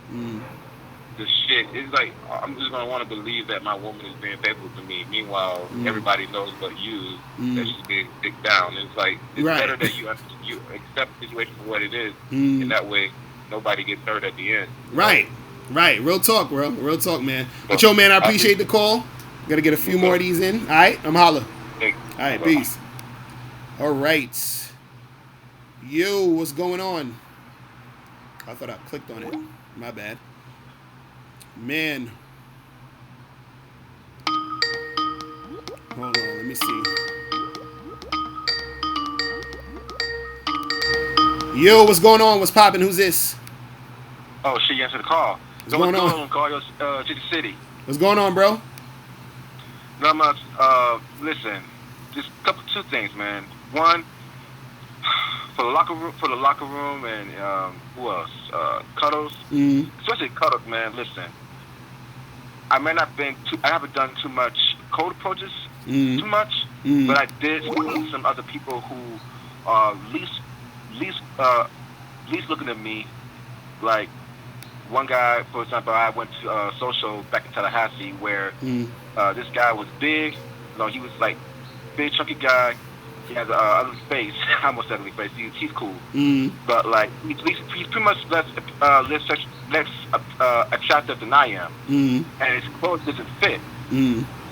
the shit is like, I'm just going to want to believe that my woman is being faithful to me. Meanwhile, everybody knows but you that she's being dicked down. It's like, it's better that you accept the situation for what it is, and that way nobody gets hurt at the end. Right. Real talk, bro. Real talk, man. But yo, man, I appreciate the call. Got to get a few more of these in. All right? I'm holla. All right, peace. All right. Yo, what's going on? I thought I clicked on it. My bad. Man. Hold on, let me see. Yo, what's going on? What's poppin'? Who's this? Oh, shit, you answered the call. What's going on? Call your to the city. What's going on, bro? Not much. Listen, just two things, man. One, for the locker room, and who else? Cuddles. Especially Cuddles, man. Listen, I haven't done too much cold approaches, but I did meet some other people who are least looking at me like. One guy, for example, I went to social back in Tallahassee, where this guy was big. You know, he was like big, chunky guy. He has an ugly face. I almost said ugly face. He's cool, but like he's pretty much less attractive than I am, and his clothes doesn't fit.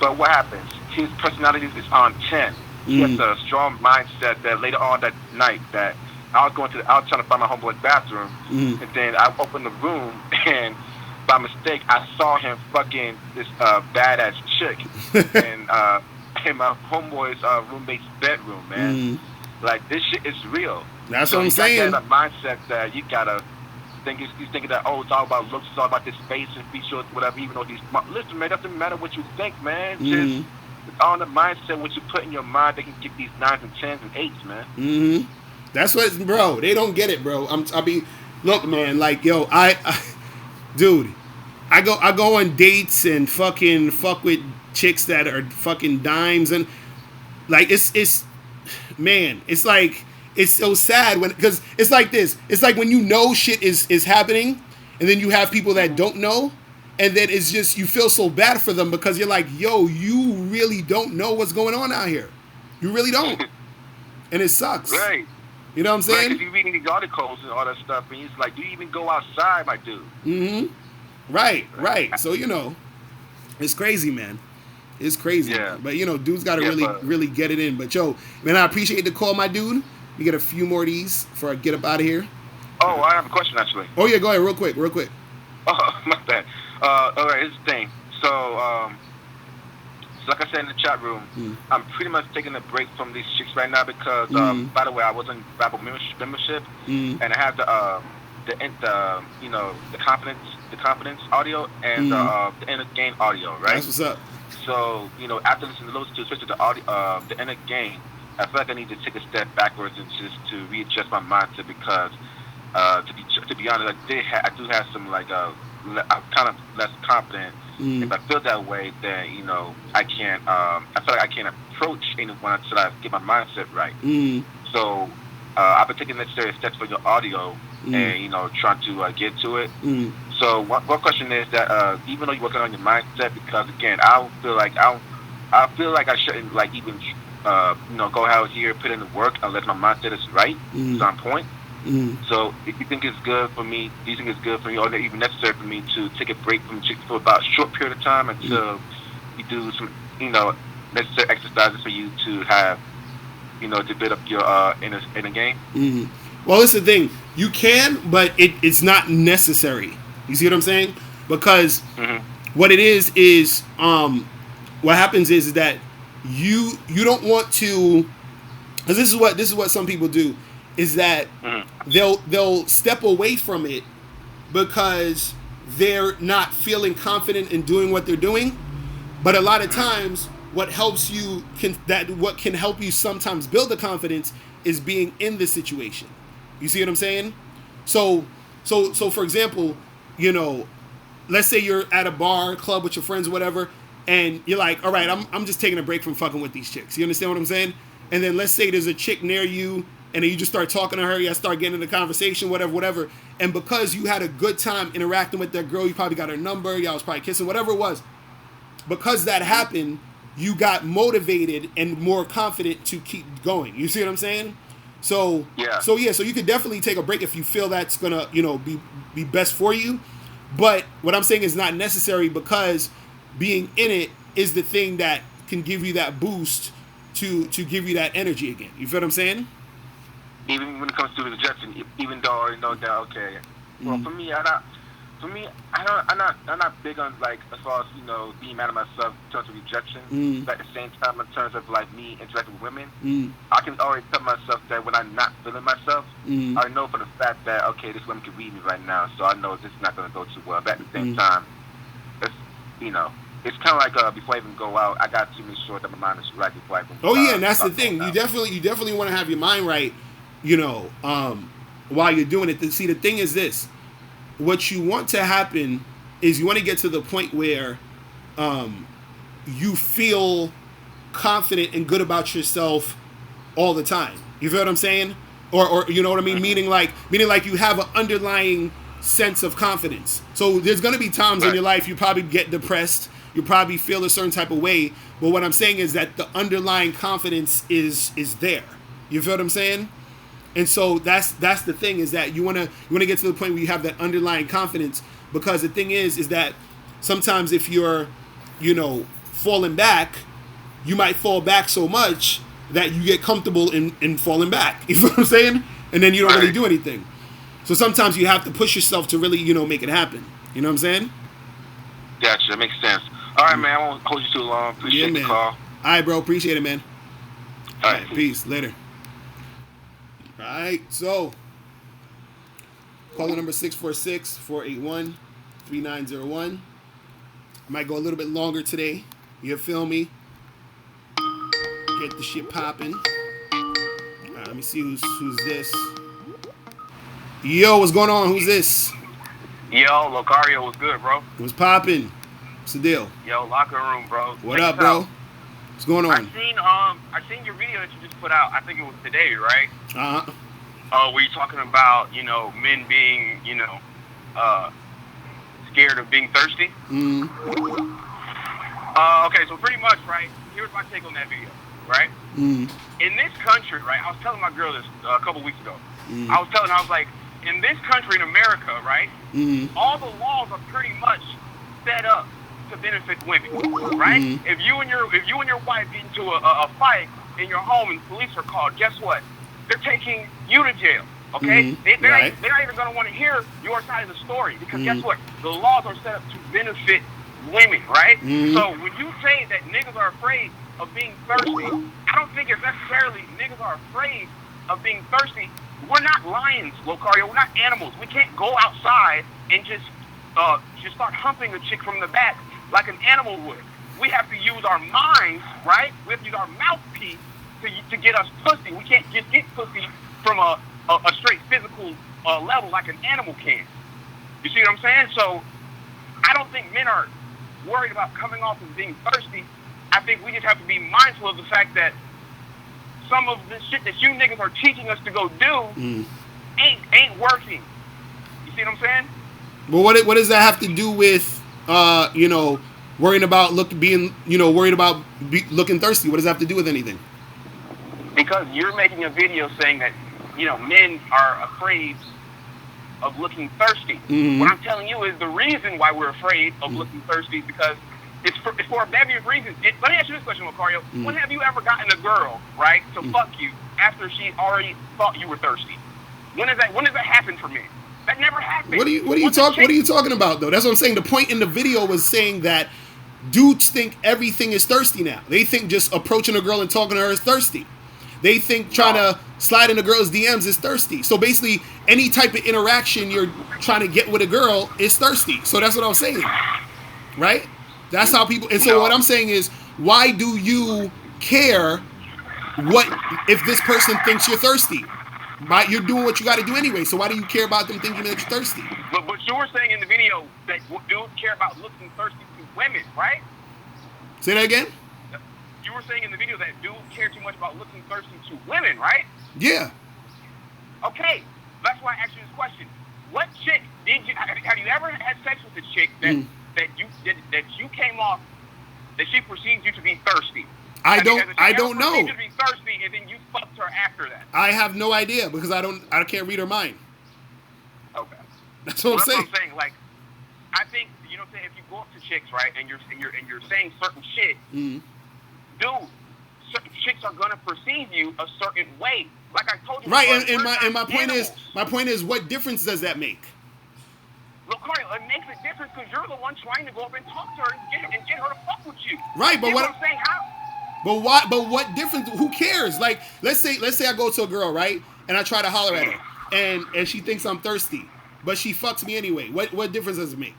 But what happens? His personality is on 10. He has a strong mindset that later on that night that. I was trying to find my homeboy's bathroom, and then I opened the room, and by mistake, I saw him fucking this badass chick in my homeboy's roommate's bedroom, man. Like, this shit is real. That's what I'm saying. That mindset that you gotta think, he's thinking that, oh, it's all about looks, it's all about this face and features, whatever, even though listen, man, it doesn't matter what you think, man. Just, it's all in the mindset, what you put in your mind, they can get these 9s and 10s and 8s, man. That's what, bro. They don't get it, bro. Look, man. Like, yo, dude, I go on dates and fucking fuck with chicks that are fucking dimes, and like it's man, it's like it's so sad because it's like this. It's like when you know shit is happening, and then you have people that don't know, and then it's just you feel so bad for them because you're like, yo, you really don't know what's going on out here. You really don't, and it sucks. Right. You know what I'm saying? Because you reading these articles and all that stuff, and it's like, do you even go outside, my dude? Right. So, you know, it's crazy, man. It's crazy. Yeah. But, you know, dudes got to really get it in. But, yo, man, I appreciate the call, my dude. We get a few more of these before I get up out of here. Oh, I have a question, actually. Oh, yeah, go ahead, real quick. Oh, my bad. All right, here's the thing. So like I said in the chat room, I'm pretty much taking a break from these chicks right now because, by the way, I was in Bible membership, and I have the confidence audio and the inner gain audio, right? That's what's up. So, you know, after listening to those two, especially the audio, the inner gain, I feel like I need to take a step backwards and just to readjust my mindset because, to be honest, I do have some I'm kind of less confident. If I feel that way, then, you know, I feel like I can't approach anyone until I get my mindset right. So I've been taking necessary steps for your audio and, you know, trying to get to it. So one question is that even though you're working on your mindset, because again, I feel like I shouldn't like even go out here put in the work unless my mindset is right, it's on point. So if you think it's good for me, do you think it's good for me, or even necessary for me to take a break from chicks for about a short period of time until you do some necessary exercises for you to have to build up your inner game? Well, that's the thing. You can, but it's not necessary. You see what I'm saying? Because what it is what happens is that you don't want to. Because this is what some people do, is that they'll step away from it because they're not feeling confident in doing what they're doing. But a lot of times, what can help you sometimes build the confidence is being in the situation. You see what I'm saying? So for example, let's say you're at a bar, club with your friends, or whatever, and you're like, all right, I'm just taking a break from fucking with these chicks. You understand what I'm saying? And then let's say there's a chick near you, and then you just start talking to her, you start getting into the conversation, whatever. And because you had a good time interacting with that girl, you probably got her number, y'all was probably kissing, whatever it was. Because that happened, you got motivated and more confident to keep going. You see what I'm saying? So you could definitely take a break if you feel that's gonna, be best for you. But what I'm saying is not necessary, because being in it is the thing that can give you that boost to give you that energy again. You feel what I'm saying? Even when it comes to rejection, even though I already know that, okay. Well, for me, I'm not big on, like, as far as being mad at myself in terms of rejection. But at the same time, in terms of like me interacting with women, I can already tell myself that when I'm not feeling myself, I know for the fact that, okay, this woman can read me right now, so I know this is not going to go too well. But at the same time, it's kind of like before I even go out, I got to make sure that my mind is right before I even. And that's the thing. You definitely want to have your mind right, while you're doing it. See, the thing is this. What you want to happen is you want to get to the point where you feel confident and good about yourself all the time. You feel what I'm saying? Or you know what I mean? Meaning like you have an underlying sense of confidence. So there's going to be times in your life you probably get depressed. You probably feel a certain type of way. But what I'm saying is that the underlying confidence is there. You feel what I'm saying? And so that's the thing, is that you want to get to the point where you have that underlying confidence, because the thing is that sometimes if you're falling back, you might fall back so much that you get comfortable in falling back. You feel what I'm saying? And then you don't really do anything. So sometimes you have to push yourself to really make it happen. You know what I'm saying? Gotcha. That makes sense. All right, man. I won't hold you too long. Appreciate the call. All right, bro. Appreciate it, man. All right. Peace. Later. All right, so caller number 646-481-3901. I might go a little bit longer today. You feel me? Get the shit popping. All right, let me see who's this. Yo, what's going on? Who's this? Yo, Locario, was good, bro? What's popping? What's the deal? Yo, locker room, bro. What up, bro? What's going on? I seen your video that you just put out. I think it was today, right? Were you talking about men being scared of being thirsty? Okay, so pretty much, right? Here's my take on that video, right? In this country, right? I was telling my girl this a couple weeks ago. I was like, in this country, in America, right? All the laws are pretty much set up to benefit women, right? If you and your wife get into a fight in your home and police are called, guess what? They're taking you to jail, okay? They're not even going to want to hear your side of the story, because guess what? The laws are set up to benefit women, right? So when you say that niggas are afraid of being thirsty, I don't think it's necessarily niggas are afraid of being thirsty. We're not lions, Locario. We're not animals. We can't go outside and just start humping a chick from the back like an animal would. We have to use our minds, right? We have to use our mouthpiece to get us pussy. We can't just get pussy from a straight physical level like an animal can. You see what I'm saying? So I don't think men are worried about coming off as being thirsty. I think we just have to be mindful of the fact that some of the shit that you niggas are teaching us to go do ain't working. You see what I'm saying? Well, what does that have to do with worrying about looking thirsty? What does that have to do with anything? Because you're making a video saying that men are afraid of looking thirsty. Mm-hmm. What I'm telling you is the reason why we're afraid of looking thirsty is because it's for a bevy of reasons. Let me ask you this question, Locario. Mm-hmm. When have you ever gotten a girl, right, to fuck you after she already thought you were thirsty? When does that happen for men? That never happened. What are you talking about though? That's what I'm saying. The point in the video was saying that dudes think everything is thirsty now. They think just approaching a girl and talking to her is thirsty. They think trying to slide in a girl's DMs is thirsty. So basically, any type of interaction you're trying to get with a girl is thirsty. So that's what I'm saying, right? That's how people. And so what I'm saying is, why do you care what if this person thinks you're thirsty? Right? You're doing what you got to do anyway. So why do you care about them thinking that you're thirsty? But you were saying in the video that dudes care about looking thirsty to women, right? Say that again. You were saying in the video that dudes care too much about looking thirsty to women, right? Yeah. Okay, that's why I asked you this question. What chick have you ever had sex with a chick that you came off that she perceived you to be thirsty? I don't know. You to be thirsty, and then you fucked her after that. I have no idea because I can't read her mind. Okay. That's what I'm saying. What I'm saying. Like, I think if you go up to chicks, right, and you're saying certain shit. Mm-hmm. Dude, certain chicks are gonna perceive you a certain way. Like I told you. Right, and my point is, what difference does that make? Locario, it makes a difference because you're the one trying to go up and talk to her and get her to fuck with you. Right, but what I'm saying, how? But what difference? Who cares? Like, let's say I go to a girl, right, and I try to holler at her, and she thinks I'm thirsty, but she fucks me anyway. What difference does it make?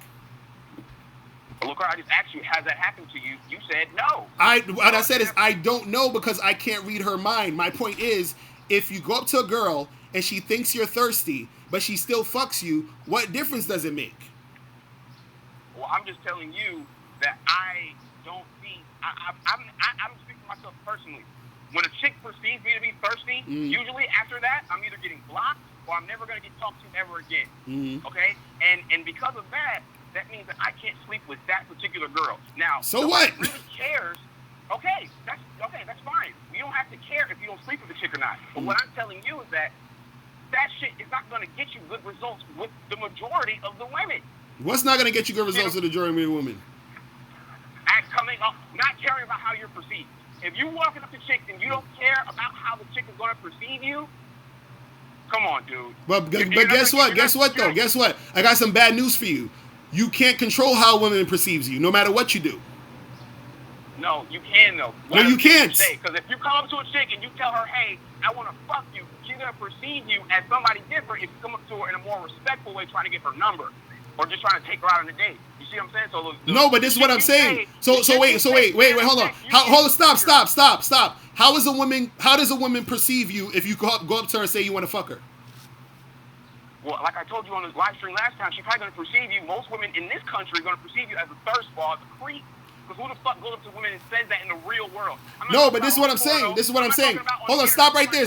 Look, I just asked you, has that happened to you? You said no. What I said is I don't know because I can't read her mind. My point is, if you go up to a girl and she thinks you're thirsty, but she still fucks you, what difference does it make? Well, I'm just telling you that I don't see. I'm speaking to myself personally. When a chick perceives me to be thirsty, usually after that, I'm either getting blocked or I'm never going to get talked to ever again. Mm-hmm. Okay, and because of that. That means that I can't sleep with that particular girl. Now, so what? Really cares? Okay, that's fine. You don't have to care if you don't sleep with the chick or not. But what I'm telling you is that shit is not going to get you good results with the majority of the women. What's not going to get you good results with the majority of the women? Coming up, not caring about how you're perceived. If you're walking up to chicks and you don't care about how the chick is going to perceive you, come on, dude. But guess what? Guess what? I got some bad news for you. You can't control how women perceives you, no matter what you do. No, you can though. No, you can't. Because if you come up to a chick and you tell her, "Hey, I want to fuck you," she's gonna perceive you as somebody different. If you come up to her in a more respectful way, trying to get her number, or just trying to take her out on a date. You see what I'm saying? So no, but this is what I'm saying. So wait, hold on. Stop. How does a woman perceive you if you go up to her and say you want to fuck her? Well, like I told you on the live stream last time, she's probably going to perceive you. Most women in this country are going to perceive you as a thirst ball, as a creep. Because who the fuck goes up to women and says that in the real world? No, but this is what I'm saying. Hold on, stop right there.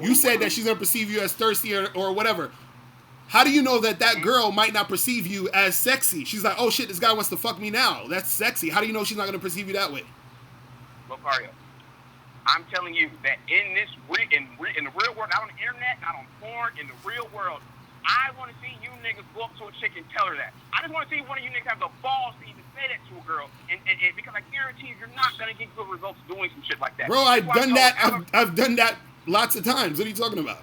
You said that she's going to perceive you as thirsty or whatever. How do you know that girl might not perceive you as sexy? She's like, oh shit, this guy wants to fuck me now. That's sexy. How do you know she's not going to perceive you that way? Locario, I'm telling you that in the real world, not on the internet, not on porn, in the real world, I want to see you niggas go up to a chick and tell her that. I just want to see one of you niggas have the balls to even say that to a girl, and because I guarantee you, you're not gonna get good results doing some shit like that. Bro, I've done that. I've done that lots of times. What are you talking about?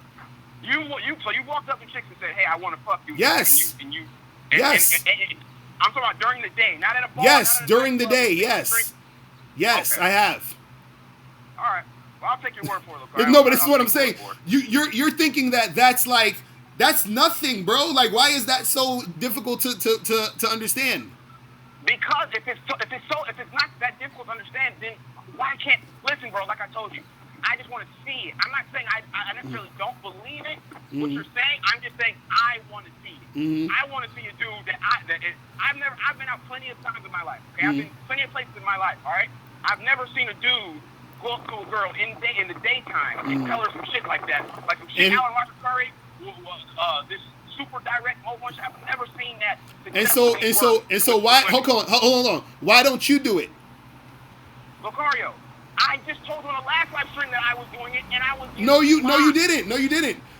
So you walked up to chicks and said, "Hey, I want to fuck you." Yes. Yes. I'm talking about during the day, not at a bar. Yes, during the day. Yes. Yes, okay. I have. All right. Well, I'll take your word for it. Okay? No, but this is what I'm saying. You're thinking that's nothing, bro. Like, why is that so difficult to understand? Because if it's not that difficult to understand, then why can't listen, bro? Like I told you, I just want to see it. I'm not saying I necessarily don't believe it. What you're saying, I'm just saying I want to see it. I want to see a dude I've been out plenty of times in my life. Okay, I've been plenty of places in my life. All right, I've never seen a dude go up to a girl in the daytime and tell her some shit like that, like some shit Alan Roger Curry this super direct mode one shot. I've never seen that. And so why? Hold on. Why don't you do it? Locario, I just told you on the last live stream that I was doing it, and I was. No, you didn't.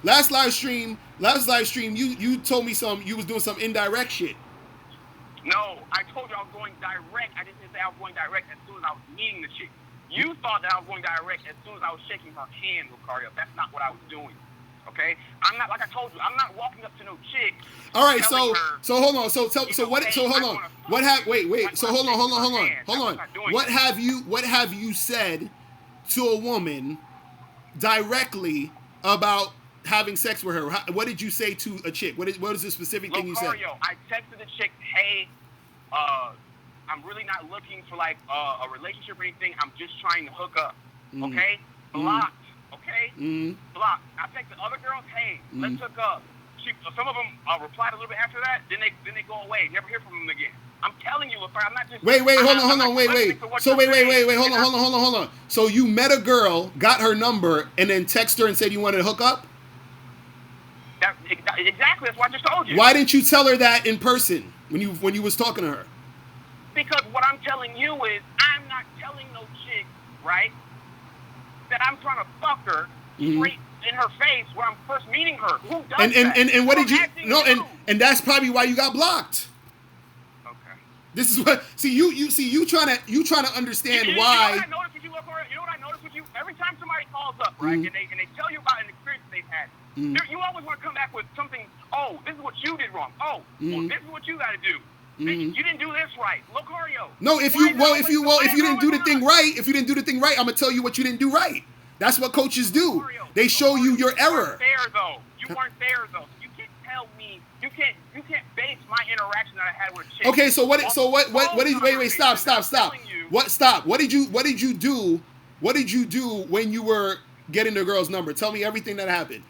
Last live stream, you told me you was doing some indirect shit. No, I told you I was going direct. I didn't say I was going direct as soon as I was meeting the chick. You thought that I was going direct as soon as I was shaking her hand, Locario. That's not what I was doing. Okay, I'm not, like I told you, I'm not walking up to no chick. All right, so hold on. So hold on. What have wait. So hold on. What have you said to a woman directly about having sex with her? What did you say to a chick? What is the specific thing you said? Locario, I texted the chick, hey, I'm really not looking for like a relationship or anything. I'm just trying to hook up. Okay, blocked. Okay? Block. I texted other girls, hey, let's hook up. Some of them replied a little bit after that, then they go away. Never hear from them again. I'm telling you, Locario, I'm not just... Wait, hold on. So you met a girl, got her number, and then text her and said you wanted to hook up? Exactly, that's what I just told you. Why didn't you tell her that in person when you was talking to her? Because what I'm telling you is, I'm not telling no chick, right, that I'm trying to fuck her straight in her face where I'm first meeting her. Who does that? And what did you... No, and that's probably why you got blocked. Okay. This is what... you trying to understand why... You know what I noticed with you? Every time somebody calls up, right, and they tell you about an experience they've had, you always want to come back with something, oh, this is what you did wrong. Oh, well, this is what you got to do. You didn't do this right. Locario. No, if you didn't do the thing right, I'm gonna tell you what you didn't do right. That's what coaches do. They show you your error. You weren't there though. You can't tell me. You can't base my interaction that I had with a chick. Okay, so what did wait, stop. What did you do? What did you do when you were getting the girl's number? Tell me everything that happened.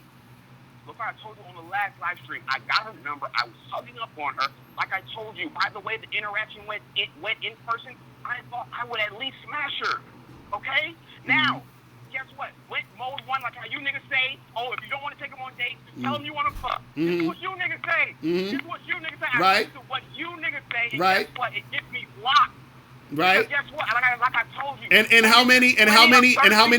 Look, I told you on the last live stream, I got her number. I was hugging up on her. Like I told you, by the way the interaction went in person, I thought I would at least smash her. Okay? Now, guess what? Went mode one, like how you niggas say, oh, if you don't want to take them on dates, tell them you want to fuck. This is what you niggas say. This is what you niggas say. Right. This is what you niggas say. And right. Guess what? It gets me blocked. Right. Because guess what? Like I told you. And how many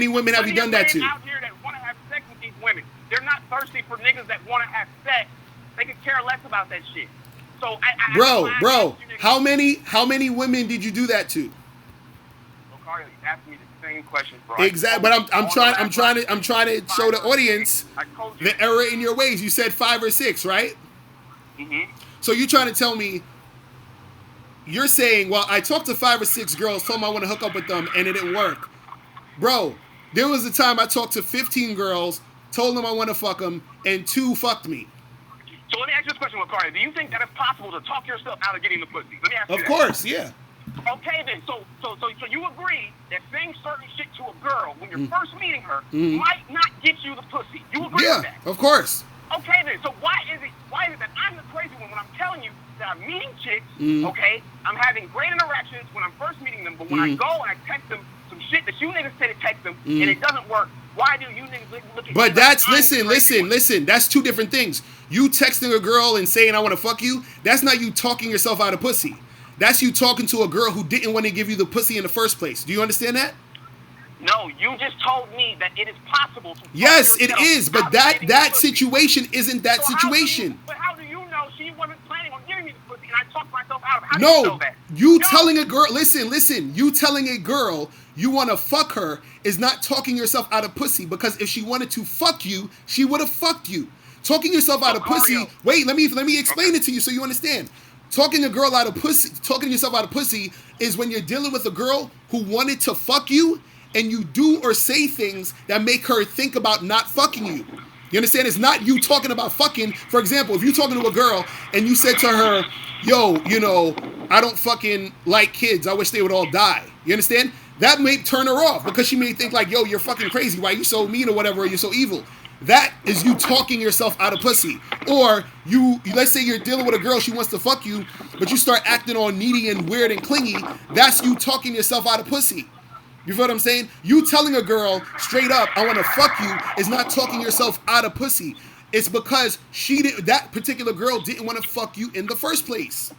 women have you done that to? Out here that want to have sex with these women. They're not thirsty for niggas that want to have sex. They could care less about that shit. So bro, how many women did you do that to? Locario, you asked me the same question, bro. Exactly, but I'm trying to show the audience the error in your ways. You said 5 or 6, right? So you're trying to tell me, you're saying, well, I talked to 5 or 6 girls, told them I want to hook up with them, and it didn't work. Bro, there was a time I talked to 15 girls, told them I want to fuck them, and 2 fucked me. So let me ask you this question, Locario. Do you think that it's possible to talk yourself out of getting the pussy? Let me ask you that. Of course, yeah. Okay then, so you agree that saying certain shit to a girl when you're first meeting her might not get you the pussy. You agree with that? Yeah, of course. Okay then, so why is it that I'm the crazy one when I'm telling you that I'm meeting chicks, okay? I'm having great interactions when I'm first meeting them, but when I go and I text them some shit that you niggas say to text them and it doesn't work, why do you niggas look at me? But that's, listen, that's 2 different things. You texting a girl and saying I want to fuck you, that's not you talking yourself out of pussy. That's you talking to a girl who didn't want to give you the pussy in the first place. Do you understand that? No, you just told me that it is possible to... Yes, it is, but that situation isn't that situation. But how do you know she wasn't planning on giving me the pussy and I talked myself out of it? How do you know that? Telling a girl... Listen. You telling a girl you want to fuck her is not talking yourself out of pussy, because if she wanted to fuck you, she would have fucked you. Talking yourself out of pussy... Wait, let me explain it to you so you understand. Talking yourself out of pussy is when you're dealing with a girl who wanted to fuck you and you do or say things that make her think about not fucking you. You understand? It's not you talking about fucking. For example, if you're talking to a girl and you said to her, yo, I don't fucking like kids. I wish they would all die. You understand? That may turn her off because she may think like, yo, you're fucking crazy. Why are you so mean or whatever? Or you're so evil. That is you talking yourself out of pussy. Or let's say you're dealing with a girl, she wants to fuck you, but you start acting all needy and weird and clingy. That's you talking yourself out of pussy. You feel what I'm saying? You telling a girl straight up, I want to fuck you, is not talking yourself out of pussy. It's because that particular girl didn't want to fuck you in the first place.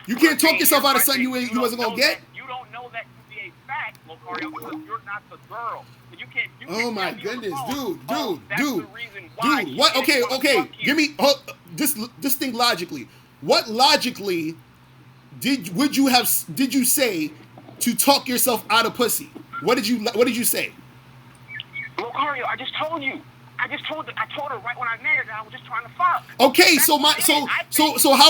You can't talk yourself out of something you wasn't gonna get. You don't know that to be a fact, Locario, because you're not the girl. You can't. Oh my goodness, dude. Dude, what? Okay. Give me. Just think logically. What logically did you say to talk yourself out of pussy? What did you say? Locario, I just told you. I told her right when I met her that I was just trying to fuck. Okay, so how?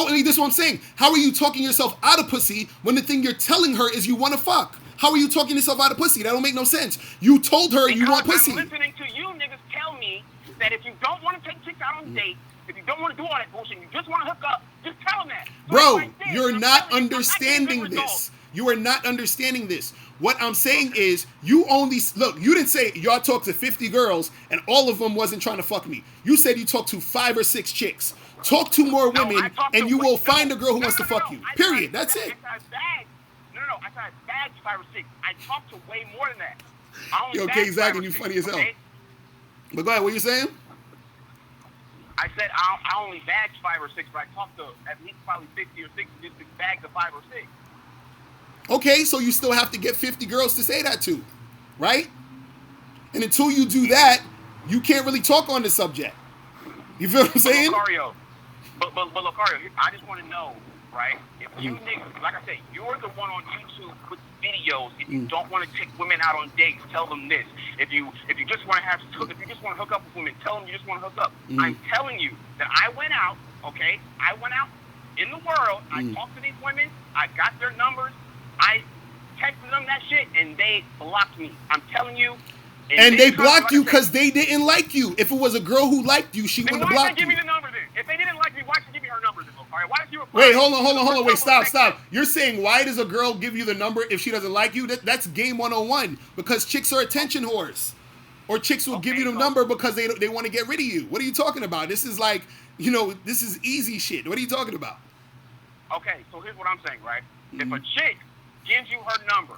This is what I'm saying. How are you talking yourself out of pussy when the thing you're telling her is you want to fuck? How are you talking yourself out of pussy? That don't make no sense. You told her you want pussy. I'm listening to you niggas tell me that if you don't want to take chicks out on dates, if you don't want to do all that bullshit, you just want to hook up, just tell them that. So bro, you're not understanding this. You are not understanding this. What I'm saying is, you didn't say y'all talked to 50 girls and all of them wasn't trying to fuck me. You said you talked to 5 or 6 chicks. Talk to more women and you will find a girl who wants to fuck you. Period. That's it. I said bagged 5 or 6. I talked to way more than that. Yo, okay, Zach, and you funny as hell. Okay? But go ahead, what you saying? I said I only bagged 5 or 6, but I talked to at least probably 50 or 60 just to bag the 5 or 6. Okay, so you still have to get 50 girls to say that to, right? And until you do that, you can't really talk on the subject. You feel what I'm saying? But Locario, I just want to know, right? If you niggas, like I said, you're the one on YouTube with videos. If you don't want to take women out on dates, tell them this. If you just want to hook up with women, tell them you just want to hook up. I'm telling you that I went out, okay? I went out in the world. I talked to these women. I got their numbers. I texted them that shit, and they blocked me. I'm telling you. And they blocked you because they didn't like you. If it was a girl who liked you, she wouldn't have blocked you. Why did they give me the number then? If they didn't like me, why should they give me her number then, Locario? Why did you reply? Wait, hold on. Wait, stop. You're saying why does a girl give you the number if she doesn't like you? That's game 101. Because chicks are attention whores. Or chicks will give you the number because they want to get rid of you. What are you talking about? This is like, this is easy shit. What are you talking about? Okay, so here's what I'm saying, right? If a chick gives you her number,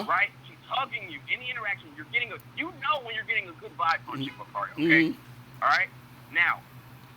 right? She's hugging you. Any interaction, you're getting when you're getting a good vibe from a chick, Locario, okay? All right? Now,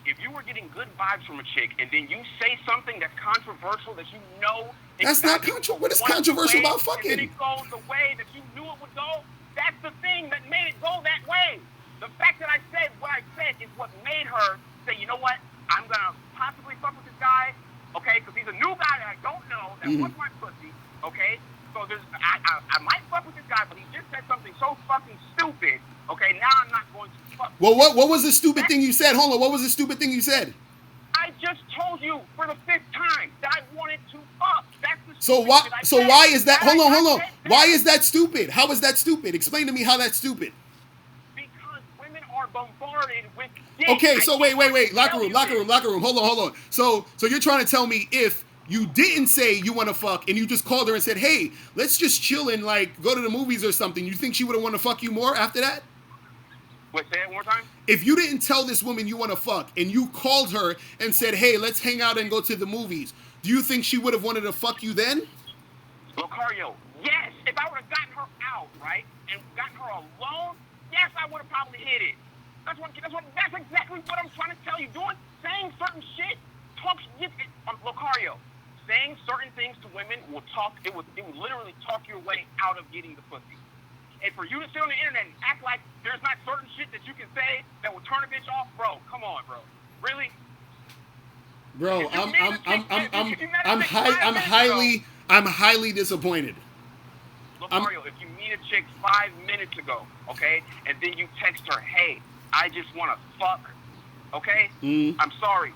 if you were getting good vibes from a chick and then you say something that's controversial that you know... That's not controversial. What is controversial about fucking? And it goes the way that you knew it would go, that's the thing that made it go that way. The fact that I said what I said is what made her say, you know what? I'm going to possibly fuck with this guy, okay? Because he's a new guy that I don't know that wants my pussy. Okay, so I might fuck with this guy, but he just said something so fucking stupid. Okay, now I'm not going to fuck. Well, what was the stupid thing you said? Hold on, what was the stupid thing you said? I just told you for the 5th time that I wanted to fuck. That's the so why is that? Hold on. Why is that stupid? How is that stupid? Explain to me how that's stupid. Because women are bombarded with dick. Okay, so wait. Locker room. Hold on. So you're trying to tell me if you didn't say you want to fuck and you just called her and said, hey, let's just chill and like go to the movies or something, you think she would have wanted to fuck you more after that? Wait, say it one more time? If you didn't tell this woman you want to fuck and you called her and said, hey, let's hang out and go to the movies, do you think she would have wanted to fuck you then? Locario, yes. If I would have gotten her out, right, and gotten her alone, yes, I would have probably hit it. That's exactly what I'm trying to tell you. Saying certain shit, Locario. Saying certain things to women it would literally talk your way out of getting the pussy. And for you to sit on the internet and act like there's not certain shit that you can say that will turn a bitch off, bro, come on, bro. Really? Bro, I'm highly disappointed. Locario, if you meet a chick 5 minutes ago, okay, and then you text her, hey, I just want to fuck, okay? I'm sorry.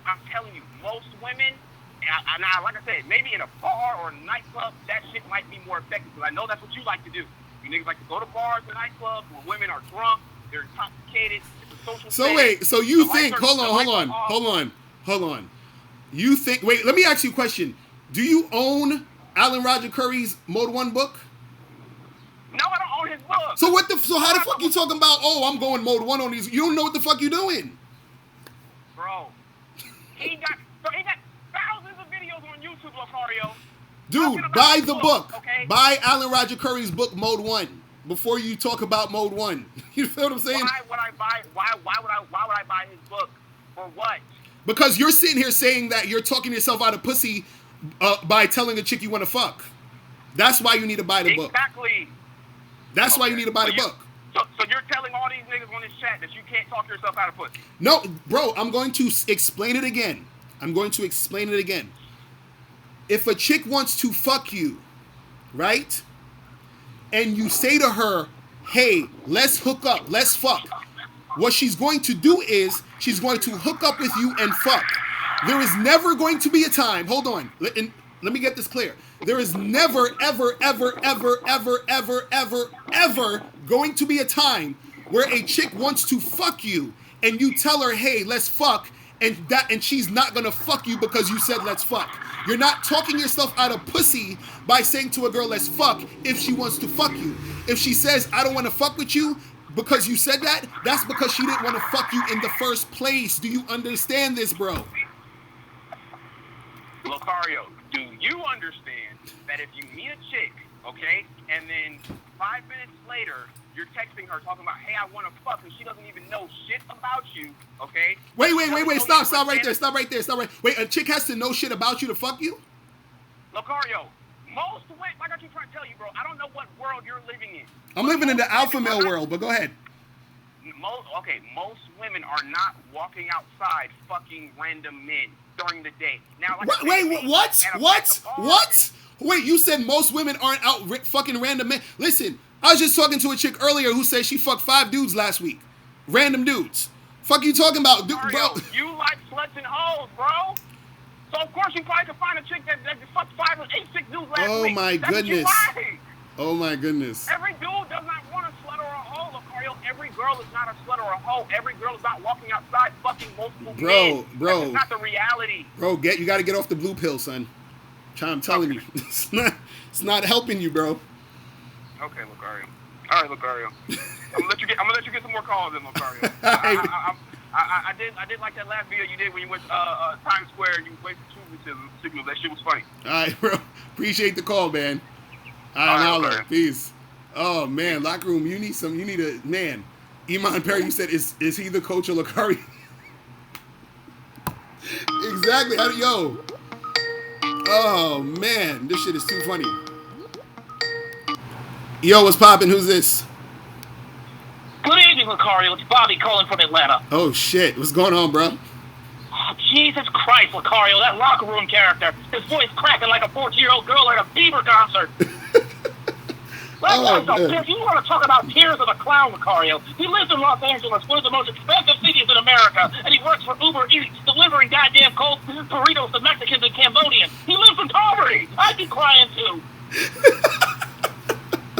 I'm telling you, most women, and like I said, maybe in a bar or a nightclub, that shit might be more effective. Because I know that's what you like to do. You niggas like to go to bars and nightclubs where women are drunk, they're intoxicated, it's a social So thing. Wait, so you think, hold on. You think, wait, let me ask you a question. Do you own Alan Roger Curry's Mode 1 book? No, I don't own his book. So how the fuck you talking about, I'm going Mode 1 on these? You don't know what the fuck you doing. Bro. He got thousands of videos on YouTube, Locario. Dude, buy the book. Okay? Buy Alan Roger Curry's book, Mode 1. before you talk about mode 1. You feel what I'm saying? Why would I buy his book? For what? Because you're sitting here saying that you're talking yourself out of pussy by telling a chick you want to fuck. That's why you need to buy the book. Exactly. That's why you need to buy the book. So you're telling all these niggas on this chat that you can't talk yourself out of pussy? No, bro, I'm going to explain it again. If a chick wants to fuck you, right? And you say to her, hey, let's hook up, let's fuck. What she's going to do is she's going to hook up with you and fuck. There is never going to be a time, hold on, let me get this clear. There is never, ever, ever, ever, ever, ever, ever, ever going to be a time where a chick wants to fuck you and you tell her, hey, let's fuck, and she's not gonna fuck you because you said let's fuck. You're not talking yourself out of pussy by saying to a girl let's fuck if she wants to fuck you. If she says I don't want to fuck with you because you said that, that's because she didn't want to fuck you in the first place. Do you understand this, bro? Locario, do you understand that if you meet a chick, okay, and then 5 minutes later you're texting her talking about, hey, I want to fuck, and she doesn't even know shit about you, okay? Wait, stop right there. Wait, a chick has to know shit about you to fuck you? Locario, most women, like I keep trying to tell you, bro, I don't know what world you're living in. I'm living in the alpha male world, but go ahead. Most women are not walking outside fucking random men during the day. Now, What? Wait, you said most women aren't out fucking random men. Listen, I was just talking to a chick earlier who said she fucked 5 dudes last week. Random dudes. Fuck you talking about, bro? You like sluts and hoes, bro. So of course you probably could find a chick that fucked 5 or 8, 6 dudes last week. Oh my goodness. Oh my goodness. Every dude does not want a slut or a hoe, Locario. Every girl is not a slut or a hoe. Every girl is not walking outside fucking multiple men. Bro. That's not the reality. Bro, you got to get off the blue pill, son. I'm telling you, it's not helping you, bro. Okay, Locario. All right, Locario. I'm gonna let you get some more calls in, Locario. I did like that last video you did when you went to Times Square and you wasted two signals. That shit was funny. All right, bro. Appreciate the call, man. All right, peace. Oh man, locker room. You need a man. Iman Perry, you said is he the coach of Locario? Exactly. Yo. Oh man, this shit is too funny. Yo, what's poppin'? Who's this? Good evening, Locario. It's Bobby calling from Atlanta. Oh shit, what's going on, bro? Oh, Jesus Christ, Locario, that locker room character. His voice cracking like a 14-year-old girl at a Bieber concert. You want to talk about tears of a clown, Locario. He lives in Los Angeles, one of the most expensive cities in America, and he works for Uber Eats, delivering goddamn cold burritos to Mexicans and Cambodians. He lives in poverty. I'd be crying too.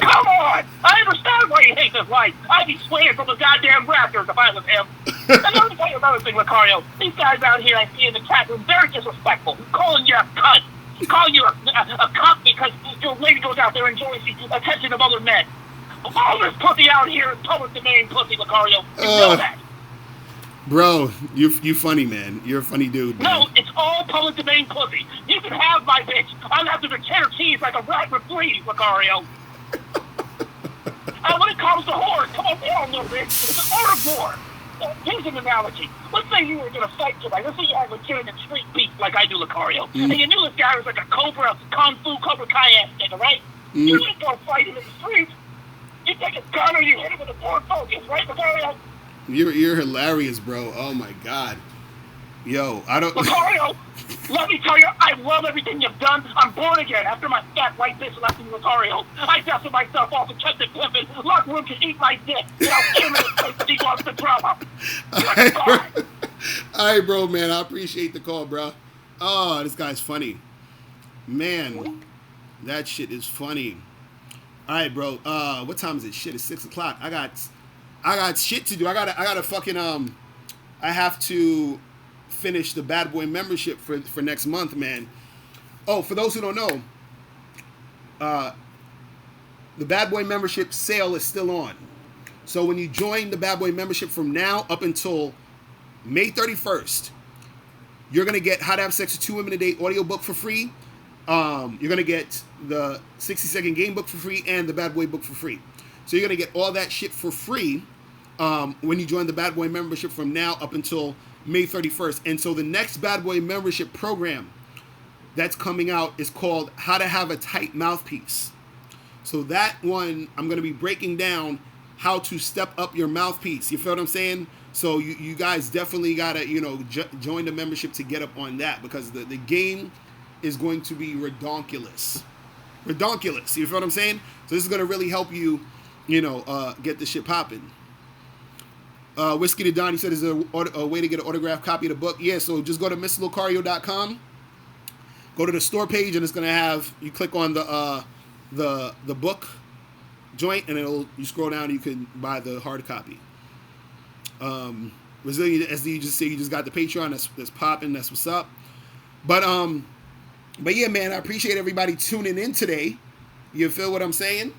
Come on! I understand why he hates his life. I'd be swaying from the goddamn rafters if I was him. And let me tell you another thing, Locario. These guys out here I see in the chat room, very disrespectful, calling you a cunt. Calling you a cunt because your lady goes out there and enjoys the attention of other men. All this pussy out here is public domain pussy, Locario. You know that. Bro, you funny, man. You're a funny dude, man. No, it's all public domain pussy. You can have my bitch. I'll have to cheddar cheese like a rat with fleas, Locario. When it comes to whores, come on down, little bitch. It's an herbivore. Here's an analogy. Let's say you were going to fight somebody. Let's say you had legitimate street beef like I do, Locario. And you knew this guy was like a Kung Fu Cobra Kai ass nigga, right? You didn't go fight him in the streets. You take a gun or you hit him with a Ford Focus, right, Locario? You're hilarious, bro. Oh my God. Yo, I don't... Locario, let me tell you, I love everything you've done. I'm born again after my fat white bitch left me, Locario. I dusted myself off and kept it pimping. Locker room can eat my dick. And I'll see him in his face if he wants the drama. All right, bro, man. I appreciate the call, bro. Oh, this guy's funny. Man, that shit is funny. All right, bro. What time is it? Shit, it's 6 o'clock. I got shit to do. I gotta fucking I have to finish the Bad Boy membership for next month, man. Oh, for those who don't know, the Bad Boy membership sale is still on. So when you join the Bad Boy membership from now up until May 31st, you're going to get How to Have Sex with 2 Women a Day audiobook for free. You're going to get the 60-second game book for free and the Bad Boy book for free. So you're going to get all that shit for free when you join the Bad Boy membership from now up until May 31st. And so the next Bad Boy membership program that's coming out is called How to Have a Tight Mouthpiece. So that one, I'm going to be breaking down how to step up your mouthpiece. You feel what I'm saying? So you guys definitely got to, join the membership to get up on that, because the game is going to be redonkulous. Redonkulous. You feel what I'm saying? So this is going to really help you, get the shit popping. Whiskey to Don, he said, is there a way to get an autographed copy of the book? Yeah, so just go to MrLocario.com. Go to the store page, and it's going to have, you click on the book joint, and you scroll down and you can buy the hard copy. Resilient SD, you just say you just got the Patreon, that's popping, that's what's up. But yeah, man, I appreciate everybody tuning in today. You feel what I'm saying?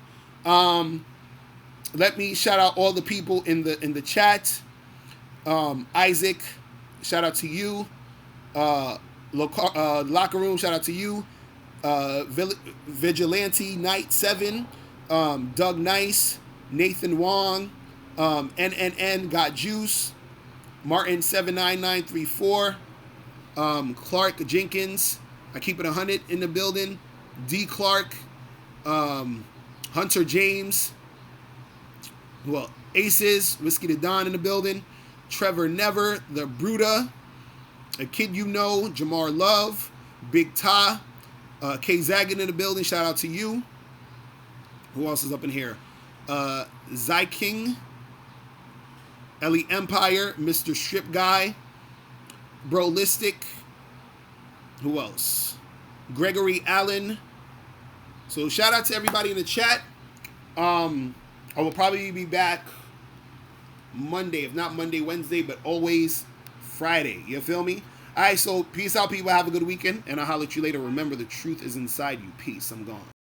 Let me shout out all the people in the chat. Isaac, shout out to you. Locker Room, shout out to you. Vigilante Night 7, Doug Nice, Nathan Wong, NNN Got Juice, Martin 79934, Clark Jenkins, I keep it 100 in the building, D Clark, Hunter James, Aces, Whiskey to Don in the building, Trevor Never, The Bruta, A Kid You Know, Jamar Love, Big Ta, K Zagan in the building, shout out to you. Who else is up in here? Zyking, Ellie Empire, Mr. Strip Guy, Brolistic. Who else? Gregory Allen. So shout out to everybody in the chat. I will probably be back Monday, if not Monday, Wednesday, but always Friday. You feel me? All right, so peace out, people. Have a good weekend, and I'll holler at you later. Remember, the truth is inside you. Peace. I'm gone.